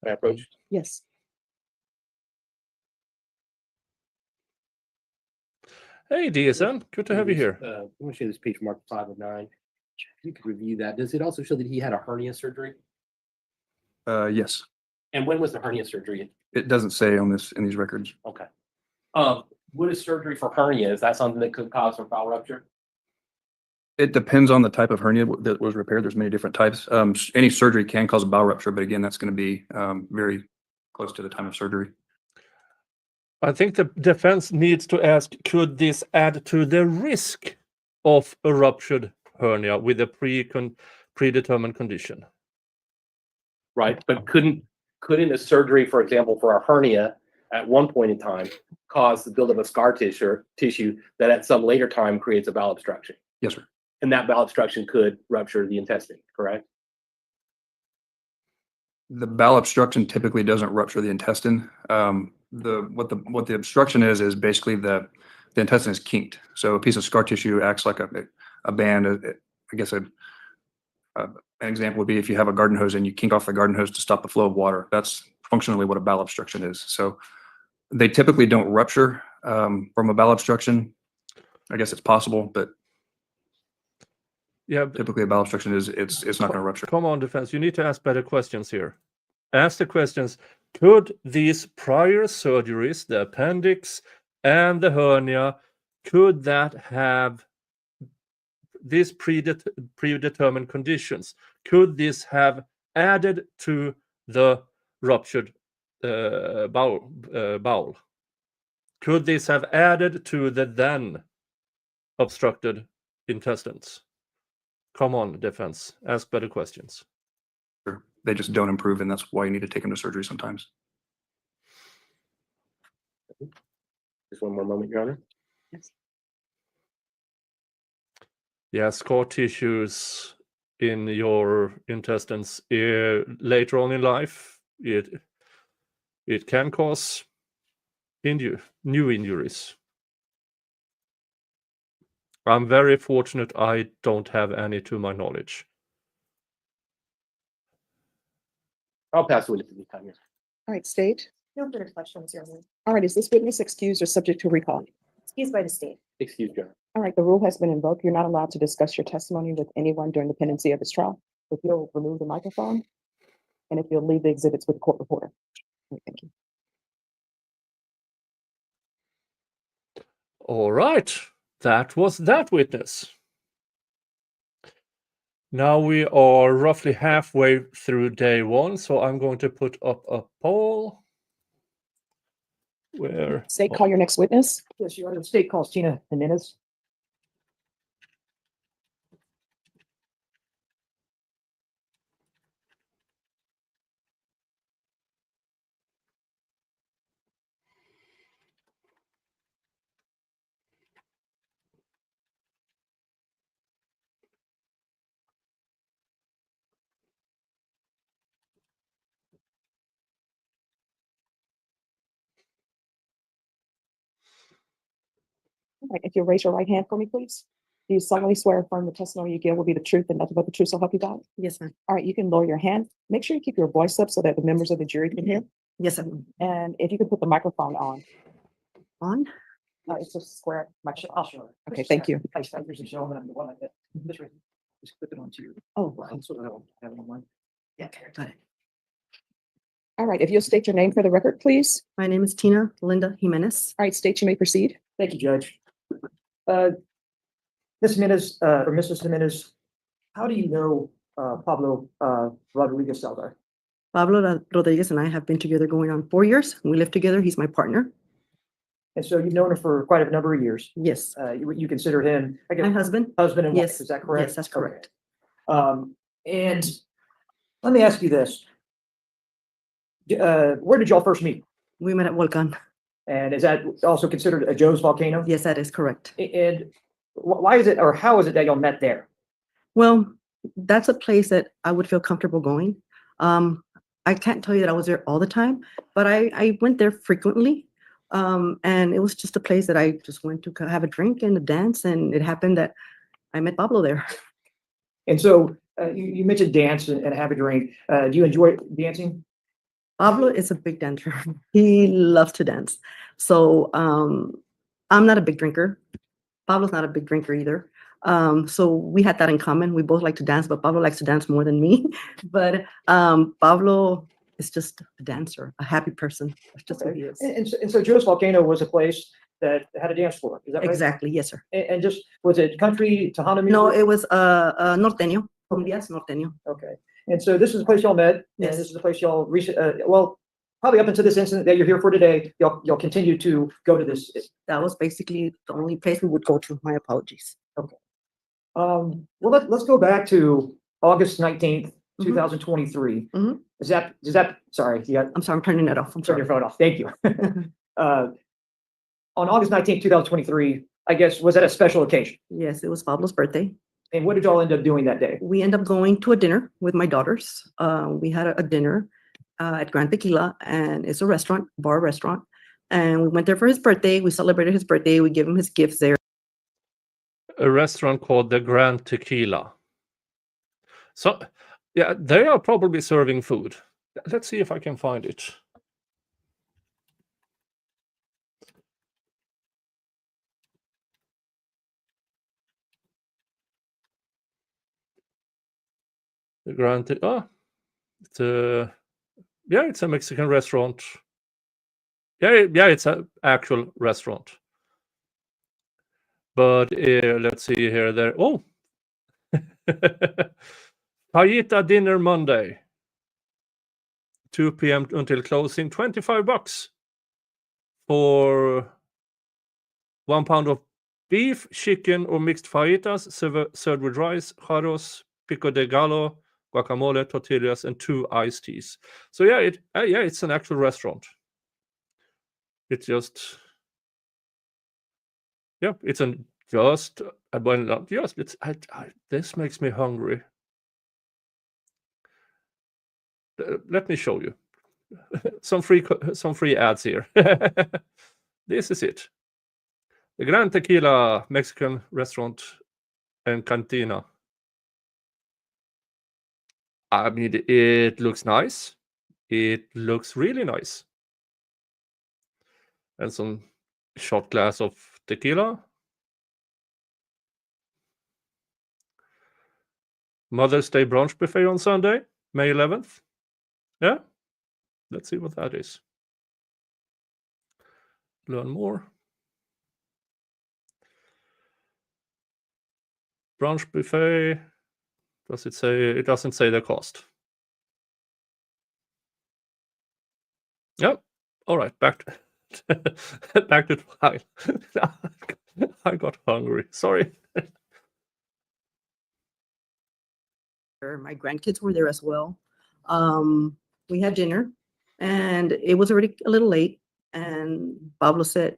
[SPEAKER 5] Can I approach?
[SPEAKER 3] Yes.
[SPEAKER 2] Hey, DSM, good to have you here.
[SPEAKER 5] I'm gonna show you this page mark 5 of 9. You could review that. Does it also show that he had a hernia surgery?
[SPEAKER 10] Yes,
[SPEAKER 5] And when was the hernia surgery?
[SPEAKER 10] it doesn't say on this, in these records.
[SPEAKER 5] Okay. What is surgery for hernia? Is that something that could cause a bowel rupture?
[SPEAKER 10] It depends on the type of hernia that was repaired. There's many different types. Any surgery can cause a bowel rupture, but again, that's going to be very close to the time of surgery.
[SPEAKER 2] I think the defense needs to ask, could this add to the risk of a ruptured hernia with a predetermined condition?
[SPEAKER 5] Right, but couldn't a surgery, for example, for a hernia at one point in time cause the buildup of scar tissue that at some later time creates a bowel obstruction?
[SPEAKER 10] Yes, sir.
[SPEAKER 5] And that bowel obstruction could rupture the intestine, correct?
[SPEAKER 10] The bowel obstruction typically doesn't rupture the intestine. What the obstruction is basically the intestine is kinked. So a piece of scar tissue acts like a band. I guess an example would be if you have a garden hose and you kink off the garden hose to stop the flow of water. That's functionally what a bowel obstruction is. So they typically don't rupture from a bowel obstruction. I guess it's possible, but
[SPEAKER 2] Yeah,
[SPEAKER 10] typically a bowel obstruction it's not going to rupture.
[SPEAKER 2] come on, defense. You need to ask better questions here. Ask the questions. Could these prior surgeries, the appendix and the hernia, could that have these predetermined conditions? Could this have added to the ruptured bowel? Could this have added to the then obstructed intestines? Come on, defense. Ask better questions.
[SPEAKER 10] They just don't improve, and that's why you need to take them to surgery sometimes.
[SPEAKER 5] Just one more moment, Your Honor.
[SPEAKER 2] Yeah, scar tissues in your intestines later on in life, it can cause new injuries. I'm very fortunate I don't have any to my knowledge.
[SPEAKER 5] I'll pass the witness at this time. Yes.
[SPEAKER 3] All right, state.
[SPEAKER 6] No further questions, Your Honor.
[SPEAKER 3] All right, is this witness excused or subject to recall?
[SPEAKER 6] Excused by the state.
[SPEAKER 5] Excuse me.
[SPEAKER 3] All right, the rule has been invoked. You're not allowed to discuss your testimony with anyone during the pendency of this trial. If you'll remove the microphone, and if you'll leave the exhibits with the court reporter. All right, thank you.
[SPEAKER 2] All right, that was that witness. Now we are roughly halfway through day one, so I'm going to put up a poll. Where?
[SPEAKER 3] State, call your next witness.
[SPEAKER 4] Yes, Your Honor, the state calls Tina Jimenez.
[SPEAKER 3] All right, if you'll raise your right hand for me, please. Do you solemnly swear or affirm the testimony you give will be the truth and nothing but the truth, so help you God?
[SPEAKER 11] Yes, ma'am.
[SPEAKER 3] All right, you can lower your hand. Make sure you keep your voice up so that the members of the jury can hear.
[SPEAKER 11] Yes, ma'am.
[SPEAKER 3] And if you could put the microphone on.
[SPEAKER 11] On?
[SPEAKER 3] It's a square microphone.
[SPEAKER 4] I'll show her.
[SPEAKER 3] Okay, thank you.
[SPEAKER 4] Ladies and gentlemen, I'm the one that, this right, just clip it onto your.
[SPEAKER 3] Oh,
[SPEAKER 4] So that I don't have it on mine.
[SPEAKER 11] Yeah, got it.
[SPEAKER 3] all right, if you'll state your name for the record, please.
[SPEAKER 11] My name is Tina Linda Jimenez.
[SPEAKER 3] All right, state, you may proceed.
[SPEAKER 4] Thank you, Judge. Ms. Jimenez, or Mrs. Jimenez, how do you know Pablo Rodriguez Salazar?
[SPEAKER 11] Pablo Rodriguez and I have been together going on 4 years. We live together. He's my partner.
[SPEAKER 4] And so you've known him for quite a number of years.
[SPEAKER 11] Yes.
[SPEAKER 4] You consider him, I
[SPEAKER 11] My
[SPEAKER 4] guess,
[SPEAKER 11] husband?
[SPEAKER 4] husband and wife,
[SPEAKER 11] Yes.
[SPEAKER 4] is that correct?
[SPEAKER 11] Yes, that's correct.
[SPEAKER 4] And let me ask you this. Where did y'all first meet?
[SPEAKER 11] We met at Volcan.
[SPEAKER 4] And is that also considered a Joe's volcano?
[SPEAKER 11] Yes, that is correct.
[SPEAKER 4] And why is it, or how is it that y'all met there?
[SPEAKER 11] Well, that's a place that I would feel comfortable going. I can't tell you that I was there all the time, but I went there frequently. And it was just a place that I just went to have a drink and a dance, and it happened that I met Pablo there.
[SPEAKER 4] And so you mentioned dance and have a drink. Do you enjoy dancing?
[SPEAKER 11] Pablo is a big dancer. He loves to dance. So I'm not a big drinker. Pablo's not a big drinker either. So we had that in common. We both like to dance, but Pablo likes to dance more than me. But Pablo is just a dancer, a happy person. That's just who
[SPEAKER 4] Okay.
[SPEAKER 11] he is.
[SPEAKER 4] And so Joe's Volcano was a place that had a dance floor, is that right?
[SPEAKER 11] Exactly. Yes, sir.
[SPEAKER 4] And just, was it country, Tejano music?
[SPEAKER 11] No, it was norteño. Cumbias norteño.
[SPEAKER 4] Okay, and so this is a place y'all met, and
[SPEAKER 11] Yes.
[SPEAKER 4] this is a place y'all well, probably up until this incident that you're here for today, y'all continue to go to this.
[SPEAKER 11] That was basically the only place we would go to. My apologies.
[SPEAKER 4] Well, let's go back to August 19th,
[SPEAKER 11] Mhm.
[SPEAKER 4] 2023.
[SPEAKER 11] Mhm.
[SPEAKER 4] Is that, sorry, you got,
[SPEAKER 11] I'm sorry, I'm turning it off. I'm
[SPEAKER 4] turn
[SPEAKER 11] sorry.
[SPEAKER 4] your phone off, thank you. On August 19th, 2023, I guess, was that a special occasion?
[SPEAKER 11] Yes, it was Pablo's birthday.
[SPEAKER 4] And what did y'all end up doing that day?
[SPEAKER 11] We ended up going to a dinner with my daughters. We had a dinner at Grand Tequila, and it's a restaurant, bar restaurant. And we went there for his birthday. We celebrated his birthday. We gave him his gifts there.
[SPEAKER 2] A restaurant called the Grand Tequila. So, yeah, they are probably serving food. Let's see if I can find it. The Grand it's a it's a Mexican restaurant. Yeah, it's an actual restaurant. But let's see here. There. Oh, Fajita dinner Monday, 2 p.m. until closing. $25 for 1 pound of beef, chicken, or mixed fajitas served with rice, jarros, pico de gallo, guacamole, tortillas, and 2 iced teas. So yeah, it's an actual restaurant. It's just, it's an just, this makes me hungry. Let me show you some free ads here. This is it. The Gran Tequila Mexican restaurant and cantina. I mean, it looks nice. It looks really nice. And some shot glass of tequila. Mother's Day brunch buffet on Sunday, May 11th. Yeah, let's see what that is. Learn more. Brunch buffet. Does it say? It doesn't say the cost. Yep. All right, back to back to the file. I got hungry. Sorry.
[SPEAKER 11] My grandkids were there as well. We had dinner, and it was already a little late. And Pablo said,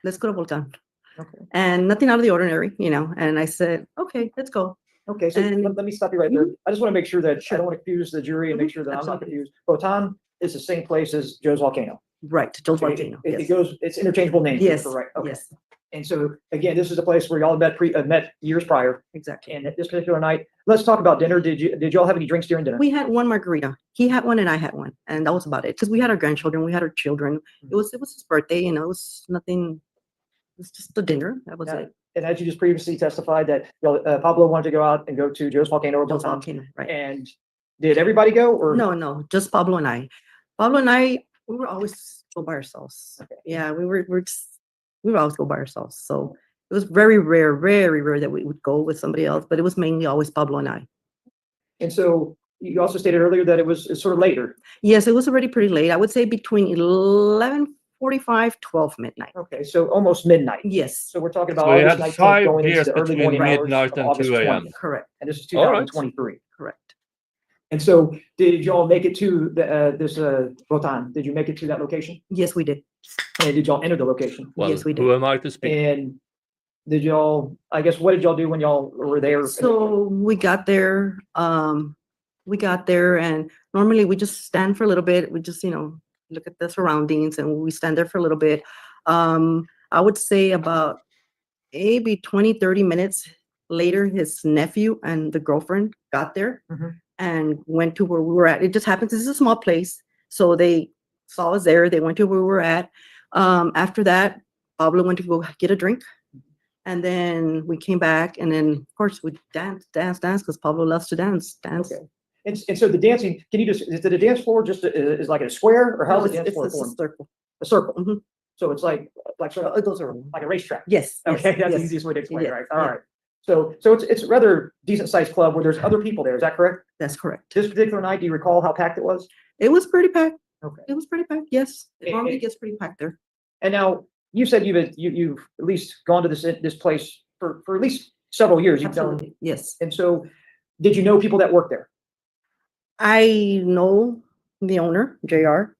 [SPEAKER 11] "Let's go to Volcan."
[SPEAKER 4] Okay.
[SPEAKER 11] And nothing out of the ordinary, you know. And I said, "Okay, let's go."
[SPEAKER 4] Okay, so
[SPEAKER 11] And-
[SPEAKER 4] let me stop you right there. I just want to make sure that I don't want to confuse the jury and make
[SPEAKER 11] Mhm,
[SPEAKER 4] sure that I'm not
[SPEAKER 11] absolutely.
[SPEAKER 4] confused. Botan is the same place as Joe's Volcano.
[SPEAKER 11] Right, Joe's
[SPEAKER 4] Okay,
[SPEAKER 11] Volcano.
[SPEAKER 4] It
[SPEAKER 11] Yes.
[SPEAKER 4] goes, it's interchangeable names.
[SPEAKER 11] Yes.
[SPEAKER 4] Right, okay.
[SPEAKER 11] Yes.
[SPEAKER 4] And so, again, this is a place where y'all met years prior,
[SPEAKER 11] Exactly.
[SPEAKER 4] and at this particular night, let's talk about dinner. Did y'all have any drinks during dinner?
[SPEAKER 11] We had one margarita. He had one and I had one, and that was about it. Because we had our grandchildren, we had our children. It was his birthday, you know. It was nothing. It was just the dinner. That was
[SPEAKER 4] Yeah.
[SPEAKER 11] it.
[SPEAKER 4] And as you just previously testified that Pablo wanted to go out and go to Joe's Volcano or
[SPEAKER 11] Joe's
[SPEAKER 4] Botan.
[SPEAKER 11] Volcano, right?
[SPEAKER 4] And did everybody go or?
[SPEAKER 11] No, just Pablo and I. Pablo and I, we were always go by ourselves.
[SPEAKER 4] Okay.
[SPEAKER 11] Yeah, we would always go by ourselves. So it was very rare that we would go with somebody else, but it was mainly always Pablo and I.
[SPEAKER 4] And so you also stated earlier that it's sort of later.
[SPEAKER 11] Yes, it was already pretty late. I would say between 11:45, 12 midnight.
[SPEAKER 4] Okay, so almost midnight.
[SPEAKER 11] Yes,
[SPEAKER 4] So we're talking about
[SPEAKER 2] So you
[SPEAKER 4] August
[SPEAKER 2] had
[SPEAKER 4] 19th
[SPEAKER 2] 5
[SPEAKER 4] going into
[SPEAKER 2] beers
[SPEAKER 4] the early
[SPEAKER 2] between
[SPEAKER 4] morning hours
[SPEAKER 2] midnight
[SPEAKER 4] of
[SPEAKER 2] and
[SPEAKER 4] August
[SPEAKER 2] 2 a.m.
[SPEAKER 4] 20th.
[SPEAKER 11] correct,
[SPEAKER 4] And this is
[SPEAKER 2] All right.
[SPEAKER 4] 2023.
[SPEAKER 11] correct.
[SPEAKER 4] And so did y'all make it to this Botan? Did you make it to that location?
[SPEAKER 11] Yes, we did.
[SPEAKER 4] And did y'all enter the location?
[SPEAKER 2] Well,
[SPEAKER 11] Yes, we
[SPEAKER 2] who
[SPEAKER 11] did.
[SPEAKER 2] am I to speak?
[SPEAKER 4] And did y'all, I guess, what did y'all do when y'all were there?
[SPEAKER 11] So we got there, and normally we just stand for a little bit. We just, look at the surroundings and we stand there for a little bit. I would say about maybe 20, 30 minutes later, his nephew and the girlfriend got there
[SPEAKER 4] Mhm.
[SPEAKER 11] and went to where we were at. It just happens, this is a small place. So they saw us there. They went to where we were at. After that, Pablo went to go get a drink. And then we came back, and then of course we danced, because Pablo loves to dance.
[SPEAKER 4] Okay. And so the dancing, can you just, is the dance floor just is like a square, or
[SPEAKER 11] No,
[SPEAKER 4] how's the dance
[SPEAKER 11] it's
[SPEAKER 4] floor
[SPEAKER 11] a
[SPEAKER 4] formed?
[SPEAKER 11] circle.
[SPEAKER 4] A circle.
[SPEAKER 11] Mhm.
[SPEAKER 4] So it's like sort of
[SPEAKER 11] Those are,
[SPEAKER 4] like a racetrack.
[SPEAKER 11] yes. yes,
[SPEAKER 4] Okay, that's the
[SPEAKER 11] yes.
[SPEAKER 4] easiest way to explain it,
[SPEAKER 11] Yeah,
[SPEAKER 4] right? All
[SPEAKER 11] yeah.
[SPEAKER 4] right. So it's a rather decent sized club where there's other people there. Is that correct?
[SPEAKER 11] That's correct.
[SPEAKER 4] This particular night, do you recall how packed it was?
[SPEAKER 11] It was pretty packed.
[SPEAKER 4] Okay.
[SPEAKER 11] It was pretty packed, yes. It
[SPEAKER 4] And-
[SPEAKER 11] normally
[SPEAKER 4] and-
[SPEAKER 11] gets pretty packed there.
[SPEAKER 4] And now you said you've at least gone to this place for at least several years. You've done,
[SPEAKER 11] Absolutely, yes.
[SPEAKER 4] and so did you know people that work there?
[SPEAKER 11] I know the owner, JR.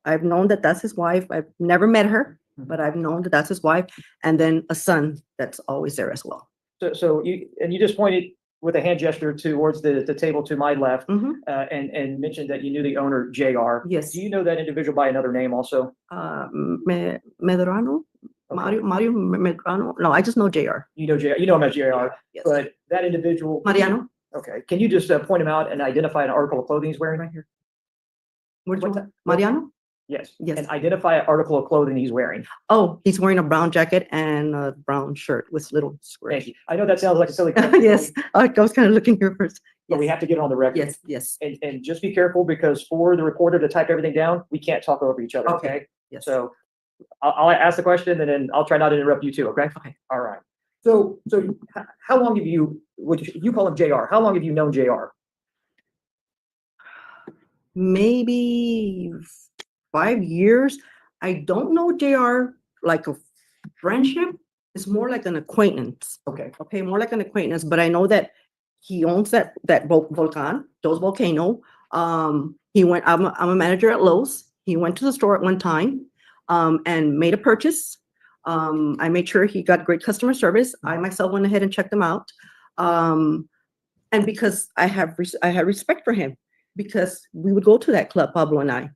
[SPEAKER 11] I've known that that's his wife. I've never met her, but I've known that that's his wife, and then a son that's always there as well.
[SPEAKER 4] So you just pointed with a hand gesture towards the table to my left,
[SPEAKER 11] Mhm.
[SPEAKER 4] and mentioned that you knew the owner, JR.
[SPEAKER 11] Yes.
[SPEAKER 4] Do you know that individual by another name also?
[SPEAKER 11] Medrano,
[SPEAKER 4] Okay.
[SPEAKER 11] Mario Medrano. No, I just know JR.
[SPEAKER 4] You know JR, you know him as JR,
[SPEAKER 11] Yes.
[SPEAKER 4] but that individual.
[SPEAKER 11] Mariano.
[SPEAKER 4] Okay, can you just point him out and identify an article of clothing he's wearing right here?
[SPEAKER 11] Which
[SPEAKER 4] What
[SPEAKER 11] one?
[SPEAKER 4] ti-
[SPEAKER 11] Mariano?
[SPEAKER 4] Yes.
[SPEAKER 11] Yes.
[SPEAKER 4] And identify an article of clothing he's wearing.
[SPEAKER 11] Oh, he's wearing a brown jacket and a brown shirt with little
[SPEAKER 4] Thank
[SPEAKER 11] squares.
[SPEAKER 4] you. I know that sounds like a silly question.
[SPEAKER 11] Yes, I was kind of looking here first.
[SPEAKER 4] But we
[SPEAKER 11] Yes,
[SPEAKER 4] have to get it on the record.
[SPEAKER 11] yes, yes.
[SPEAKER 4] And just be careful, because for the recorder to type everything down, we can't talk over each other,
[SPEAKER 11] Okay.
[SPEAKER 4] okay?
[SPEAKER 11] Yes.
[SPEAKER 4] So I'll ask the question, and then I'll try not to interrupt you too, okay?
[SPEAKER 11] Okay.
[SPEAKER 4] All right. So how long have you, you call him JR, how long have you known JR?
[SPEAKER 11] Maybe 5 years. I don't know JR like a friendship. It's more like an acquaintance.
[SPEAKER 4] Okay.
[SPEAKER 11] Okay, more like an acquaintance, but I know that he owns that Volcan, Dos Volcano. He went, I'm a manager at Lowe's. He went to the store at one time, and made a purchase. I made sure he got great customer service. I myself went ahead and checked him out. And because I had respect for him, because we would go to that club, Pablo and I.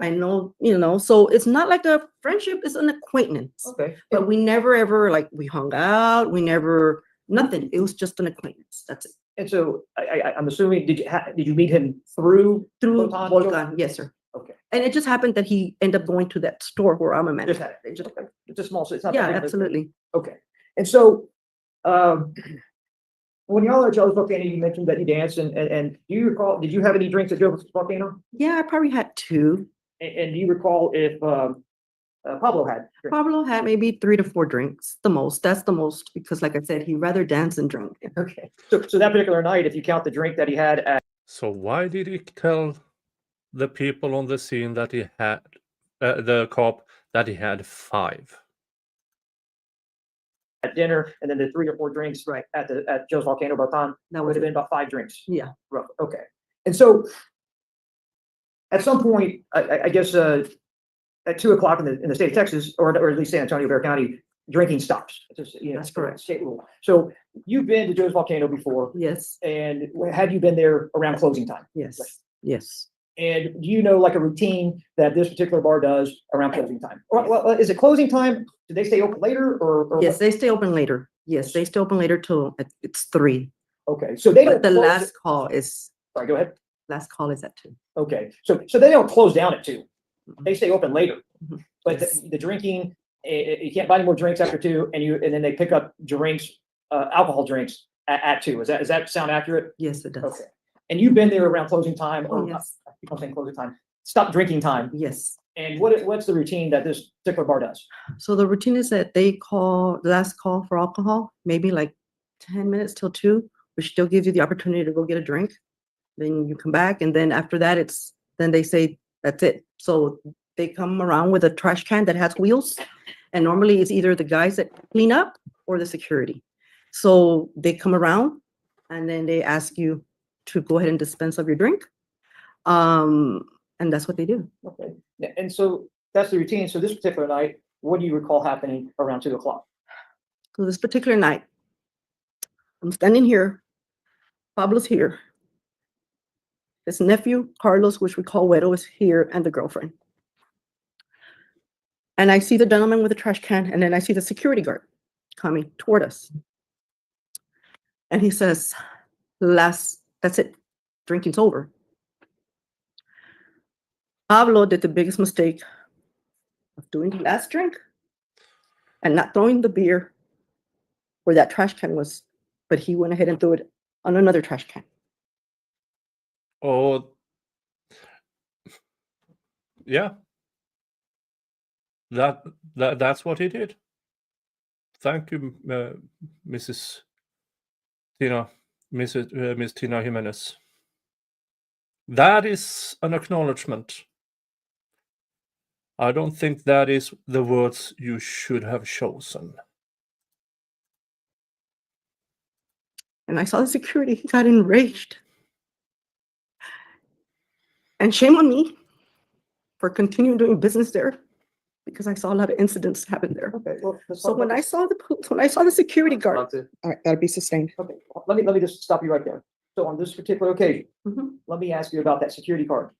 [SPEAKER 11] I know, so it's not like a friendship, it's an acquaintance.
[SPEAKER 4] Okay.
[SPEAKER 11] But we never ever, like, we hung out, we never, nothing. It was just an acquaintance. That's it.
[SPEAKER 4] And so I'm assuming, did you meet him through?
[SPEAKER 11] Through
[SPEAKER 4] Volcan?
[SPEAKER 11] Volcan, yes, sir.
[SPEAKER 4] Okay.
[SPEAKER 11] And it just happened that he ended up going to that store where I'm a
[SPEAKER 4] Just
[SPEAKER 11] manager.
[SPEAKER 4] had it. It's a small, it's not. that
[SPEAKER 11] Yeah,
[SPEAKER 4] big, but-
[SPEAKER 11] absolutely.
[SPEAKER 4] Okay. And so, when y'all are at Joe's Volcano, you mentioned that you danced, and do you recall, did you have any drinks at Joe's Volcano?
[SPEAKER 11] Yeah, I probably had two.
[SPEAKER 4] And do you recall if Pablo had? drinks?
[SPEAKER 11] Pablo had maybe 3 to 4 drinks, the most. That's the most, because like I said, he'd rather dance than drink.
[SPEAKER 4] Okay. So that particular night, if you count the drink that he had at
[SPEAKER 2] So why did he tell the people on the scene that he had the cop that he had 5?
[SPEAKER 4] dinner, and then the 3 or 4 drinks
[SPEAKER 11] Right.
[SPEAKER 4] at Joe's Volcano Baton,
[SPEAKER 11] That
[SPEAKER 4] would
[SPEAKER 11] was
[SPEAKER 4] have been
[SPEAKER 11] it.
[SPEAKER 4] about 5 drinks.
[SPEAKER 11] Yeah.
[SPEAKER 4] Roughly. Okay. And so at some point, I guess at 2 o'clock in the state of Texas, or at least San Antonio, Bexar County, drinking stops. It's just,
[SPEAKER 11] That's
[SPEAKER 4] it's a
[SPEAKER 11] correct.
[SPEAKER 4] State rule. So you've been to Joe's Volcano before,
[SPEAKER 11] Yes,
[SPEAKER 4] and have you been there around closing time?
[SPEAKER 11] yes, yes.
[SPEAKER 4] And do you know like a routine that this particular bar does around closing time? Or, well, is it closing time? Do they stay open later, or?
[SPEAKER 11] Yes, they stay open later. Yes, they stay open later till it's 3.
[SPEAKER 4] Okay, so they don't.
[SPEAKER 11] But the
[SPEAKER 4] close
[SPEAKER 11] last
[SPEAKER 4] it-
[SPEAKER 11] call is,
[SPEAKER 4] Sorry, go ahead.
[SPEAKER 11] last call is at 2.
[SPEAKER 4] Okay, so they don't close down at 2.
[SPEAKER 11] Mhm.
[SPEAKER 4] They stay open later.
[SPEAKER 11] Mhm.
[SPEAKER 4] But
[SPEAKER 11] Yes.
[SPEAKER 4] the drinking, you can't buy any more drinks after 2, and then they pick up drinks, alcohol drinks at 2. Does that sound accurate?
[SPEAKER 11] Yes, it does.
[SPEAKER 4] Okay. And you've been there around closing time,
[SPEAKER 11] Oh,
[SPEAKER 4] or
[SPEAKER 11] yes,
[SPEAKER 4] I keep on saying closing time, stop drinking time.
[SPEAKER 11] yes.
[SPEAKER 4] And what's the routine that this particular bar does?
[SPEAKER 11] So the routine is that they call, the last call for alcohol, maybe like 10 minutes till 2, which still gives you the opportunity to go get a drink. Then you come back, and then after that, then they say, that's it. So they come around with a trash can that has wheels. And normally it's either the guys that clean up or the security. So they come around, and then they ask you to go ahead and dispense of your drink. And that's what they do.
[SPEAKER 4] Okay, yeah, and so that's the routine. So this particular night, what do you recall happening around 2 o'clock?
[SPEAKER 11] So this particular night, I'm standing here, Pablo's here. His nephew, Carlos, which we call Wedo, is here, and the girlfriend. And I see the gentleman with the trash can, and then I see the security guard coming toward us. And he says, that's it, drinking's over. Pablo did the biggest mistake of doing the last drink and not throwing the beer where that trash can was, but he went ahead and threw it on another trash can.
[SPEAKER 2] Oh, yeah. That's what he did. Thank you, Mrs. Tina, Miss Tina Jimenez. That is an acknowledgement. I don't think that is the words you should have chosen.
[SPEAKER 11] And I saw the security, he got enraged. And shame on me for continuing doing business there because I saw a lot of incidents happen there.
[SPEAKER 4] Okay, well, let's
[SPEAKER 11] So
[SPEAKER 4] talk
[SPEAKER 11] when
[SPEAKER 4] about
[SPEAKER 11] I
[SPEAKER 4] this.
[SPEAKER 11] saw the security guard,
[SPEAKER 4] About the-
[SPEAKER 3] All right, gotta be sustained.
[SPEAKER 4] Okay, let me just stop you right there. So on this particular occasion,
[SPEAKER 11] Mhm.
[SPEAKER 4] let me ask you about that security card.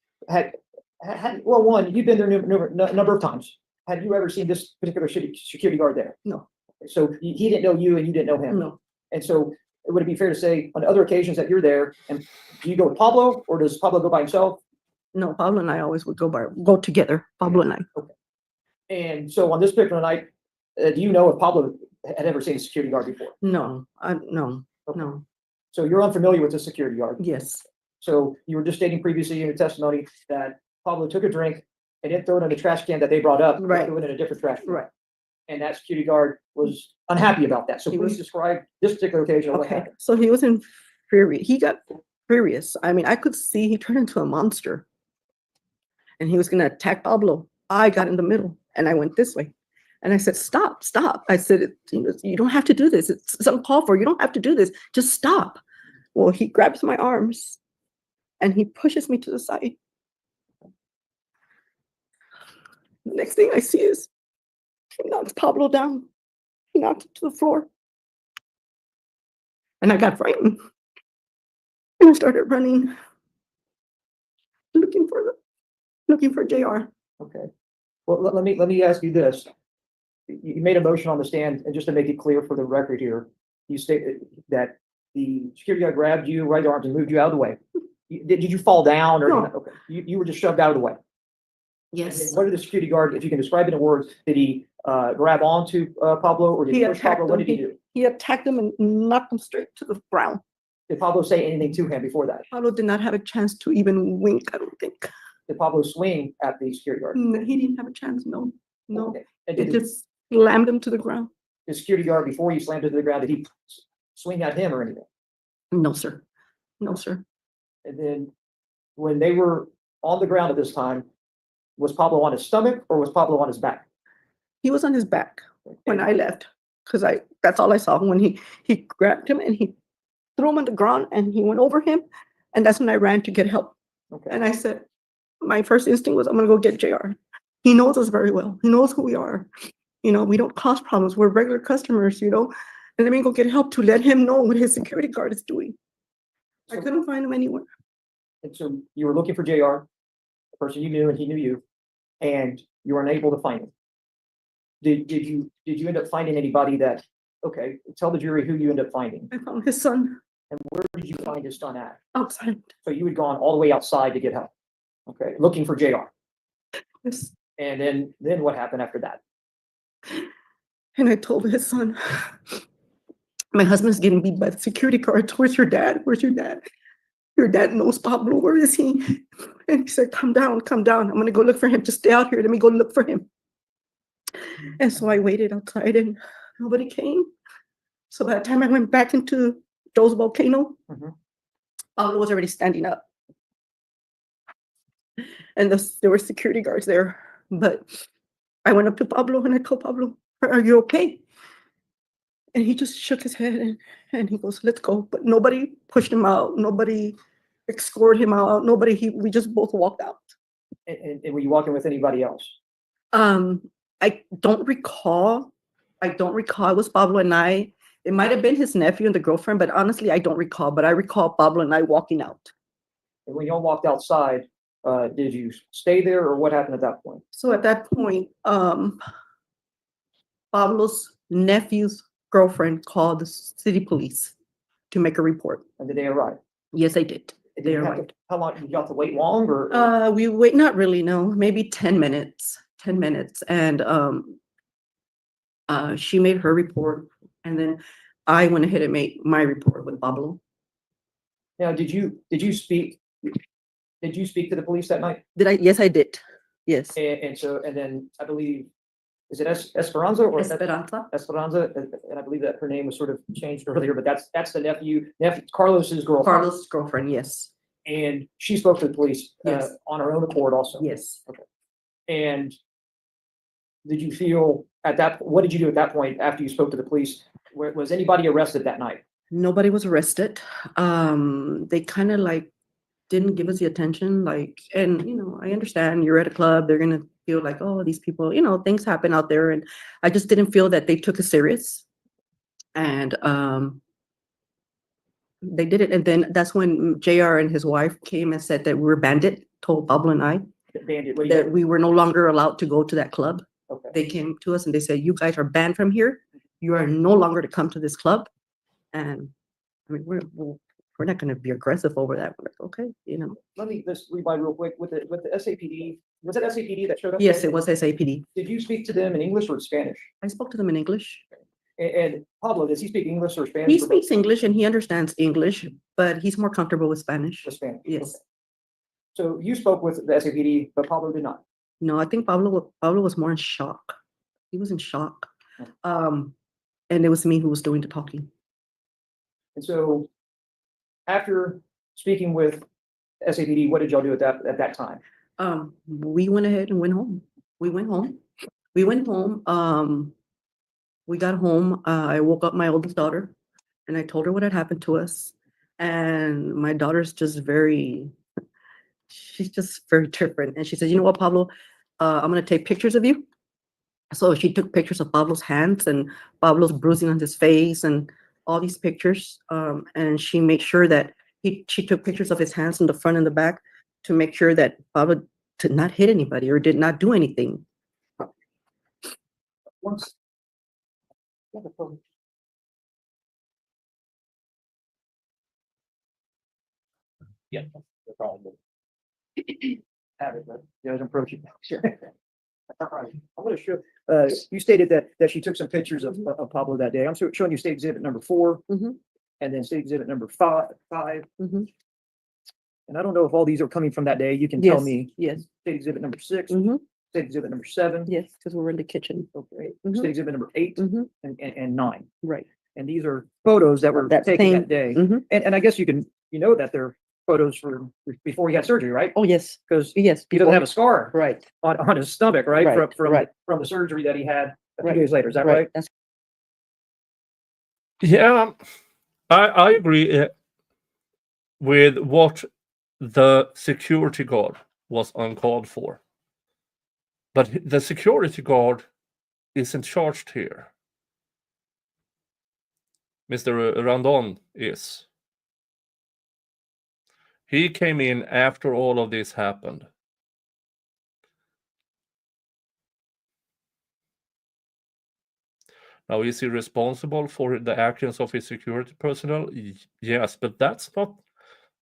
[SPEAKER 4] Well, one, you've been there number of times. Have you ever seen this particular security guard there?
[SPEAKER 11] No.
[SPEAKER 4] So he didn't know you and you didn't know him?
[SPEAKER 11] no,
[SPEAKER 4] And so would it be fair to say on other occasions that you're there and do you go with Pablo or does Pablo go by himself?
[SPEAKER 11] no, Pablo and I always would go together, Pablo and I.
[SPEAKER 4] And so on this particular night, do you know if Pablo had ever seen a security guard before?
[SPEAKER 11] No, no,
[SPEAKER 4] Okay.
[SPEAKER 11] no,
[SPEAKER 4] So you're unfamiliar with the security guard.
[SPEAKER 11] yes,
[SPEAKER 4] So you were just stating previously in your testimony that Pablo took a drink and didn't throw it in the trash can that they brought up. but
[SPEAKER 11] Right.
[SPEAKER 4] Threw it in a different trash can.
[SPEAKER 11] right.
[SPEAKER 4] And that security guard was unhappy about that. So
[SPEAKER 11] He
[SPEAKER 4] please
[SPEAKER 11] was-
[SPEAKER 4] describe this particular occasion of what
[SPEAKER 11] Okay,
[SPEAKER 4] happened.
[SPEAKER 11] so he was in fury. He got furious. I mean, I could see he turned into a monster. And he was gonna attack Pablo. I got in the middle and I went this way. And I said, stop, stop. I said, you don't have to do this. It's uncalled for. You don't have to do this. Just stop. Well, he grabs my arms and he pushes me to the side. The next thing I see is he knocks Pablo down. He knocked him to the floor. And I got frightened. And I started running, looking for JR.
[SPEAKER 4] Okay. Well, let me ask you this. You made a motion on the stand, and just to make it clear for the record here, you stated that the security guard grabbed you right arms and moved you out of the way. Did you fall down or?
[SPEAKER 11] No.
[SPEAKER 4] Okay. You were just shoved out of the way. And
[SPEAKER 11] Yes.
[SPEAKER 4] what did the security guard, if you can describe it in words, did he grab onto Pablo or did
[SPEAKER 11] He
[SPEAKER 4] he push
[SPEAKER 11] attacked
[SPEAKER 4] Pablo? What
[SPEAKER 11] him.
[SPEAKER 4] did he do?
[SPEAKER 11] He attacked him and knocked him straight to the ground.
[SPEAKER 4] Did Pablo say anything to him before that?
[SPEAKER 11] Pablo did not have a chance to even wink, I don't think.
[SPEAKER 4] Did Pablo swing at the security guard?
[SPEAKER 11] No, he didn't have a chance, no. No,
[SPEAKER 4] Okay. And
[SPEAKER 11] it
[SPEAKER 4] did the
[SPEAKER 11] just slammed him to the ground.
[SPEAKER 4] security guard, before you slammed it to the ground, did he swing at him or anything?
[SPEAKER 11] No, sir. No, sir.
[SPEAKER 4] And then when they were on the ground at this time, was Pablo on his stomach or was Pablo on his back?
[SPEAKER 11] He was on his back when I left, because that's all I saw. When he grabbed him and he threw him on the ground and he went over him. And that's when I ran to get help.
[SPEAKER 4] Okay.
[SPEAKER 11] And I said, my first instinct was, I'm gonna go get JR. He knows us very well. He knows who we are. You know, we don't cause problems. We're regular customers, you know. And let me go get help to let him know what his security guard is doing. I
[SPEAKER 4] So-
[SPEAKER 11] couldn't find him anywhere.
[SPEAKER 4] And so you were looking for JR, the person you knew and he knew you, and you were unable to find him. Did you end up finding anybody that, okay, tell the jury who you ended up finding.
[SPEAKER 11] I found his son
[SPEAKER 4] And where did you find his son at?
[SPEAKER 11] outside.
[SPEAKER 4] So you had gone all the way outside to get help. Okay, looking for JR.
[SPEAKER 11] Yes.
[SPEAKER 4] And then what happened after that?
[SPEAKER 11] And I told his son, my husband's getting beat by the security guards. Where's your dad? Where's your dad? Your dad knows Pablo. Where is he? And he said, come down, come down. I'm going to go look for him. Just stay out here. Let me go look for him. And so I waited outside and nobody came. So by the time I went back into Joe's volcano,
[SPEAKER 4] Mhm.
[SPEAKER 11] Pablo was already standing up. And there were security guards there. But I went up to Pablo and I told Pablo, are you okay? And he just shook his head and he goes, let's go. But nobody pushed him out. Nobody escorted him out. We just both walked out.
[SPEAKER 4] And were you walking with anybody else?
[SPEAKER 11] I don't recall. It was Pablo and I. It might have been his nephew and the girlfriend, but honestly, I don't recall. But I recall Pablo and I walking out.
[SPEAKER 4] And when y'all walked outside, did you stay there or what happened at that point?
[SPEAKER 11] So at that point, Pablo's nephew's girlfriend called the city police to make a report.
[SPEAKER 4] And did they arrive?
[SPEAKER 11] Yes, they did.
[SPEAKER 4] Did
[SPEAKER 11] They
[SPEAKER 4] you have to-
[SPEAKER 11] arrived.
[SPEAKER 4] How long, did you have to wait long or?
[SPEAKER 11] We wait, not really, no, maybe 10 minutes, 10 minutes. And she made her report, and then I went ahead and made my report with Pablo.
[SPEAKER 4] Now, did you speak? Did you speak to the police that night?
[SPEAKER 11] Did I? Yes, I did. Yes.
[SPEAKER 4] And then I believe, is it Esperanza or?
[SPEAKER 11] Esperanza.
[SPEAKER 4] Esperanza, and I believe that her name was sort of changed earlier, but that's the nephew, Carlos's girlfriend.
[SPEAKER 11] Carlos' girlfriend, yes.
[SPEAKER 4] And she spoke to the police
[SPEAKER 11] Yes.
[SPEAKER 4] on her own accord also.
[SPEAKER 11] Yes.
[SPEAKER 4] And did you feel what did you do at that point after you spoke to the police? Was anybody arrested that night?
[SPEAKER 11] Nobody was arrested. They kind of like didn't give us the attention, like, and I understand you're at a club, they're gonna feel like, oh, these people, things happen out there, and I just didn't feel that they took it serious. And they did it, and then that's when JR and his wife came and said that we were bandit, told Pablo and I
[SPEAKER 4] Bandit, what do you?
[SPEAKER 11] that we were no longer allowed to go to that club.
[SPEAKER 4] Okay.
[SPEAKER 11] They came to us and they said, you guys are banned from here. You are no longer to come to this club. And I mean, we're not going to be aggressive over that. We're like, okay,
[SPEAKER 4] Let me just read by real quick with the SAPD. Was it SAPD that showed up?
[SPEAKER 11] Yes, it was SAPD.
[SPEAKER 4] Did you speak to them in English or Spanish?
[SPEAKER 11] I spoke to them in English.
[SPEAKER 4] And Pablo, does he speak English or Spanish?
[SPEAKER 11] He
[SPEAKER 4] or both?
[SPEAKER 11] speaks English and he understands English, but he's more comfortable with Spanish.
[SPEAKER 4] Or Spanish.
[SPEAKER 11] Yes.
[SPEAKER 4] Okay. So you spoke with the SAPD, but Pablo did not.
[SPEAKER 11] No, I think Pablo was more in shock. He was in shock. And it was me who was doing the talking.
[SPEAKER 4] And so after speaking with SAPD, what did y'all do at that time?
[SPEAKER 11] We went ahead and went home. We went home. We got home. I woke up my oldest daughter and I told her what had happened to us. And my daughter's just she's just very different. And she said, you know what, Pablo, I'm going to take pictures of you. So she took pictures of Pablo's hands and Pablo's bruising on his face and all these pictures. And she made sure that she took pictures of his hands in the front and the back to make sure that Pablo did not hit anybody or did not do anything.
[SPEAKER 4] Once. Yeah, no problem. Have it, man. You guys approach it. Sure. All right. I'm gonna show, you stated that she took some pictures of Pablo that day. I'm showing you state exhibit number 4.
[SPEAKER 11] Mhm.
[SPEAKER 4] And then state exhibit number 5.
[SPEAKER 11] Mhm.
[SPEAKER 4] And I don't know if all these are coming from that day. You can tell
[SPEAKER 11] Yes,
[SPEAKER 4] me.
[SPEAKER 11] yes.
[SPEAKER 4] State exhibit number 6,
[SPEAKER 11] Mhm.
[SPEAKER 4] state exhibit number 7.
[SPEAKER 11] Yes, because we were in the kitchen.
[SPEAKER 4] Okay.
[SPEAKER 11] Mhm.
[SPEAKER 4] State exhibit number 8
[SPEAKER 11] Mhm.
[SPEAKER 4] and 9.
[SPEAKER 11] Right.
[SPEAKER 4] And these are photos that were
[SPEAKER 11] That
[SPEAKER 4] taken
[SPEAKER 11] same-
[SPEAKER 4] that day.
[SPEAKER 11] Mhm.
[SPEAKER 4] And I guess that they're photos from before he had surgery, right?
[SPEAKER 11] Oh, yes.
[SPEAKER 4] Because
[SPEAKER 11] Yes.
[SPEAKER 4] he doesn't have a scar
[SPEAKER 11] Right.
[SPEAKER 4] on his stomach, right?
[SPEAKER 11] Right,
[SPEAKER 4] From
[SPEAKER 11] right.
[SPEAKER 4] from the surgery that he had a few
[SPEAKER 11] Right,
[SPEAKER 4] days later. Is that right?
[SPEAKER 11] That's
[SPEAKER 2] Yeah, I agree with what the security guard was uncalled for. But the security guard isn't charged here. Mr. Rendon is. He came in after all of this happened. Now, is he responsible for the actions of his security personnel? Yes, but that's not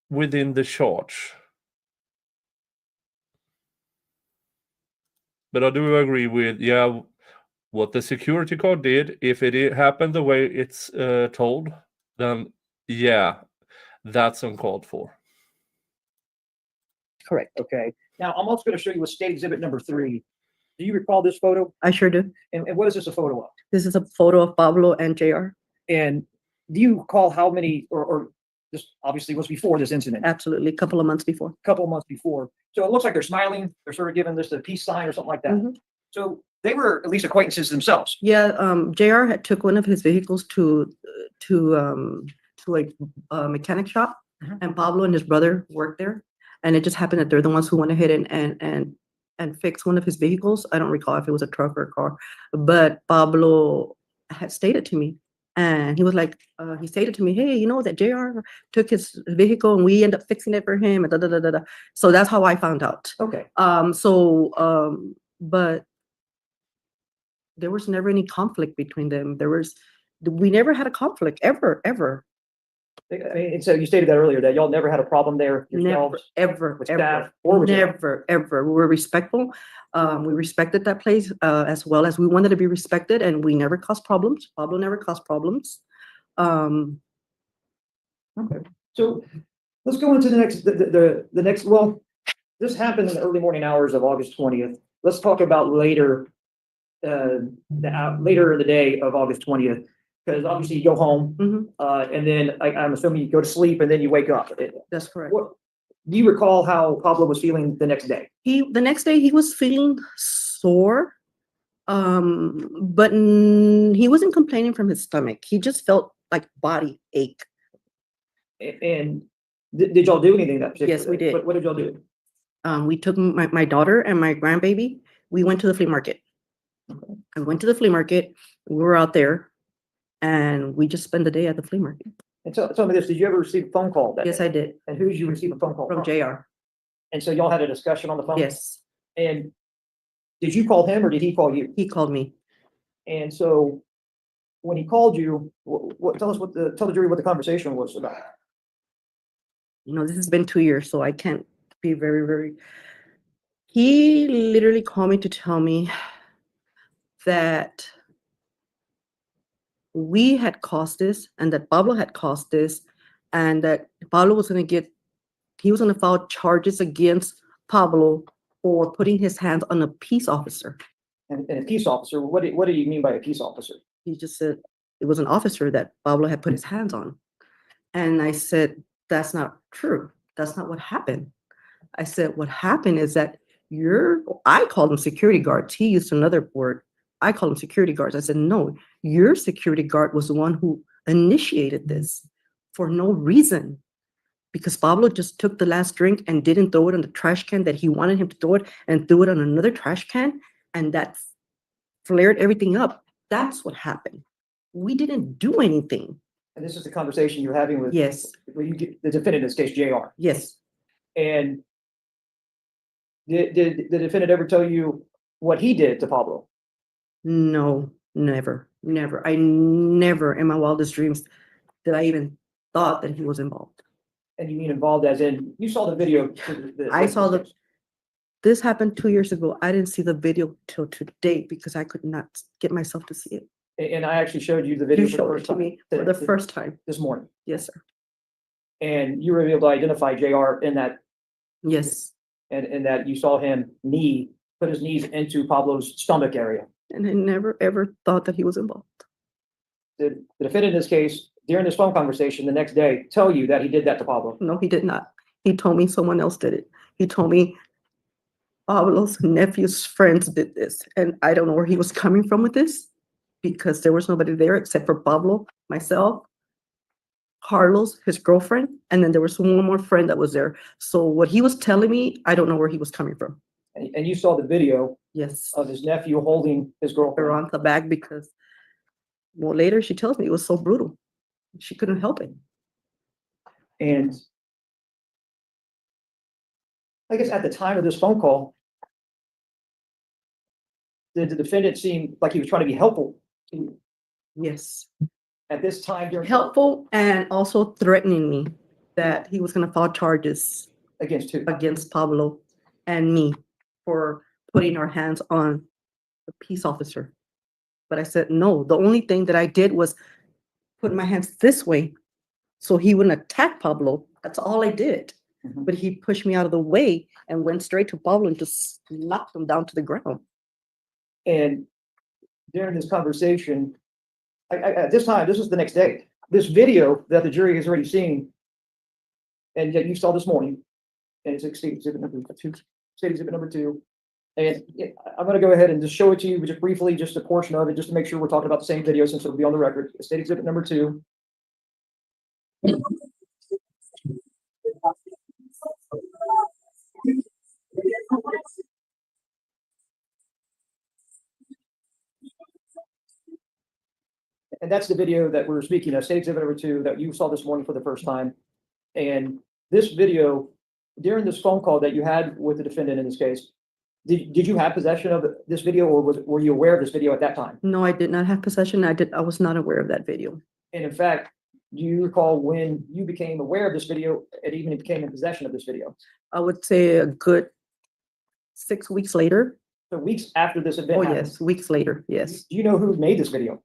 [SPEAKER 2] within the charge. But I do agree with, what the security guard did. If it happened the way it's told, then that's uncalled for.
[SPEAKER 11] correct.
[SPEAKER 4] Okay. Now I'm also going to show you a state exhibit number 3. Do you recall this photo?
[SPEAKER 11] I sure do.
[SPEAKER 4] And what is this a photo of?
[SPEAKER 11] This is a photo of Pablo and JR.
[SPEAKER 4] And do you recall how many, or this obviously was before this incident, a
[SPEAKER 11] Absolutely. A couple of months before.
[SPEAKER 4] couple of months before. So it looks like they're smiling. They're sort of giving this a peace sign or something like that.
[SPEAKER 11] Mhm.
[SPEAKER 4] So they were at least acquaintances themselves.
[SPEAKER 11] Yeah. JR had took one of his vehicles to a mechanic shop,
[SPEAKER 4] Mhm.
[SPEAKER 11] and Pablo and his brother worked there. And it just happened that they're the ones who went ahead and fixed one of his vehicles. I don't recall if it was a truck or a car, but Pablo had stated to me, and he was like, he stated to me, hey, you know that JR took his vehicle and we end up fixing it for him, and da da da da da. So that's how I found out.
[SPEAKER 4] Okay.
[SPEAKER 11] But there was never any conflict between them. We never had a conflict ever.
[SPEAKER 4] I mean, and so you stated that earlier, that y'all never had a problem there
[SPEAKER 11] Never,
[SPEAKER 4] yourselves?
[SPEAKER 11] ever,
[SPEAKER 4] with
[SPEAKER 11] ever,
[SPEAKER 4] staff or with staff?
[SPEAKER 11] never, ever. We were respectful. We respected that place, as well as we wanted to be respected, and we never caused problems. Pablo never caused problems.
[SPEAKER 4] Okay, so let's go into the next, well, this happened in the early morning hours of August 20th. Let's talk about later, later in the day of August 20th, because obviously you go home,
[SPEAKER 11] Mhm.
[SPEAKER 4] and then I'm assuming you go to sleep and then you wake up.
[SPEAKER 11] That's correct.
[SPEAKER 4] What, do you recall how Pablo was feeling the next day?
[SPEAKER 11] The next day he was feeling sore, but he wasn't complaining from his stomach. He just felt like body ache.
[SPEAKER 4] And did y'all do anything that particular
[SPEAKER 11] Yes, we
[SPEAKER 4] day?
[SPEAKER 11] did.
[SPEAKER 4] What did y'all do?
[SPEAKER 11] We took my daughter and my grandbaby. We went to the flea market. I went to the flea market. We were out there, and we just spent the day at the flea market.
[SPEAKER 4] And tell me this, did you ever receive a phone call that
[SPEAKER 11] Yes,
[SPEAKER 4] day?
[SPEAKER 11] I did,
[SPEAKER 4] And who did you receive a phone call
[SPEAKER 11] from JR.
[SPEAKER 4] And so y'all had a discussion on the phone?
[SPEAKER 11] Yes,
[SPEAKER 4] And did you call him or did he call you?
[SPEAKER 11] he called me.
[SPEAKER 4] And so when he called you, tell the jury what the conversation was about.
[SPEAKER 11] This has been 2 years, so I can't be he literally called me to tell me that we had caused this and that Pablo had caused this, and that Pablo was going to file charges against Pablo for putting his hands on a peace officer.
[SPEAKER 4] And a peace officer, what do you mean by a peace officer?
[SPEAKER 11] He just said it was an officer that Pablo had put his hands on. And I said, that's not true. That's not what happened. I said, what happened is that I called them security guards. He used another word. I called them security guards. I said, no, your security guard was the one who initiated this for no reason. Because Pablo just took the last drink and didn't throw it on the trash can that he wanted him to throw it, and threw it on another trash can. And that flared everything up. That's what happened. We didn't do anything.
[SPEAKER 4] And this is the conversation you're having with.
[SPEAKER 11] Yes.
[SPEAKER 4] The defendant, in this case, JR.
[SPEAKER 11] Yes.
[SPEAKER 4] And did the defendant ever tell you what he did to Pablo?
[SPEAKER 11] No, never. I never in my wildest dreams did I even thought that he was involved.
[SPEAKER 4] And you mean involved as in, you saw the video?
[SPEAKER 11] I saw this happened 2 years ago. I didn't see the video till today because I could not get myself to see it.
[SPEAKER 4] And I actually showed you the video
[SPEAKER 11] You
[SPEAKER 4] for the
[SPEAKER 11] showed it
[SPEAKER 4] first
[SPEAKER 11] to
[SPEAKER 4] time.
[SPEAKER 11] me for the first time.
[SPEAKER 4] This morning.
[SPEAKER 11] Yes, sir.
[SPEAKER 4] And you were able to identify JR in that,
[SPEAKER 11] Yes.
[SPEAKER 4] and that you saw him put his knees into Pablo's stomach area.
[SPEAKER 11] And I never, ever thought that he was involved.
[SPEAKER 4] The defendant in this case, during this phone conversation the next day, tell you that he did that to Pablo.
[SPEAKER 11] No, he did not. He told me someone else did it. He told me Pablo's nephew's friends did this. And I don't know where he was coming from with this, because there was nobody there except for Pablo, myself, Carlos, his girlfriend, and then there was one more friend that was there. So what he was telling me, I don't know where he was coming from.
[SPEAKER 4] And you saw the video
[SPEAKER 11] Yes.
[SPEAKER 4] of his nephew holding his
[SPEAKER 11] Her
[SPEAKER 4] girlfriend.
[SPEAKER 11] on the back because, well, later she tells me it was so brutal. She couldn't help it.
[SPEAKER 4] And I guess at the time of this phone call, did the defendant seem like he was trying to be helpful to you
[SPEAKER 11] Yes.
[SPEAKER 4] at this time during?
[SPEAKER 11] Helpful and also threatening me that he was going to file charges
[SPEAKER 4] Against who?
[SPEAKER 11] against Pablo and me for putting our hands on the peace officer. But I said, no, the only thing that I did was put my hands this way so he wouldn't attack Pablo. That's all I did.
[SPEAKER 4] Mhm.
[SPEAKER 11] But he pushed me out of the way and went straight to Pablo and just knocked him down to the ground.
[SPEAKER 4] And during this conversation, at this time, this was the next day, this video that the jury has already seen and that you saw this morning, and it's state exhibit number two. And I'm going to go ahead and just show it to you just briefly, just a portion of it, just to make sure we're talking about the same video since it'll be on the record. State exhibit number 2. And that's the video that we're speaking of, state exhibit number 2, that you saw this morning for the first time. And this video, during this phone call that you had with the defendant in this case, did you have possession of this video, or were you aware of this video at that time?
[SPEAKER 11] No, I did not have possession. I was not aware of that video.
[SPEAKER 4] And in fact, do you recall when you became aware of this video and even became in possession of this video?
[SPEAKER 11] I would say a good 6 weeks later.
[SPEAKER 4] So weeks after this event
[SPEAKER 11] Oh,
[SPEAKER 4] happened.
[SPEAKER 11] yes, weeks later, yes.
[SPEAKER 4] Do you know who made this video?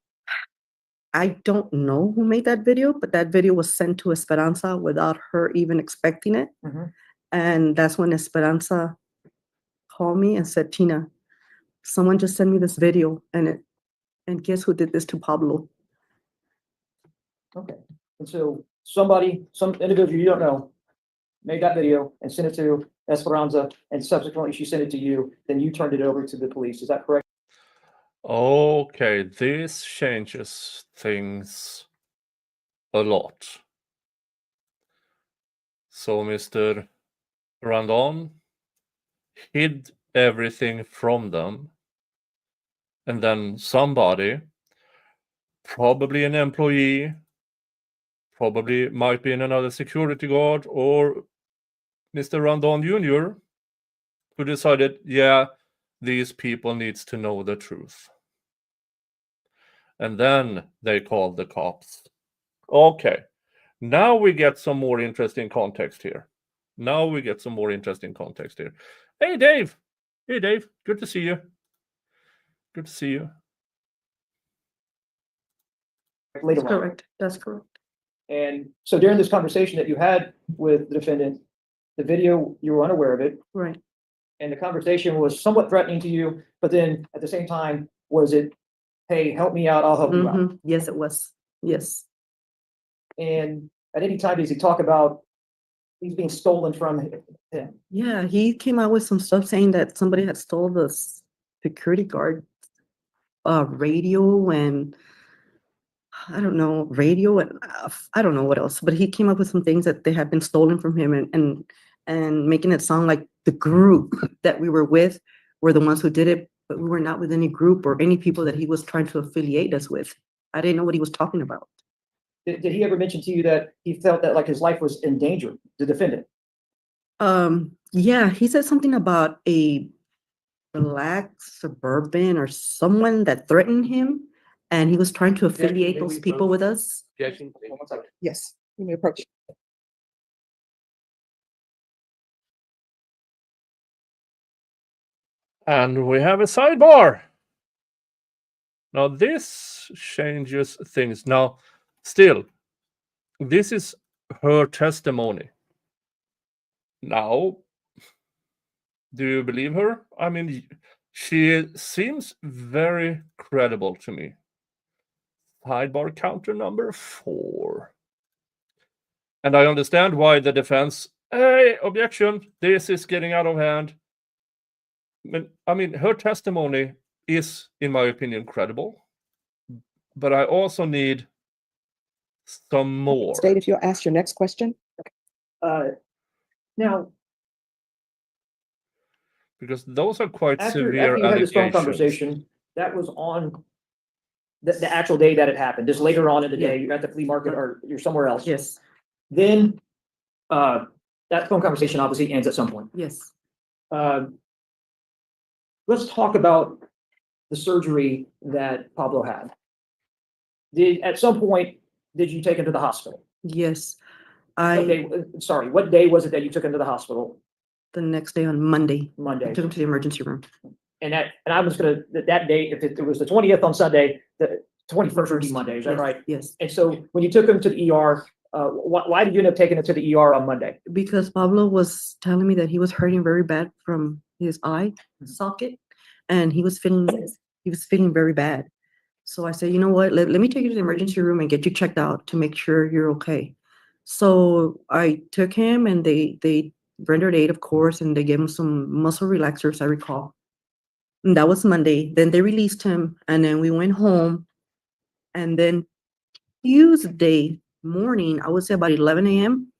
[SPEAKER 11] I don't know who made that video, but that video was sent to Esperanza without her even expecting it.
[SPEAKER 4] Mhm.
[SPEAKER 11] And that's when Esperanza called me and said, Tina, someone just sent me this video and guess who did this to Pablo?
[SPEAKER 4] Okay. And so somebody, some individual you don't know, made that video and sent it to Esperanza, and subsequently she sent it to you, then you turned it over to the police. Is that correct?
[SPEAKER 2] Okay, this changes things a lot. So Mr. Rendon hid everything from them, and then somebody, probably an employee, probably might be another security guard, or Mr. Rendon Jr., who decided, yeah, these people needs to know the truth. And then they called the cops. Okay, now we get some more interesting context here. Hey, Dave. Hey, Dave. Good to see you. Good to see you.
[SPEAKER 4] Later
[SPEAKER 11] That's
[SPEAKER 4] on.
[SPEAKER 11] correct. That's correct.
[SPEAKER 4] And so during this conversation that you had with the defendant, the video, you were unaware of it,
[SPEAKER 11] Right.
[SPEAKER 4] and the conversation was somewhat threatening to you, but then at the same time, was it, hey, help me out, I'll help you out?
[SPEAKER 11] Mhm. Yes, it was. Yes.
[SPEAKER 4] And at any time, does he talk about things being stolen from him?
[SPEAKER 11] Yeah, he came out with some stuff saying that somebody had stole the security guard radio and I don't know, radio and I don't know what else, but he came up with some things that they had been stolen from him and making it sound like the group that we were with were the ones who did it, but we were not with any group or any people that he was trying to affiliate us with. I didn't know what he was talking about.
[SPEAKER 4] Did he ever mention to you that he felt that like his life was in danger, the defendant?
[SPEAKER 11] Yeah, he said something about a black suburban or someone that threatened him, and he was trying to affiliate
[SPEAKER 5] may
[SPEAKER 11] those
[SPEAKER 5] we
[SPEAKER 11] people
[SPEAKER 5] approach?
[SPEAKER 11] with us.
[SPEAKER 5] Objection.
[SPEAKER 4] One second.
[SPEAKER 3] Yes, you may approach.
[SPEAKER 2] And we have a sidebar. Now this changes things. Now, still, this is her testimony. Now, do you believe her? I mean, she seems very credible to me. Sidebar counter number 4. And I understand why the defense, hey, objection, this is getting out of hand. I mean, her testimony is, in my opinion, credible. But I also need some more.
[SPEAKER 3] State if you'll ask your next question.
[SPEAKER 4] Now,
[SPEAKER 2] Because those are quite
[SPEAKER 4] after
[SPEAKER 2] severe
[SPEAKER 4] you had this phone
[SPEAKER 2] allegations.
[SPEAKER 4] conversation, that was on the actual day that it happened, just later on in the day, you're at the flea market or you're somewhere else.
[SPEAKER 11] Yes,
[SPEAKER 4] Then, that phone conversation obviously ends at some point.
[SPEAKER 11] yes.
[SPEAKER 4] Let's talk about the surgery that Pablo had. At some point, did you take him to the hospital?
[SPEAKER 11] Yes.
[SPEAKER 4] What day was it that you took him to the hospital?
[SPEAKER 11] The next day on Monday, I
[SPEAKER 4] Monday.
[SPEAKER 11] took him to the emergency room.
[SPEAKER 4] And I was gonna, that day, if it was the 20th on Sunday, the 21st would be Monday, is that
[SPEAKER 11] Yes,
[SPEAKER 4] right?
[SPEAKER 11] Yes,
[SPEAKER 4] And so when you took him to the ER, why did you end up taking him to the ER on Monday?
[SPEAKER 11] because Pablo was telling me that he was hurting very bad from his eye socket, and he was feeling very bad. So I said, you know what, let me take you to the emergency room and get you checked out to make sure you're okay. So I took him and they rendered aid, of course, and they gave him some muscle relaxers, I recall. And that was Monday. Then they released him, and then we went home. And then Tuesday morning, I would say about 11 a.m.,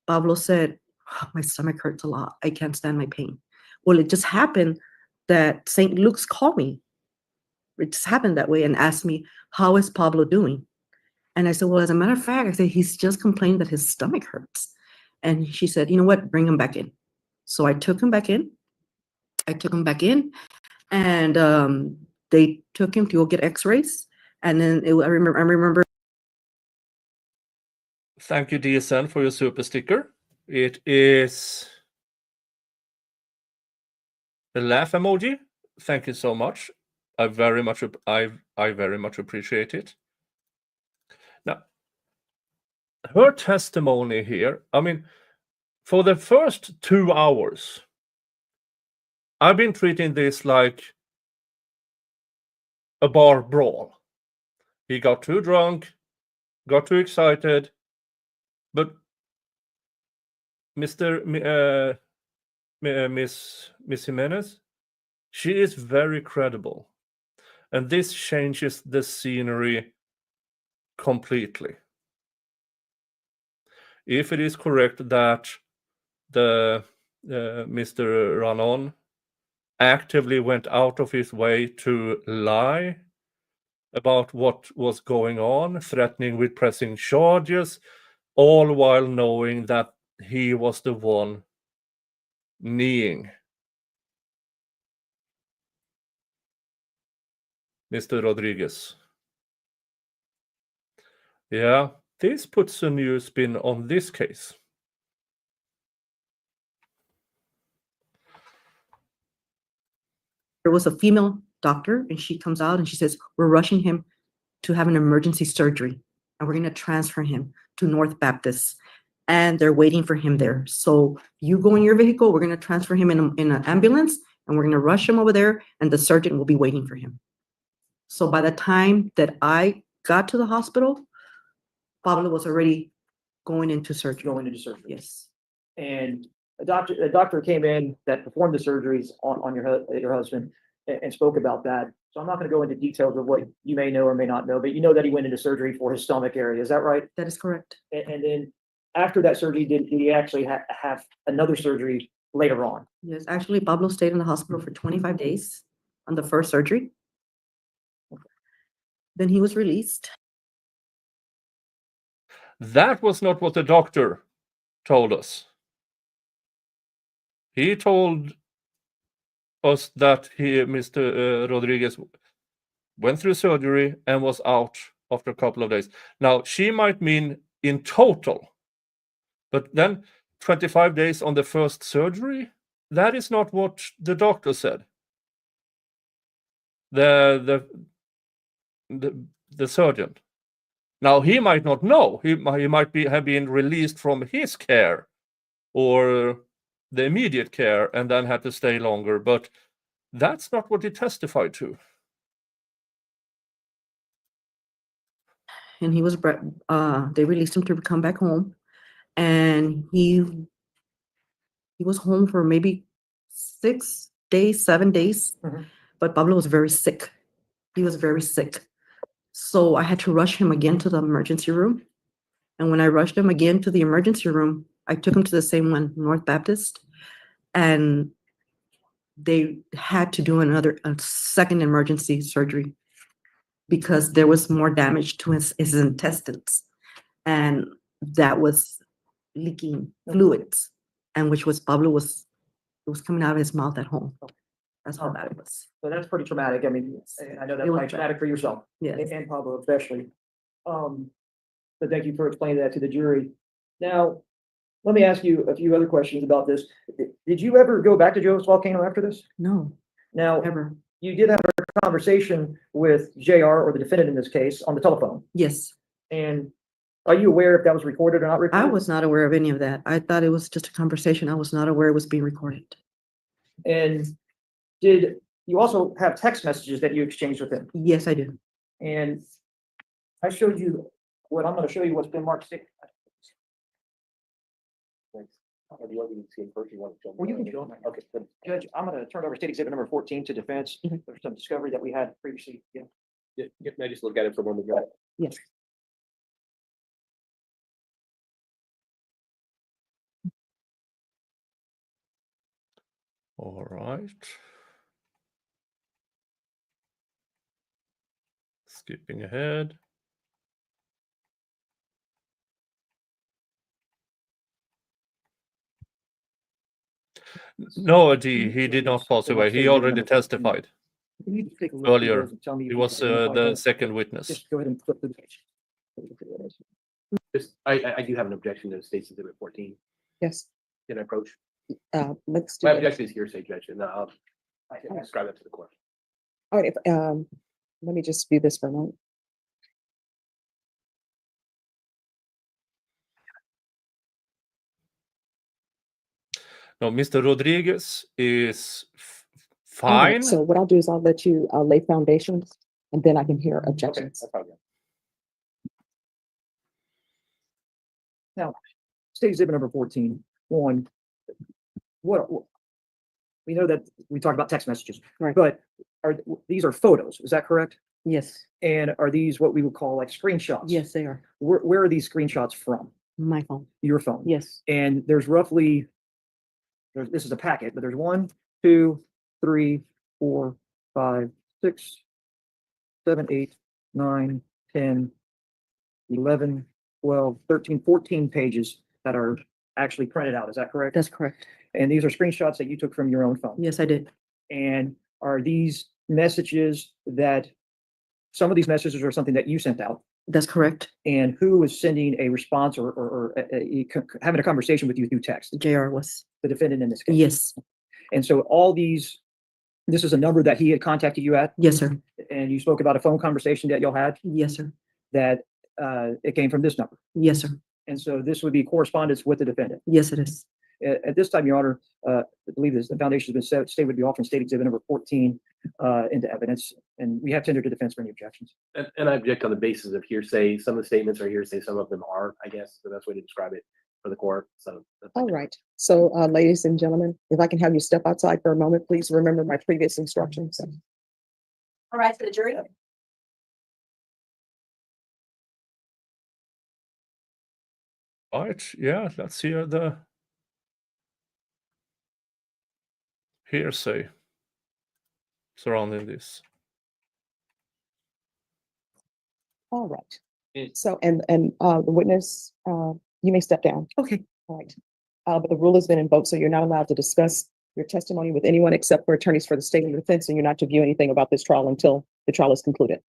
[SPEAKER 11] Pablo said, "Oh, my stomach hurts a lot. I can't stand my pain." Well, it just happened that St. Luke's called me. It just happened that way and asked me, "How is Pablo doing?" And I said, "Well, as a matter of fact," I said, "he's just complaining that his stomach hurts." And she said, "You know what? Bring him back in." So I took him back in. And they took him to go get x-rays. And then I remember
[SPEAKER 2] Thank you, DSN, for your super sticker. It is the laugh emoji. Thank you so much. I very much appreciate it. Now, her testimony here, I mean, for the first 2 hours, I've been treating this like a bar brawl. He got too drunk, got too excited, but Miss Jimenez, she is very credible, and this changes the scenery completely. If it is correct that the Mr. Rendon actively went out of his way to lie about what was going on, threatening with pressing charges, all while knowing that he was the one kneeing Mr. Rodriguez. Yeah, this puts a new spin on this case.
[SPEAKER 11] There was a female doctor, and she comes out and she says, we're rushing him to have an emergency surgery, and we're going to transfer him to North Baptist, and they're waiting for him there. So you go in your vehicle, we're going to transfer him in an ambulance, and we're going to rush him over there, and the surgeon will be waiting for him. So by the time that I got to the hospital, Pablo was already going into surgery. Yes.
[SPEAKER 4] And a doctor came in that performed the surgeries on your husband and spoke about that. So I'm not going to go into details of what you may know or may not know, but you know that he went into surgery for his stomach area. Is that right?
[SPEAKER 11] That is correct.
[SPEAKER 4] And then after that surgery, did he actually have another surgery later on?
[SPEAKER 11] Yes, actually, Pablo stayed in the hospital for 25 days on the first surgery. Then he was released.
[SPEAKER 2] That was not what the doctor told us. He told us that Mr. Rodriguez went through surgery and was out after a couple of days. Now, she might mean in total, but then 25 days on the first surgery, that is not what the doctor said. The surgeon. Now, he might not know. He might have been released from his care or the immediate care and then had to stay longer, but that's not what he testified to.
[SPEAKER 11] And he was, they released him to come back home, and he was home for maybe 6 days, 7 days.
[SPEAKER 4] Mhm.
[SPEAKER 11] But Pablo was very sick. He was very sick. So I had to rush him again to the emergency room. And when I rushed him again to the emergency room, I took him to the same one, North Baptist, and they had to do a second emergency surgery because there was more damage to his intestines, and that was leaking fluids, and which was Pablo was coming out of his mouth at home. That's how bad it was.
[SPEAKER 4] So that's pretty traumatic. I mean, I know that's
[SPEAKER 11] It was
[SPEAKER 4] quite traumatic for yourself
[SPEAKER 11] Yes.
[SPEAKER 4] and Pablo especially. But thank you for explaining that to the jury. Now, let me ask you a few other questions about this. Did you ever go back to Joe's Volcano after this?
[SPEAKER 11] No,
[SPEAKER 4] Now,
[SPEAKER 11] never.
[SPEAKER 4] you did have a conversation with JR, or the defendant in this case, on the telephone.
[SPEAKER 11] Yes,
[SPEAKER 4] And are you aware if that was recorded or not
[SPEAKER 11] I
[SPEAKER 4] recorded?
[SPEAKER 11] was not aware of any of that. I thought it was just a conversation. I was not aware it was being recorded.
[SPEAKER 4] And did you also have text messages that you exchanged with him?
[SPEAKER 11] Yes, I do.
[SPEAKER 4] And I showed you what I'm gonna show you what's been marked 6. Well, you can show them. Okay, good. Judge, I'm gonna turn over state exhibit number 14 to defense.
[SPEAKER 11] Mhm.
[SPEAKER 4] There's some discovery that we had previously. Yeah.
[SPEAKER 5] Can I just look at it for a moment?
[SPEAKER 11] Yes.
[SPEAKER 2] All right. Skipping ahead. No, he did not pass away. He already testified.
[SPEAKER 4] Can you just take a look through
[SPEAKER 2] Earlier,
[SPEAKER 4] those and tell me if
[SPEAKER 2] He
[SPEAKER 4] you
[SPEAKER 2] was
[SPEAKER 4] can identify
[SPEAKER 2] the
[SPEAKER 4] that?
[SPEAKER 2] second witness.
[SPEAKER 4] Just go ahead and flip through the page.
[SPEAKER 5] Just, I do have an objection to State's Exhibit 14.
[SPEAKER 3] Yes,
[SPEAKER 5] Can I approach?
[SPEAKER 3] let's do
[SPEAKER 5] My
[SPEAKER 3] that.
[SPEAKER 5] objection is hearsay, Judge, and I can describe that to the court.
[SPEAKER 3] All right, let me just view this for a moment.
[SPEAKER 2] No, Mr. Rodriguez is
[SPEAKER 3] All right,
[SPEAKER 2] fine.
[SPEAKER 3] so what I'll do is I'll let you lay foundations and then I can hear
[SPEAKER 5] Okay,
[SPEAKER 3] objections.
[SPEAKER 5] that's fine.
[SPEAKER 4] State exhibit number 14, one, what, we know that we talked about text messages,
[SPEAKER 11] Right.
[SPEAKER 4] but these are photos, is that correct?
[SPEAKER 11] Yes,
[SPEAKER 4] And are these what we would call like screenshots?
[SPEAKER 11] yes, they are.
[SPEAKER 4] Where are these screenshots from?
[SPEAKER 11] My phone.
[SPEAKER 4] Your phone?
[SPEAKER 11] Yes,
[SPEAKER 4] And there's roughly, this is a packet, but there's 1, 2, 3, 4, 5, 6, 7, 8, 9, 10, 11, 12, 13, 14 pages that are actually printed out. Is that correct?
[SPEAKER 11] that's correct.
[SPEAKER 4] And these are screenshots that you took from your own phone.
[SPEAKER 11] Yes, I did.
[SPEAKER 4] And are these messages that, some of these messages are something that you sent out?
[SPEAKER 11] That's correct.
[SPEAKER 4] And who was sending a response or having a conversation with you through text?
[SPEAKER 11] JR was.
[SPEAKER 4] The defendant in this case?
[SPEAKER 11] Yes,
[SPEAKER 4] And so all these, this is a number that he had contacted you at,
[SPEAKER 11] yes, sir.
[SPEAKER 4] and you spoke about a phone conversation that y'all had,
[SPEAKER 11] Yes, sir.
[SPEAKER 4] that it came from this number.
[SPEAKER 11] Yes, sir.
[SPEAKER 4] And so this would be correspondence with the defendant.
[SPEAKER 11] Yes, it is.
[SPEAKER 4] At this time, Your Honor, I believe this, the foundation has been set, state would be offering state exhibit number 14 into evidence, and we have tendered to defense for any objections.
[SPEAKER 5] And I object on the basis of hearsay. Some of the statements are hearsay, some of them are, I guess, the best way to describe it for the court. So.
[SPEAKER 3] All right, so ladies and gentlemen, if I can have you step outside for a moment, please remember my previous instructions.
[SPEAKER 12] All right, to the jury.
[SPEAKER 2] All right, yeah, let's hear the hearsay surrounding this.
[SPEAKER 3] All right.
[SPEAKER 5] It-
[SPEAKER 3] So, and the witness, you may step down.
[SPEAKER 11] Okay.
[SPEAKER 3] All right. But the rule has been invoked, so you're not allowed to discuss your testimony with anyone except for attorneys for the state and the defense, and you're not to view anything about this trial until the trial is concluded.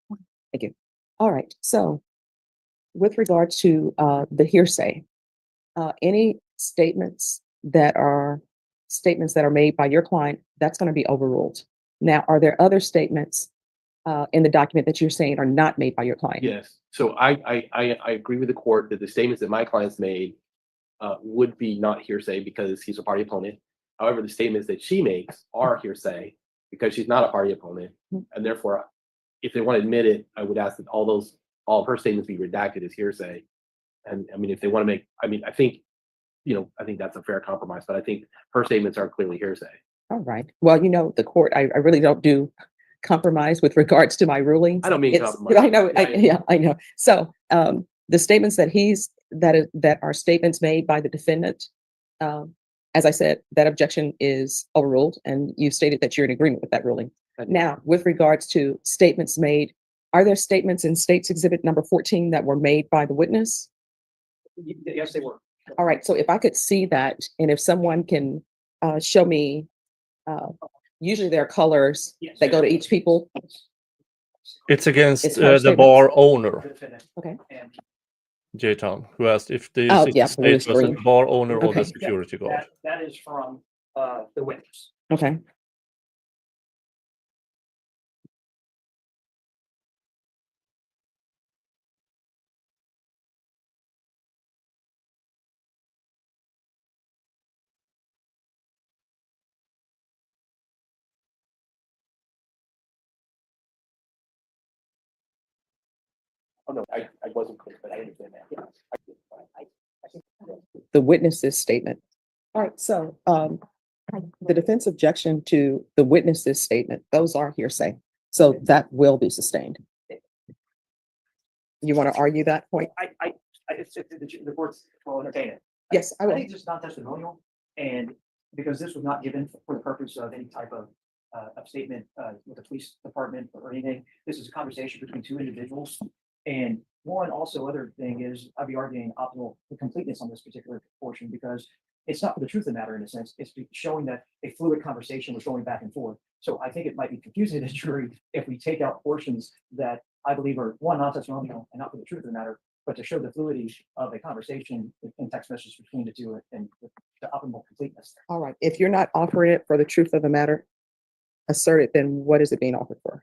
[SPEAKER 3] Thank you. All right, so with regard to the hearsay, any statements that are made by your client, that's going to be overruled. Now, are there other statements in the document that you're saying are not made by your client?
[SPEAKER 5] Yes, so I agree with the court that the statements that my clients made would be not hearsay because he's a party opponent. However, the statements that she makes are hearsay because she's not a party opponent. And therefore, if they want to admit it, I would ask that all of her statements be redacted as hearsay. And I mean, if they want to make, I mean, I think that's a fair compromise, but I think her statements are clearly hearsay.
[SPEAKER 3] All right. Well, the court, I really don't do compromise with regards to my rulings.
[SPEAKER 5] I don't mean
[SPEAKER 3] It's-
[SPEAKER 5] compromise.
[SPEAKER 3] I know,
[SPEAKER 5] Yeah,
[SPEAKER 3] I know. So, the statements that are statements made by the defendant, as I said, that objection is overruled, and you stated that you're in agreement with that ruling.
[SPEAKER 5] I do.
[SPEAKER 3] Now, with regards to statements made, are there statements in State's Exhibit number 14 that were made by the witness?
[SPEAKER 4] Yes, they were.
[SPEAKER 3] All right, so if I could see that, and if someone can show me, usually there are colors
[SPEAKER 4] Yes.
[SPEAKER 3] that go to each people.
[SPEAKER 2] It's against
[SPEAKER 3] It's her
[SPEAKER 2] the
[SPEAKER 3] statements.
[SPEAKER 2] bar owner,
[SPEAKER 3] Okay.
[SPEAKER 4] And
[SPEAKER 2] J-Town, who asked if this
[SPEAKER 3] Oh,
[SPEAKER 2] is
[SPEAKER 3] yeah,
[SPEAKER 2] the state versus
[SPEAKER 3] green.
[SPEAKER 2] the bar owner or the
[SPEAKER 3] Okay.
[SPEAKER 2] security guard.
[SPEAKER 4] that is from the witness.
[SPEAKER 3] Okay.
[SPEAKER 5] Oh, no, I wasn't clear, but I understand that. Yeah.
[SPEAKER 3] The witness's statement. All right, so the defense objection to the witness's statement, those are hearsay. So that will be sustained. You want to argue that point?
[SPEAKER 4] It's the courts will entertain it.
[SPEAKER 3] Yes, I
[SPEAKER 4] I
[SPEAKER 3] will.
[SPEAKER 4] think it's not testimonial, and because this was not given for the purpose of any type of statement with the police department or anything. This is a conversation between two individuals. And one also other thing is I'd be arguing optimal completeness on this particular portion because it's not for the truth of the matter in a sense. It's showing that a fluid conversation was going back and forth. So I think it might be confusing to the jury if we take out portions that I believe are one, not testimonial and not for the truth of the matter, but to show the fluidity of a conversation in text messages between the two and the optimal completeness.
[SPEAKER 3] All right, if you're not offering it for the truth of the matter asserted, then what is it being offered for?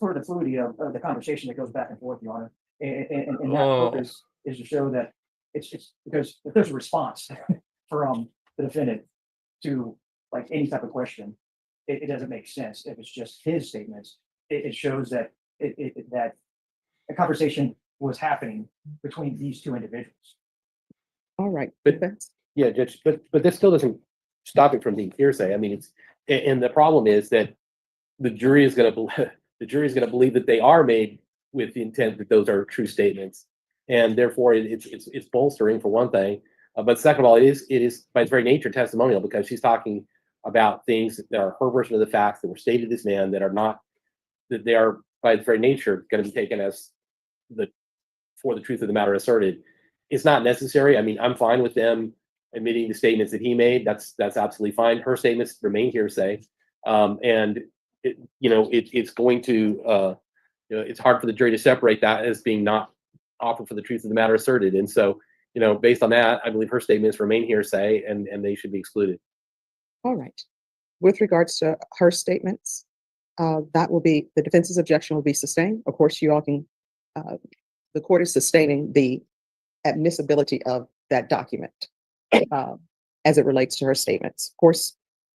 [SPEAKER 4] For the fluidity of the conversation that goes back and forth, Your Honor. And that
[SPEAKER 2] Oh.
[SPEAKER 4] purpose is to show that it's because if there's a response from the defendant to like any type of question, it doesn't make sense if it's just his statements. It shows that that a conversation was happening between these two individuals.
[SPEAKER 3] All right.
[SPEAKER 5] But-
[SPEAKER 3] defense?
[SPEAKER 5] Yeah, Judge, but this still doesn't stop it from being hearsay. I mean, and the problem is that the jury is gonna believe that they are made with the intent that those are true statements. And therefore it's bolstering for one thing. But second of all, it is by its very nature testimonial, because she's talking about things that are her version of the facts that were stated to this man that are not, that they are by its very nature going to be taken as for the truth of the matter asserted. It's not necessary. I mean, I'm fine with them admitting the statements that he made. That's absolutely fine. Her statements remain hearsay. And it's going to, it's hard for the jury to separate that as being not offered for the truth of the matter asserted. And so, based on that, I believe her statements remain hearsay and they should be excluded.
[SPEAKER 3] All right. With regards to her statements, that will be, the defense's objection will be sustained. Of course, you all can, the court is sustaining the admissibility of that document as it relates to her statements. Of course,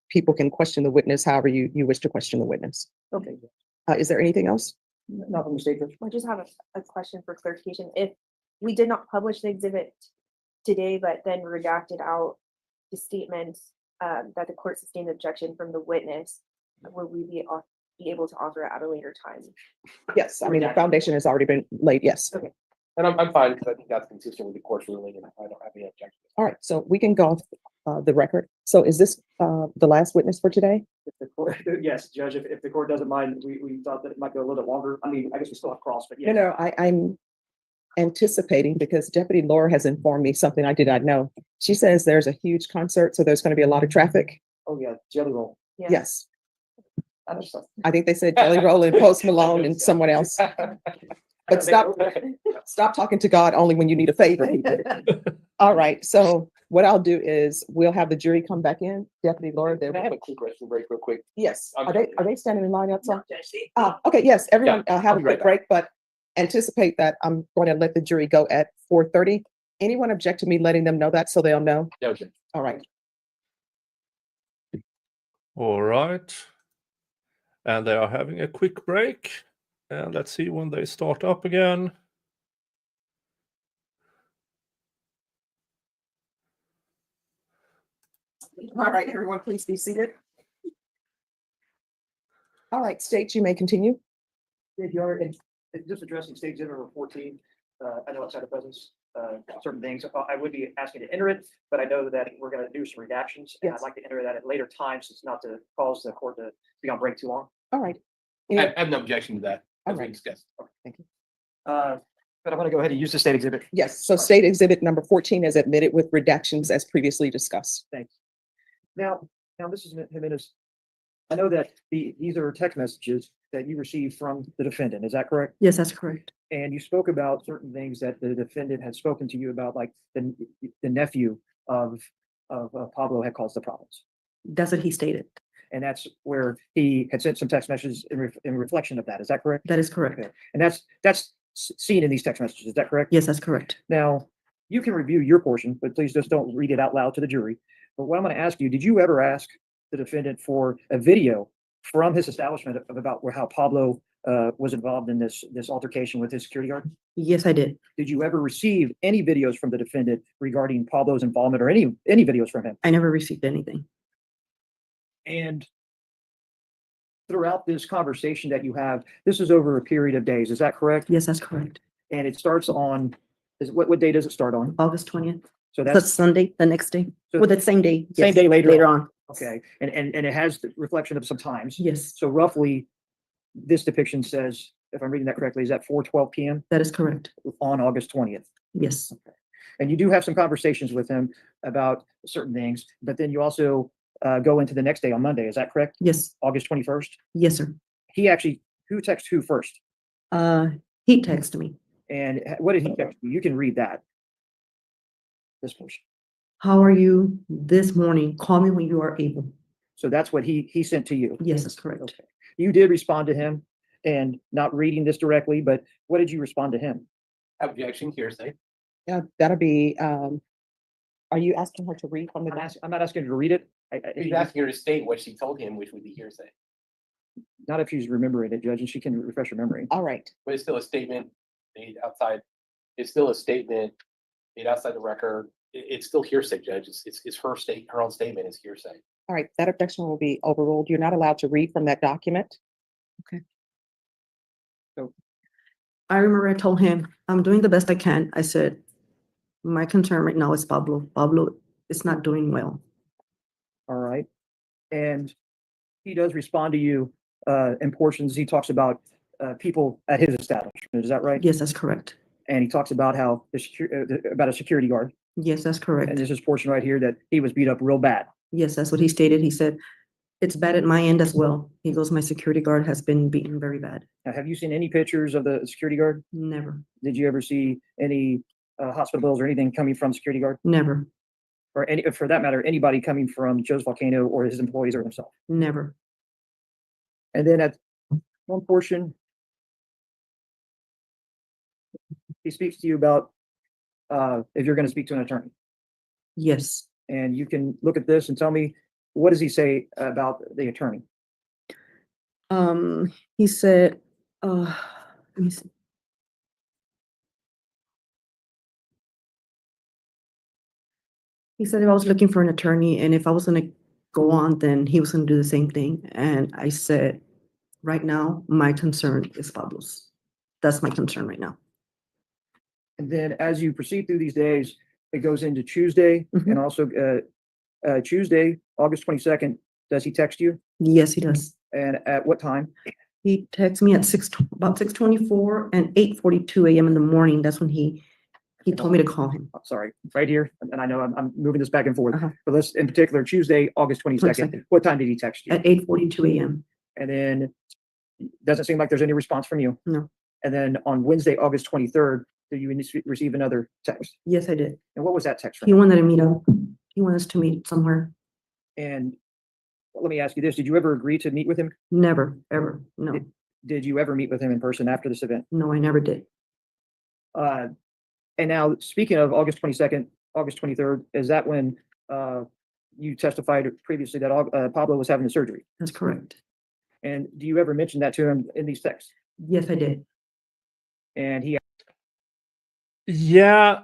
[SPEAKER 3] people can question the witness however you wish to question the witness.
[SPEAKER 4] Okay.
[SPEAKER 3] Is there anything else?
[SPEAKER 4] Not from the state.
[SPEAKER 6] I just have a question for clarification. If we did not publish the exhibit today, but then redacted out the statements that the court sustained objection from the witness, would we be able to offer it at a later time?
[SPEAKER 3] Yes, I mean, the foundation has already been laid, yes.
[SPEAKER 6] Okay.
[SPEAKER 5] And I'm fine, because I think that's consistent with the court's ruling, and I don't have any objection.
[SPEAKER 3] All right, so we can go off the record. So is this the last witness for today?
[SPEAKER 4] If the court, yes, Judge, if the court doesn't mind, we thought that it might go a little bit longer. I mean, I guess we still have cross, but yeah.
[SPEAKER 3] I'm anticipating because Deputy Laura has informed me something I did not know. She says there's a huge concert, so there's going to be a lot of traffic.
[SPEAKER 4] Oh, yeah, Jelly Roll.
[SPEAKER 6] Yeah.
[SPEAKER 3] Yes,
[SPEAKER 4] I understand.
[SPEAKER 3] I think they said Jelly Roll and Post Malone and someone else. But stop talking to God only when you need a favor. All right, so what I'll do is we'll have the jury come back in. Deputy Laura,
[SPEAKER 5] Can I have a quick question break real quick?
[SPEAKER 3] yes,
[SPEAKER 5] I'm
[SPEAKER 3] are they standing in line outside?
[SPEAKER 12] No, Judge, see?
[SPEAKER 3] Okay, yes, everyone, have
[SPEAKER 5] I'll
[SPEAKER 3] a
[SPEAKER 5] be right
[SPEAKER 3] quick break, but anticipate that I'm going to let the jury go at 4:30. Anyone object to me letting them know that so they'll know?
[SPEAKER 5] No, Judge.
[SPEAKER 3] All right.
[SPEAKER 2] All right. And they are having a quick break. And let's see when they start up again.
[SPEAKER 3] All right, everyone, please be seated. All right, State, you may continue.
[SPEAKER 4] If you're just addressing state exhibit number 14, I know outside of presence, certain things, I would be asking to enter it, but I know that we're going to do some redactions. And I'd
[SPEAKER 3] Yes.
[SPEAKER 4] like to enter that at later times, so it's not to cause the court to be on break too long.
[SPEAKER 3] All right.
[SPEAKER 5] I have no objection to that, as we
[SPEAKER 3] Alright.
[SPEAKER 5] discussed.
[SPEAKER 3] Thank you.
[SPEAKER 4] But I'm going to go ahead and use the state exhibit.
[SPEAKER 3] Yes, so State Exhibit number 14 is admitted with redactions as previously discussed.
[SPEAKER 4] Thanks. Now, this is Jimenez. I know that these are text messages that you received from the defendant. Is that correct?
[SPEAKER 11] Yes, that's correct.
[SPEAKER 4] And you spoke about certain things that the defendant had spoken to you about, like the nephew of Pablo had caused the problems.
[SPEAKER 11] That's what he stated.
[SPEAKER 4] And that's where he had sent some text messages in reflection of that. Is that correct?
[SPEAKER 11] That is correct.
[SPEAKER 4] Okay. And that's seen in these text messages. Is that correct?
[SPEAKER 11] Yes, that's correct.
[SPEAKER 4] Now, you can review your portion, but please just don't read it out loud to the jury. But what I'm going to ask you, did you ever ask the defendant for a video from his establishment of about how Pablo was involved in this altercation with his security guard?
[SPEAKER 11] Yes, I did.
[SPEAKER 4] Did you ever receive any videos from the defendant regarding Pablo's involvement or any videos from him?
[SPEAKER 11] I never received anything.
[SPEAKER 4] And throughout this conversation that you have, this is over a period of days. Is that correct?
[SPEAKER 11] Yes, that's correct.
[SPEAKER 4] And it starts on, what day does it start on?
[SPEAKER 11] August 20th.
[SPEAKER 4] So
[SPEAKER 11] That's
[SPEAKER 4] that's
[SPEAKER 11] Sunday, the next day.
[SPEAKER 4] So-
[SPEAKER 11] Well, that same day.
[SPEAKER 4] Same
[SPEAKER 11] yes,
[SPEAKER 4] day later
[SPEAKER 11] Later on.
[SPEAKER 4] okay. And it has the reflection of some times.
[SPEAKER 11] Yes,
[SPEAKER 4] So roughly, this depiction says, if I'm reading that correctly, is that 4:12 p.m.
[SPEAKER 11] that is correct.
[SPEAKER 4] on August 20th?
[SPEAKER 11] Yes,
[SPEAKER 4] And you do have some conversations with him about certain things, but then you also go into the next day on Monday. Is that correct?
[SPEAKER 11] yes,
[SPEAKER 4] August 21st?
[SPEAKER 11] yes, sir.
[SPEAKER 4] Who texted who first?
[SPEAKER 11] He texted me.
[SPEAKER 4] And what did he text you? You can read that. This portion.
[SPEAKER 11] How are you this morning? Call me when you are able.
[SPEAKER 4] So that's what he sent to you.
[SPEAKER 11] Yes, that's correct.
[SPEAKER 4] Okay. You did respond to him, and not reading this directly, but what did you respond to him?
[SPEAKER 5] Objection, hearsay.
[SPEAKER 3] Yeah, that'll be, are you asking her to read from the document?
[SPEAKER 4] I'm not asking you to read it.
[SPEAKER 5] He's asking her to state what she told him, which would be hearsay.
[SPEAKER 4] Not if she's remembering it, Judge, and she can refresh her memory.
[SPEAKER 3] All right.
[SPEAKER 5] But it's still a statement made outside. It's still a statement made outside the record. It's still hearsay, Judge. It's her own statement is hearsay.
[SPEAKER 3] All right, that objection will be overruled. You're not allowed to read from that document.
[SPEAKER 11] I remember I told him, I'm doing the best I can. I said, my concern right now is Pablo. Pablo is not doing well.
[SPEAKER 4] All right. And he does respond to you in portions. He talks about people at his establishment. Is that right?
[SPEAKER 11] Yes, that's correct.
[SPEAKER 4] And he talks about how about a security guard.
[SPEAKER 11] Yes, that's
[SPEAKER 4] And
[SPEAKER 11] correct.
[SPEAKER 4] there's this portion right here that he was beat up real bad.
[SPEAKER 11] Yes, that's what he stated. He said, it's bad at my end as well. He goes, my security guard has been beaten very bad.
[SPEAKER 4] Now, have you seen any pictures of the security guard?
[SPEAKER 11] Never,
[SPEAKER 4] Did you ever see any hospital bills or anything coming from security guard?
[SPEAKER 11] never,
[SPEAKER 4] Or any, for that matter, anybody coming from Joe's Volcano or his employees or himself?
[SPEAKER 11] never.
[SPEAKER 4] And then at one portion, he speaks to you about if you're going to speak to an attorney.
[SPEAKER 11] Yes.
[SPEAKER 4] And you can look at this and tell me, what does he say about the attorney?
[SPEAKER 11] He said, let me see. He said if I was looking for an attorney and if I was gonna go on, then he was gonna do the same thing. And I said, right now, my concern is Pablo's. That's my concern right now.
[SPEAKER 4] And then as you proceed through these days, it goes into Tuesday and also Tuesday, August 22nd. Does he text you?
[SPEAKER 11] Yes, he does.
[SPEAKER 4] And at what time?
[SPEAKER 11] He texted me at about 6:24 and 8:42 a.m. in the morning. That's when he told me to call him.
[SPEAKER 4] Oh, sorry, right here. And I know I'm moving this back and forth,
[SPEAKER 11] Uh-huh.
[SPEAKER 4] but let's in particular, Tuesday, August 22nd.
[SPEAKER 11] 22nd.
[SPEAKER 4] What time did he text you?
[SPEAKER 11] At 8:42 a.m.
[SPEAKER 4] And then doesn't seem like there's any response from you.
[SPEAKER 11] No.
[SPEAKER 4] And then on Wednesday, August 23rd, did you receive another text?
[SPEAKER 11] Yes, I did.
[SPEAKER 4] And what was that text
[SPEAKER 11] He
[SPEAKER 4] from?
[SPEAKER 11] wanted to meet up. He wanted us to meet somewhere.
[SPEAKER 4] And let me ask you this, did you ever agree to meet with him?
[SPEAKER 11] Never, ever. No,
[SPEAKER 4] Did you ever meet with him in person after this event?
[SPEAKER 11] no, I never did.
[SPEAKER 4] And now, speaking of August 22nd, August 23rd, is that when you testified previously that Pablo was having the surgery?
[SPEAKER 11] That's correct.
[SPEAKER 4] And do you ever mention that to him in these texts?
[SPEAKER 11] Yes, I did.
[SPEAKER 4] And he,
[SPEAKER 2] Yeah,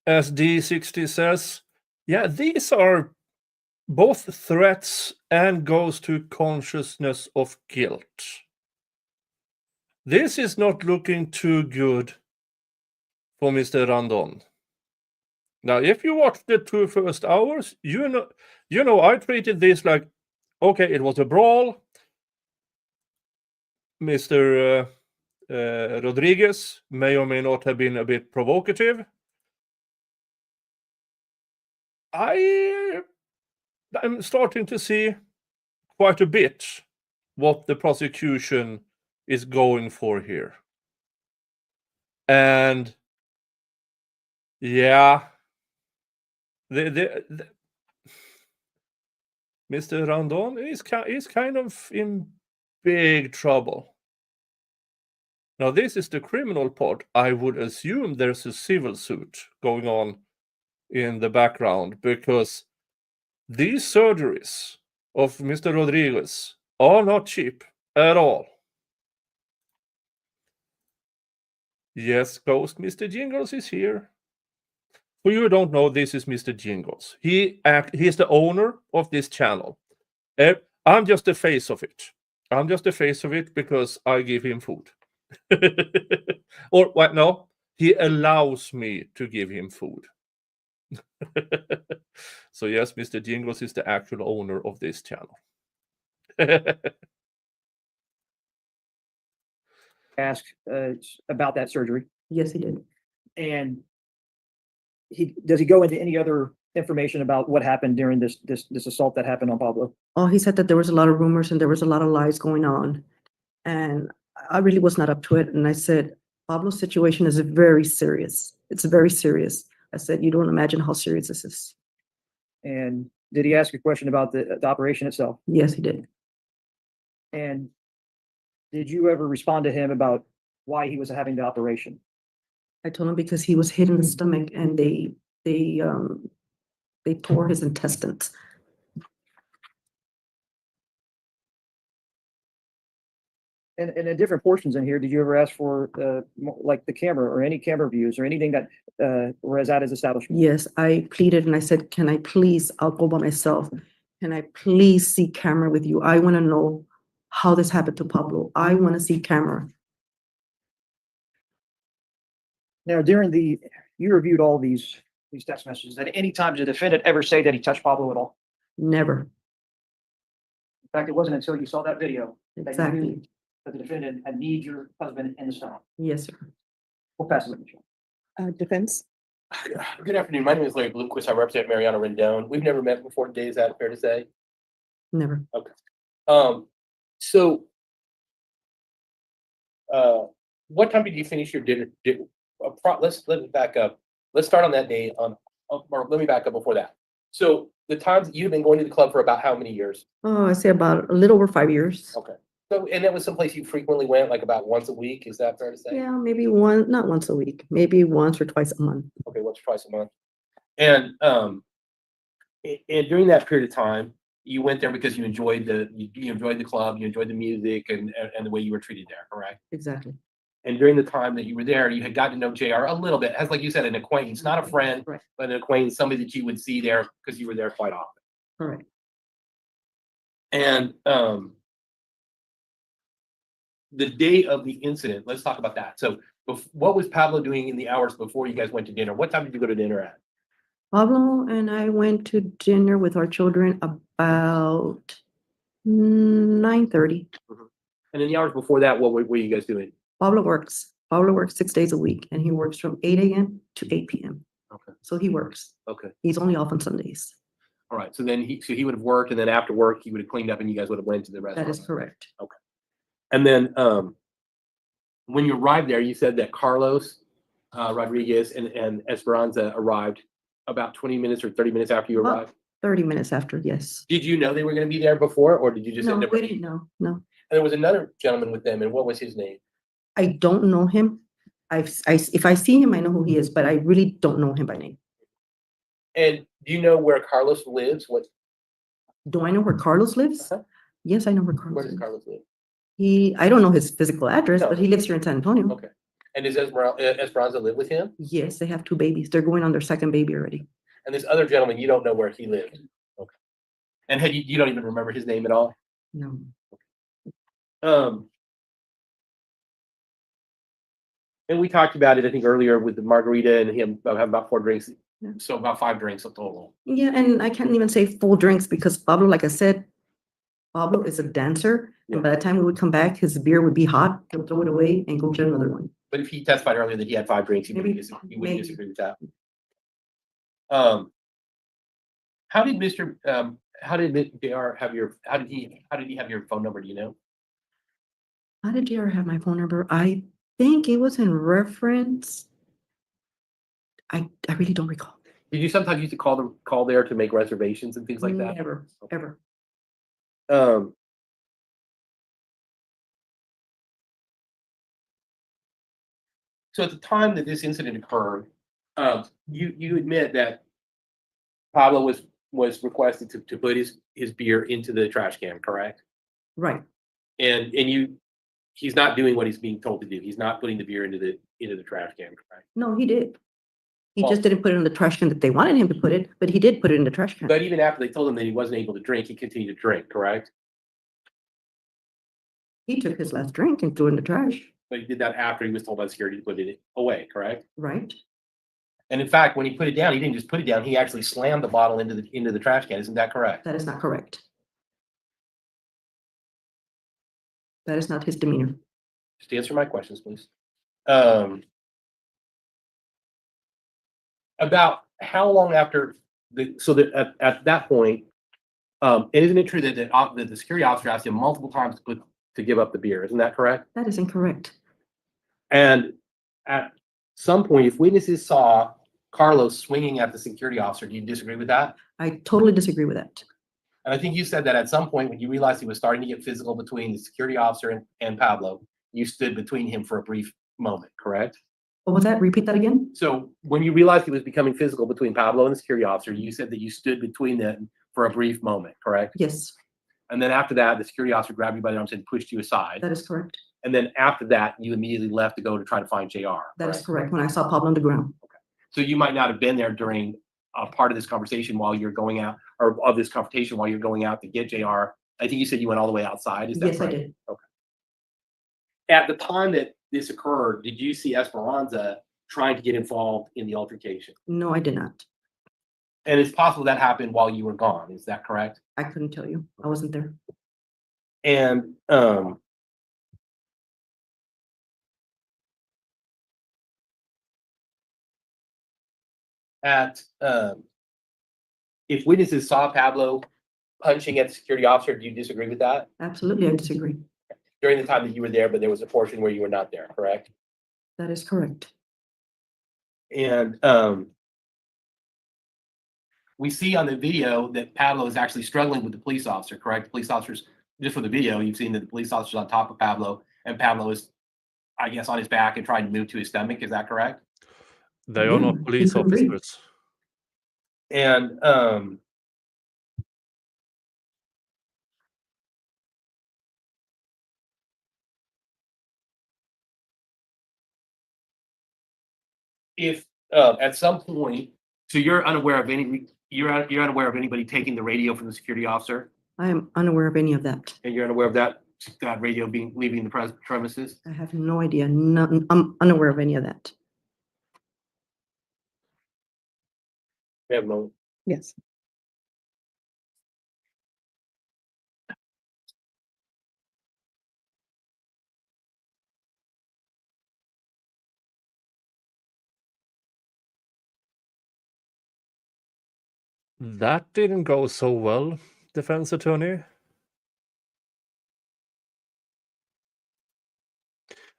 [SPEAKER 2] as D60 says, yeah, these are both threats and goes to consciousness of guilt. This is not looking too good for Mr. Rendon. Now, if you watch the 2 first hours, you know, I treated this like, okay, it was a brawl. Mr. Rodriguez may or may not have been a bit provocative. I'm starting to see quite a bit what the prosecution is going for here. And yeah, Mr. Rendon is kind of in big trouble. Now, this is the criminal part. I would assume there's a civil suit going on in the background because these surgeries of Mr. Rodriguez are not cheap at all. Yes, Ghost Mr. Jingles is here. For you who don't know, this is Mr. Jingles. He's the owner of this channel. I'm just the face of it. I'm just the face of it because I give him food. Or what? No, he allows me to give him food. So yes, Mr. Jingles is the actual owner of this channel.
[SPEAKER 4] asked about that surgery.
[SPEAKER 11] Yes, he did.
[SPEAKER 4] And does he go into any other information about what happened during this assault that happened on Pablo?
[SPEAKER 11] Oh, he said that there was a lot of rumors and there was a lot of lies going on. And I really was not up to it. And I said, Pablo's situation is very serious. It's very serious. I said, you don't imagine how serious this is.
[SPEAKER 4] And did he ask a question about the operation itself?
[SPEAKER 11] Yes, he did.
[SPEAKER 4] And did you ever respond to him about why he was having the operation?
[SPEAKER 11] I told him because he was hit in the stomach and they tore his intestines.
[SPEAKER 4] And in different portions in here, did you ever ask for like the camera or any camera views or anything that was at his establishment?
[SPEAKER 11] Yes, I pleaded and I said, can I please, I'll go by myself. Can I please see camera with you? I want to know how this happened to Pablo. I want to see camera.
[SPEAKER 4] Now, you reviewed all these text messages. At any time, did the defendant ever say that he touched Pablo at all?
[SPEAKER 11] Never.
[SPEAKER 4] In fact, it wasn't until you saw that video that you
[SPEAKER 11] Exactly.
[SPEAKER 4] knew that the defendant had kneed your husband in the stomach.
[SPEAKER 11] Yes, sir.
[SPEAKER 4] We'll pass it, Michelle.
[SPEAKER 3] Defense?
[SPEAKER 5] Good afternoon. My name is Larry Bloomquist. I represent Mariana Rendon. We've never met before today. Is that fair to say?
[SPEAKER 11] Never.
[SPEAKER 5] So, what time did you finish your dinner? Let's back up. Let's start on that day or let me back up before that. So the times you've been going to the club for about how many years?
[SPEAKER 11] Oh, I say about a little over 5 years.
[SPEAKER 5] Okay. So, and that was someplace you frequently went, like about once a week. Is that fair to say?
[SPEAKER 11] Yeah, maybe not once a week, maybe once or twice a month.
[SPEAKER 5] Okay, once or twice a month. And during that period of time, you went there because you enjoyed the club, you enjoyed the music and the way you were treated there, correct?
[SPEAKER 11] Exactly.
[SPEAKER 5] And during the time that you were there, you had gotten to know JR a little bit, as like you said, an acquaintance, not a friend,
[SPEAKER 11] Right.
[SPEAKER 5] but an acquaintance, somebody that you would see there because you were there quite often.
[SPEAKER 11] Correct.
[SPEAKER 5] And the day of the incident, let's talk about that. So what was Pablo doing in the hours before you guys went to dinner? What time did you go to dinner at?
[SPEAKER 11] Pablo and I went to dinner with our children about 9:30.
[SPEAKER 5] And in the hours before that, what were you guys doing?
[SPEAKER 11] Pablo works 6 days a week and he works from 8 a.m. to 8 p.m.
[SPEAKER 5] Okay.
[SPEAKER 11] So he works.
[SPEAKER 5] Okay.
[SPEAKER 11] He's only off on Sundays.
[SPEAKER 5] All right. So then he would have worked, and then after work, he would have cleaned up and you guys would have went to the restaurant.
[SPEAKER 11] That is correct.
[SPEAKER 5] Okay. And then when you arrived there, you said that Carlos Rodriguez and Esperanza arrived about 20 minutes or 30 minutes after you
[SPEAKER 11] About
[SPEAKER 5] arrived.
[SPEAKER 11] 30 minutes after, yes.
[SPEAKER 5] Did you know they were going to be there before, or did you just
[SPEAKER 11] No,
[SPEAKER 5] end up?
[SPEAKER 11] we didn't know. No,
[SPEAKER 5] And there was another gentleman with them, and what was his name?
[SPEAKER 11] I don't know him. If I see him, I know who he is, but I really don't know him by name.
[SPEAKER 5] And do you know where Carlos lives?
[SPEAKER 11] Do I know where Carlos lives?
[SPEAKER 5] Uh-huh.
[SPEAKER 11] Yes, I know where
[SPEAKER 5] Where
[SPEAKER 11] Carlos
[SPEAKER 5] does
[SPEAKER 11] lives.
[SPEAKER 5] Carlos live?
[SPEAKER 11] I don't know his physical address,
[SPEAKER 5] No.
[SPEAKER 11] but he lives here in San Antonio.
[SPEAKER 5] Okay. And does Esperanza live with him?
[SPEAKER 11] Yes, they have 2 babies. They're going on their second baby already.
[SPEAKER 5] And this other gentleman, you don't know where he lived. Okay. And you don't even remember his name at all?
[SPEAKER 11] No.
[SPEAKER 5] And we talked about it, I think, earlier with the margarita and him having about 4 drinks.
[SPEAKER 11] Yeah.
[SPEAKER 5] So about 5 drinks total.
[SPEAKER 11] Yeah, and I can't even say full drinks because Pablo, like I said, Pablo is a dancer.
[SPEAKER 5] Yeah.
[SPEAKER 11] And by the time we would come back, his beer would be hot. He'll throw it away and go get another one.
[SPEAKER 5] But if he testified earlier that he had 5 drinks, you wouldn't
[SPEAKER 11] Maybe-
[SPEAKER 5] disagree
[SPEAKER 11] maybe.
[SPEAKER 5] with that. How did JR have how did he have your phone number? Do you know?
[SPEAKER 11] How did JR have my phone number? I think it was in reference. I really don't recall.
[SPEAKER 5] Did you sometimes used to call there to make reservations and things like that?
[SPEAKER 11] Never, ever.
[SPEAKER 5] So at the time that this incident occurred, you admit that Pablo was requested to put his beer into the trash can, correct?
[SPEAKER 11] Right.
[SPEAKER 5] And he's not doing what he's being told to do. He's not putting the beer into the trash can, correct?
[SPEAKER 11] No, he did. He
[SPEAKER 5] Well-
[SPEAKER 11] just didn't put it in the trash can that they wanted him to put it, but he did put it in the trash can.
[SPEAKER 5] But even after they told him that he wasn't able to drink, he continued to drink, correct?
[SPEAKER 11] He took his last drink and threw it in the trash,
[SPEAKER 5] But he did that after he was told by security to put it away, correct?
[SPEAKER 11] right?
[SPEAKER 5] And in fact, when he put it down, he didn't just put it down, he actually slammed the bottle into the trash can. Isn't that correct?
[SPEAKER 11] That is not correct. That is not his demeanor.
[SPEAKER 5] Just answer my questions, please. About how long after at that point, isn't it true that the security officer asked him multiple times to give up the beer? Isn't that correct?
[SPEAKER 11] That is incorrect.
[SPEAKER 5] And At some point, if witnesses saw Carlos swinging at the security officer, do you disagree with that?
[SPEAKER 11] I totally disagree with that.
[SPEAKER 5] And I think you said that at some point when you realized he was starting to get physical between the security officer and Pablo, you stood between him for a brief moment, correct?
[SPEAKER 11] What was that? Repeat that again?
[SPEAKER 5] So when you realized he was becoming physical between Pablo and the security officer, you said that you stood between them for a brief moment, correct?
[SPEAKER 11] Yes,
[SPEAKER 5] And then after that, the security officer grabbed you by the arms and pushed you aside.
[SPEAKER 11] that is correct.
[SPEAKER 5] And then after that, you immediately left to go to try to find JR.
[SPEAKER 11] That is correct. When I saw Pablo on the ground.
[SPEAKER 5] So you might not have been there during a part of this conversation while you're going out, or of this confrontation while you're going out to get JR. I think you said you went all the way outside. Is that
[SPEAKER 11] Yes, I
[SPEAKER 5] right?
[SPEAKER 11] did.
[SPEAKER 5] Okay. At the time that this occurred, did you see Esperanza trying to get involved in the altercation?
[SPEAKER 11] No, I did not.
[SPEAKER 5] And it's possible that happened while you were gone. Is that correct?
[SPEAKER 11] I couldn't tell you. I wasn't there.
[SPEAKER 5] And if witnesses saw Pablo punching at the security officer, do you disagree with that?
[SPEAKER 11] Absolutely, I disagree.
[SPEAKER 5] During the time that you were there, but there was a portion where you were not there, correct?
[SPEAKER 11] That is correct.
[SPEAKER 5] And we see on the video that Pablo is actually struggling with the police officer, correct? Police officers, just for the video, you've seen that the police officer's on top of Pablo, and Pablo is, I guess, on his back and trying to move to his stomach. Is that correct?
[SPEAKER 2] They are
[SPEAKER 11] Yeah,
[SPEAKER 2] not police
[SPEAKER 11] you can read.
[SPEAKER 2] officers.
[SPEAKER 5] And if at some point, so you're unaware of you're unaware of anybody taking the radio from the security officer,
[SPEAKER 11] I am unaware of any of that.
[SPEAKER 5] and you're unaware of that radio leaving the premises.
[SPEAKER 11] I have no idea. None, I'm unaware of any of that.
[SPEAKER 5] We have no.
[SPEAKER 3] Yes.
[SPEAKER 2] That didn't go so well, defense attorney.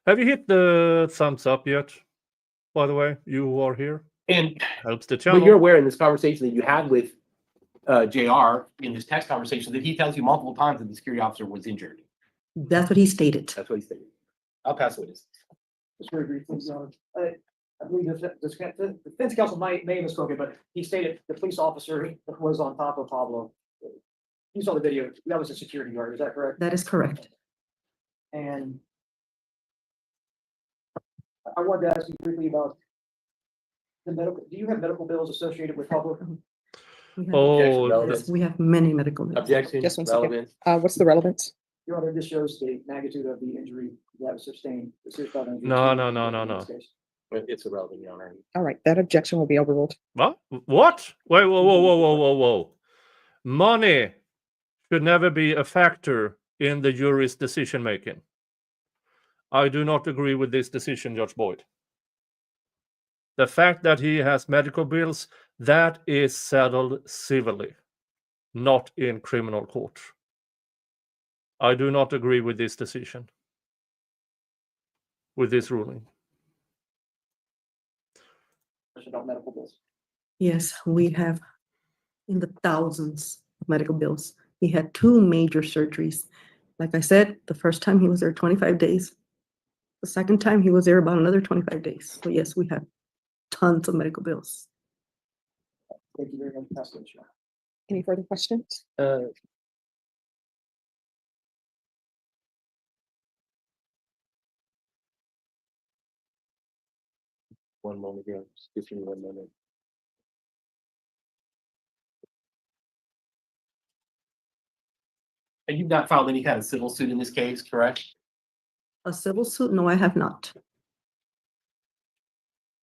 [SPEAKER 2] Have you hit the thumbs up yet? By the way, you who are here,
[SPEAKER 5] And
[SPEAKER 2] helps the
[SPEAKER 5] but you're
[SPEAKER 2] channel.
[SPEAKER 5] aware in this conversation that you had with JR in this text conversation that he tells you multiple times that the security officer was injured.
[SPEAKER 11] That's what he stated.
[SPEAKER 5] That's what he said. I'll pass the witness.
[SPEAKER 4] Just very briefly, I believe the defense counsel may have misspoken, but he stated the police officer was on top of Pablo. You saw the video, that was a security guard, is that correct?
[SPEAKER 11] That is correct.
[SPEAKER 4] And I wanted to ask you briefly about the medical, do you have medical bills associated with Pablo?
[SPEAKER 11] We have-
[SPEAKER 2] Oh,
[SPEAKER 11] Yes, we have many medical bills.
[SPEAKER 5] Objection,
[SPEAKER 3] Just one second.
[SPEAKER 5] relevance.
[SPEAKER 3] What's the relevance?
[SPEAKER 4] Your Honor, this shows the magnitude of the injury that was sustained.
[SPEAKER 2] No.
[SPEAKER 5] It's irrelevant, Your Honor.
[SPEAKER 3] All right, that objection will be overruled.
[SPEAKER 2] what? What? Wait, whoa. Money should never be a factor in the jury's decision making. I do not agree with this decision, Judge Boyd. The fact that he has medical bills, that is settled civilly, not in criminal court. I do not agree with this decision, with this ruling.
[SPEAKER 4] About medical bills.
[SPEAKER 11] Yes, we have in the thousands of medical bills. He had 2 major surgeries. Like I said, the first time he was there 25 days. The second time he was there about another 25 days. So yes, we have tons of medical bills.
[SPEAKER 4] Thank you very much. Pass it, Your Honor.
[SPEAKER 3] Any further questions?
[SPEAKER 5] One moment here. Just give me 1 minute. And you've not filed any kind of civil suit in this case, correct?
[SPEAKER 11] A civil suit? No, I have not.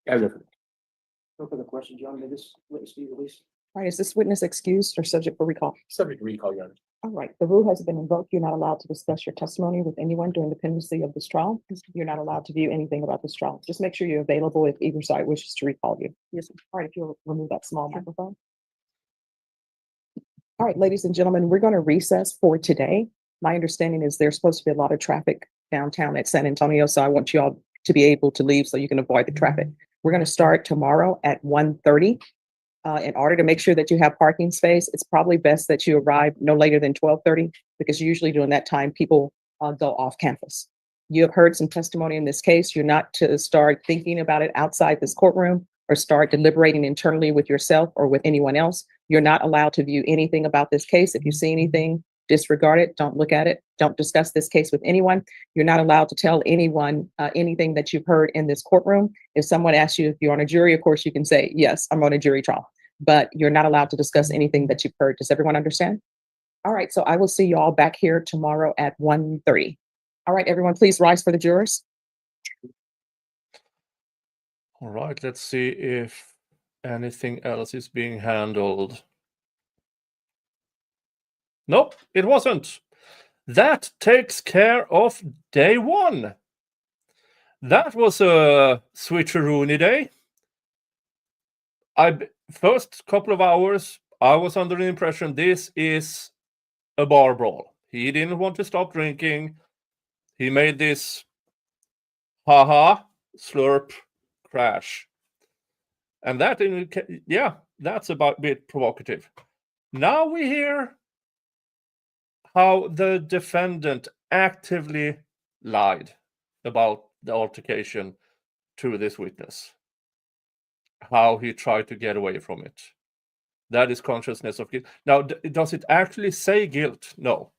[SPEAKER 5] I have nothing.
[SPEAKER 4] No further questions, Your Honor. May this witness be released?
[SPEAKER 3] All right, is this witness excused or subject for recall?
[SPEAKER 5] Subject to recall, Your Honor.
[SPEAKER 3] All right, the rule has been invoked. You're not allowed to discuss your testimony with anyone during the pendency of this trial. You're not allowed to view anything about this trial. Just make sure you're available if either side wishes to recall you. Yes, all right, if you'll remove that small microphone. All right, ladies and gentlemen, we're going to recess for today. My understanding is there's supposed to be a lot of traffic downtown at San Antonio, so I want you all to be able to leave so you can avoid the traffic. We're going to start tomorrow at 1:30. In order to make sure that you have parking space, it's probably best that you arrive no later than 12:30 because usually during that time, people go off campus. You have heard some testimony in this case. You're not to start thinking about it outside this courtroom or start deliberating internally with yourself or with anyone else. You're not allowed to view anything about this case. If you see anything, disregard it. Don't look at it. Don't discuss this case with anyone. You're not allowed to tell anyone anything that you've heard in this courtroom. If someone asks you if you're on a jury, of course, you can say, yes, I'm on a jury trial, but you're not allowed to discuss anything that you've heard. Does everyone understand? All right, so I will see you all back here tomorrow at 1:30. All right, everyone, please rise for the jurors.
[SPEAKER 2] All right, let's see if anything else is being handled. Nope, it wasn't. That takes care of day one. That was a switcheroony day. First couple of hours, I was under the impression this is a bar brawl. He didn't want to stop drinking. He made this haha, slurp, crash. And that, yeah, that's a bit provocative. Now we hear how the defendant actively lied about the altercation to this witness. How he tried to get away from it. That is consciousness of guilt. Now, does it actually say guilt? No.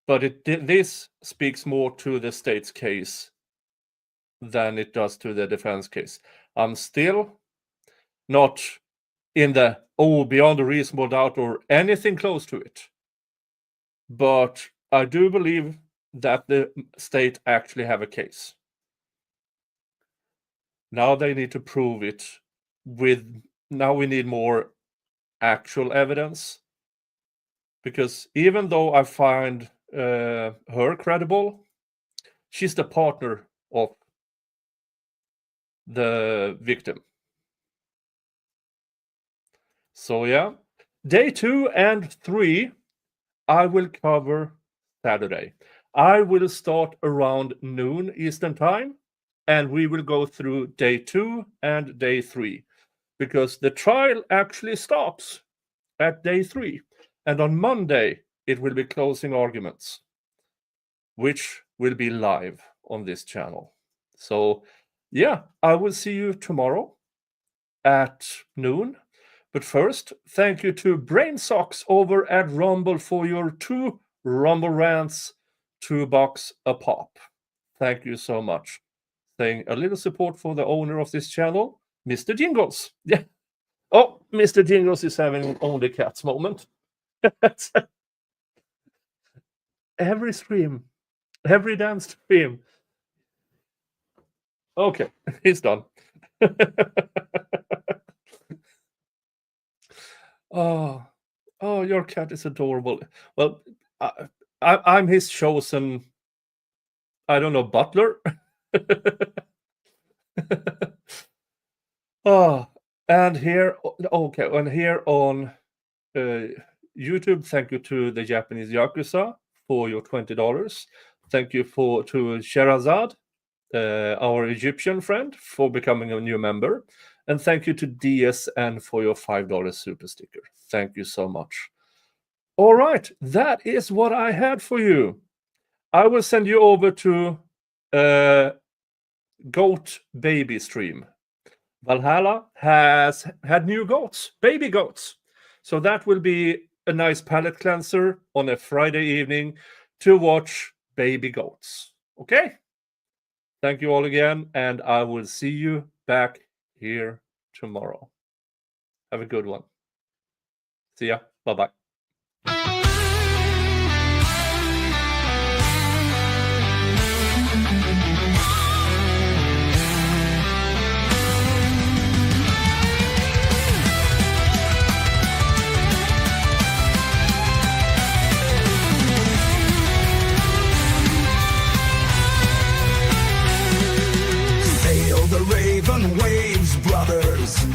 [SPEAKER 2] But this speaks more to the state's case than it does to the defense case. I'm still not in the, beyond a reasonable doubt or anything close to it. But I do believe that the state actually have a case. Now they need to prove it now we need more actual evidence. Because even though I find her credible, she's the partner of the victim. So yeah, day 2 and 3, I will cover Saturday. I will start around noon Eastern time, and we will go through day 2 and day 3, because the trial actually stops at day 3. And on Monday, it will be closing arguments, which will be live on this channel. So yeah, I will see you tomorrow at noon. But first, thank you to BrainSocks over at Rumble for your 2 Rumble rants, $2 a pop. Thank you so much. Saying a little support for the owner of this channel, Mr. Jingles. Yeah. Oh, Mr. Jingles is having an only cats moment. Every stream, every damn stream. Okay, he's done. Oh, your cat is adorable. Well, I'm his chosen, I don't know, butler. And here, okay, and here on YouTube, thank you to the Japanese Yakuza for your $20. Thank you to Sherazad, our Egyptian friend, for becoming a new member. And thank you to DSN for your $5 super sticker. Thank you so much. All right, that is what I had for you. I will send you over to Goat Baby stream. Valhalla has had new goats, baby goats. So that will be a nice palate cleanser on a Friday evening to watch baby goats. Okay? Thank you all again, and I will see you back here tomorrow. Have a good one. See ya. Bye-bye.
[SPEAKER 1] Sail the raven waves, brothers.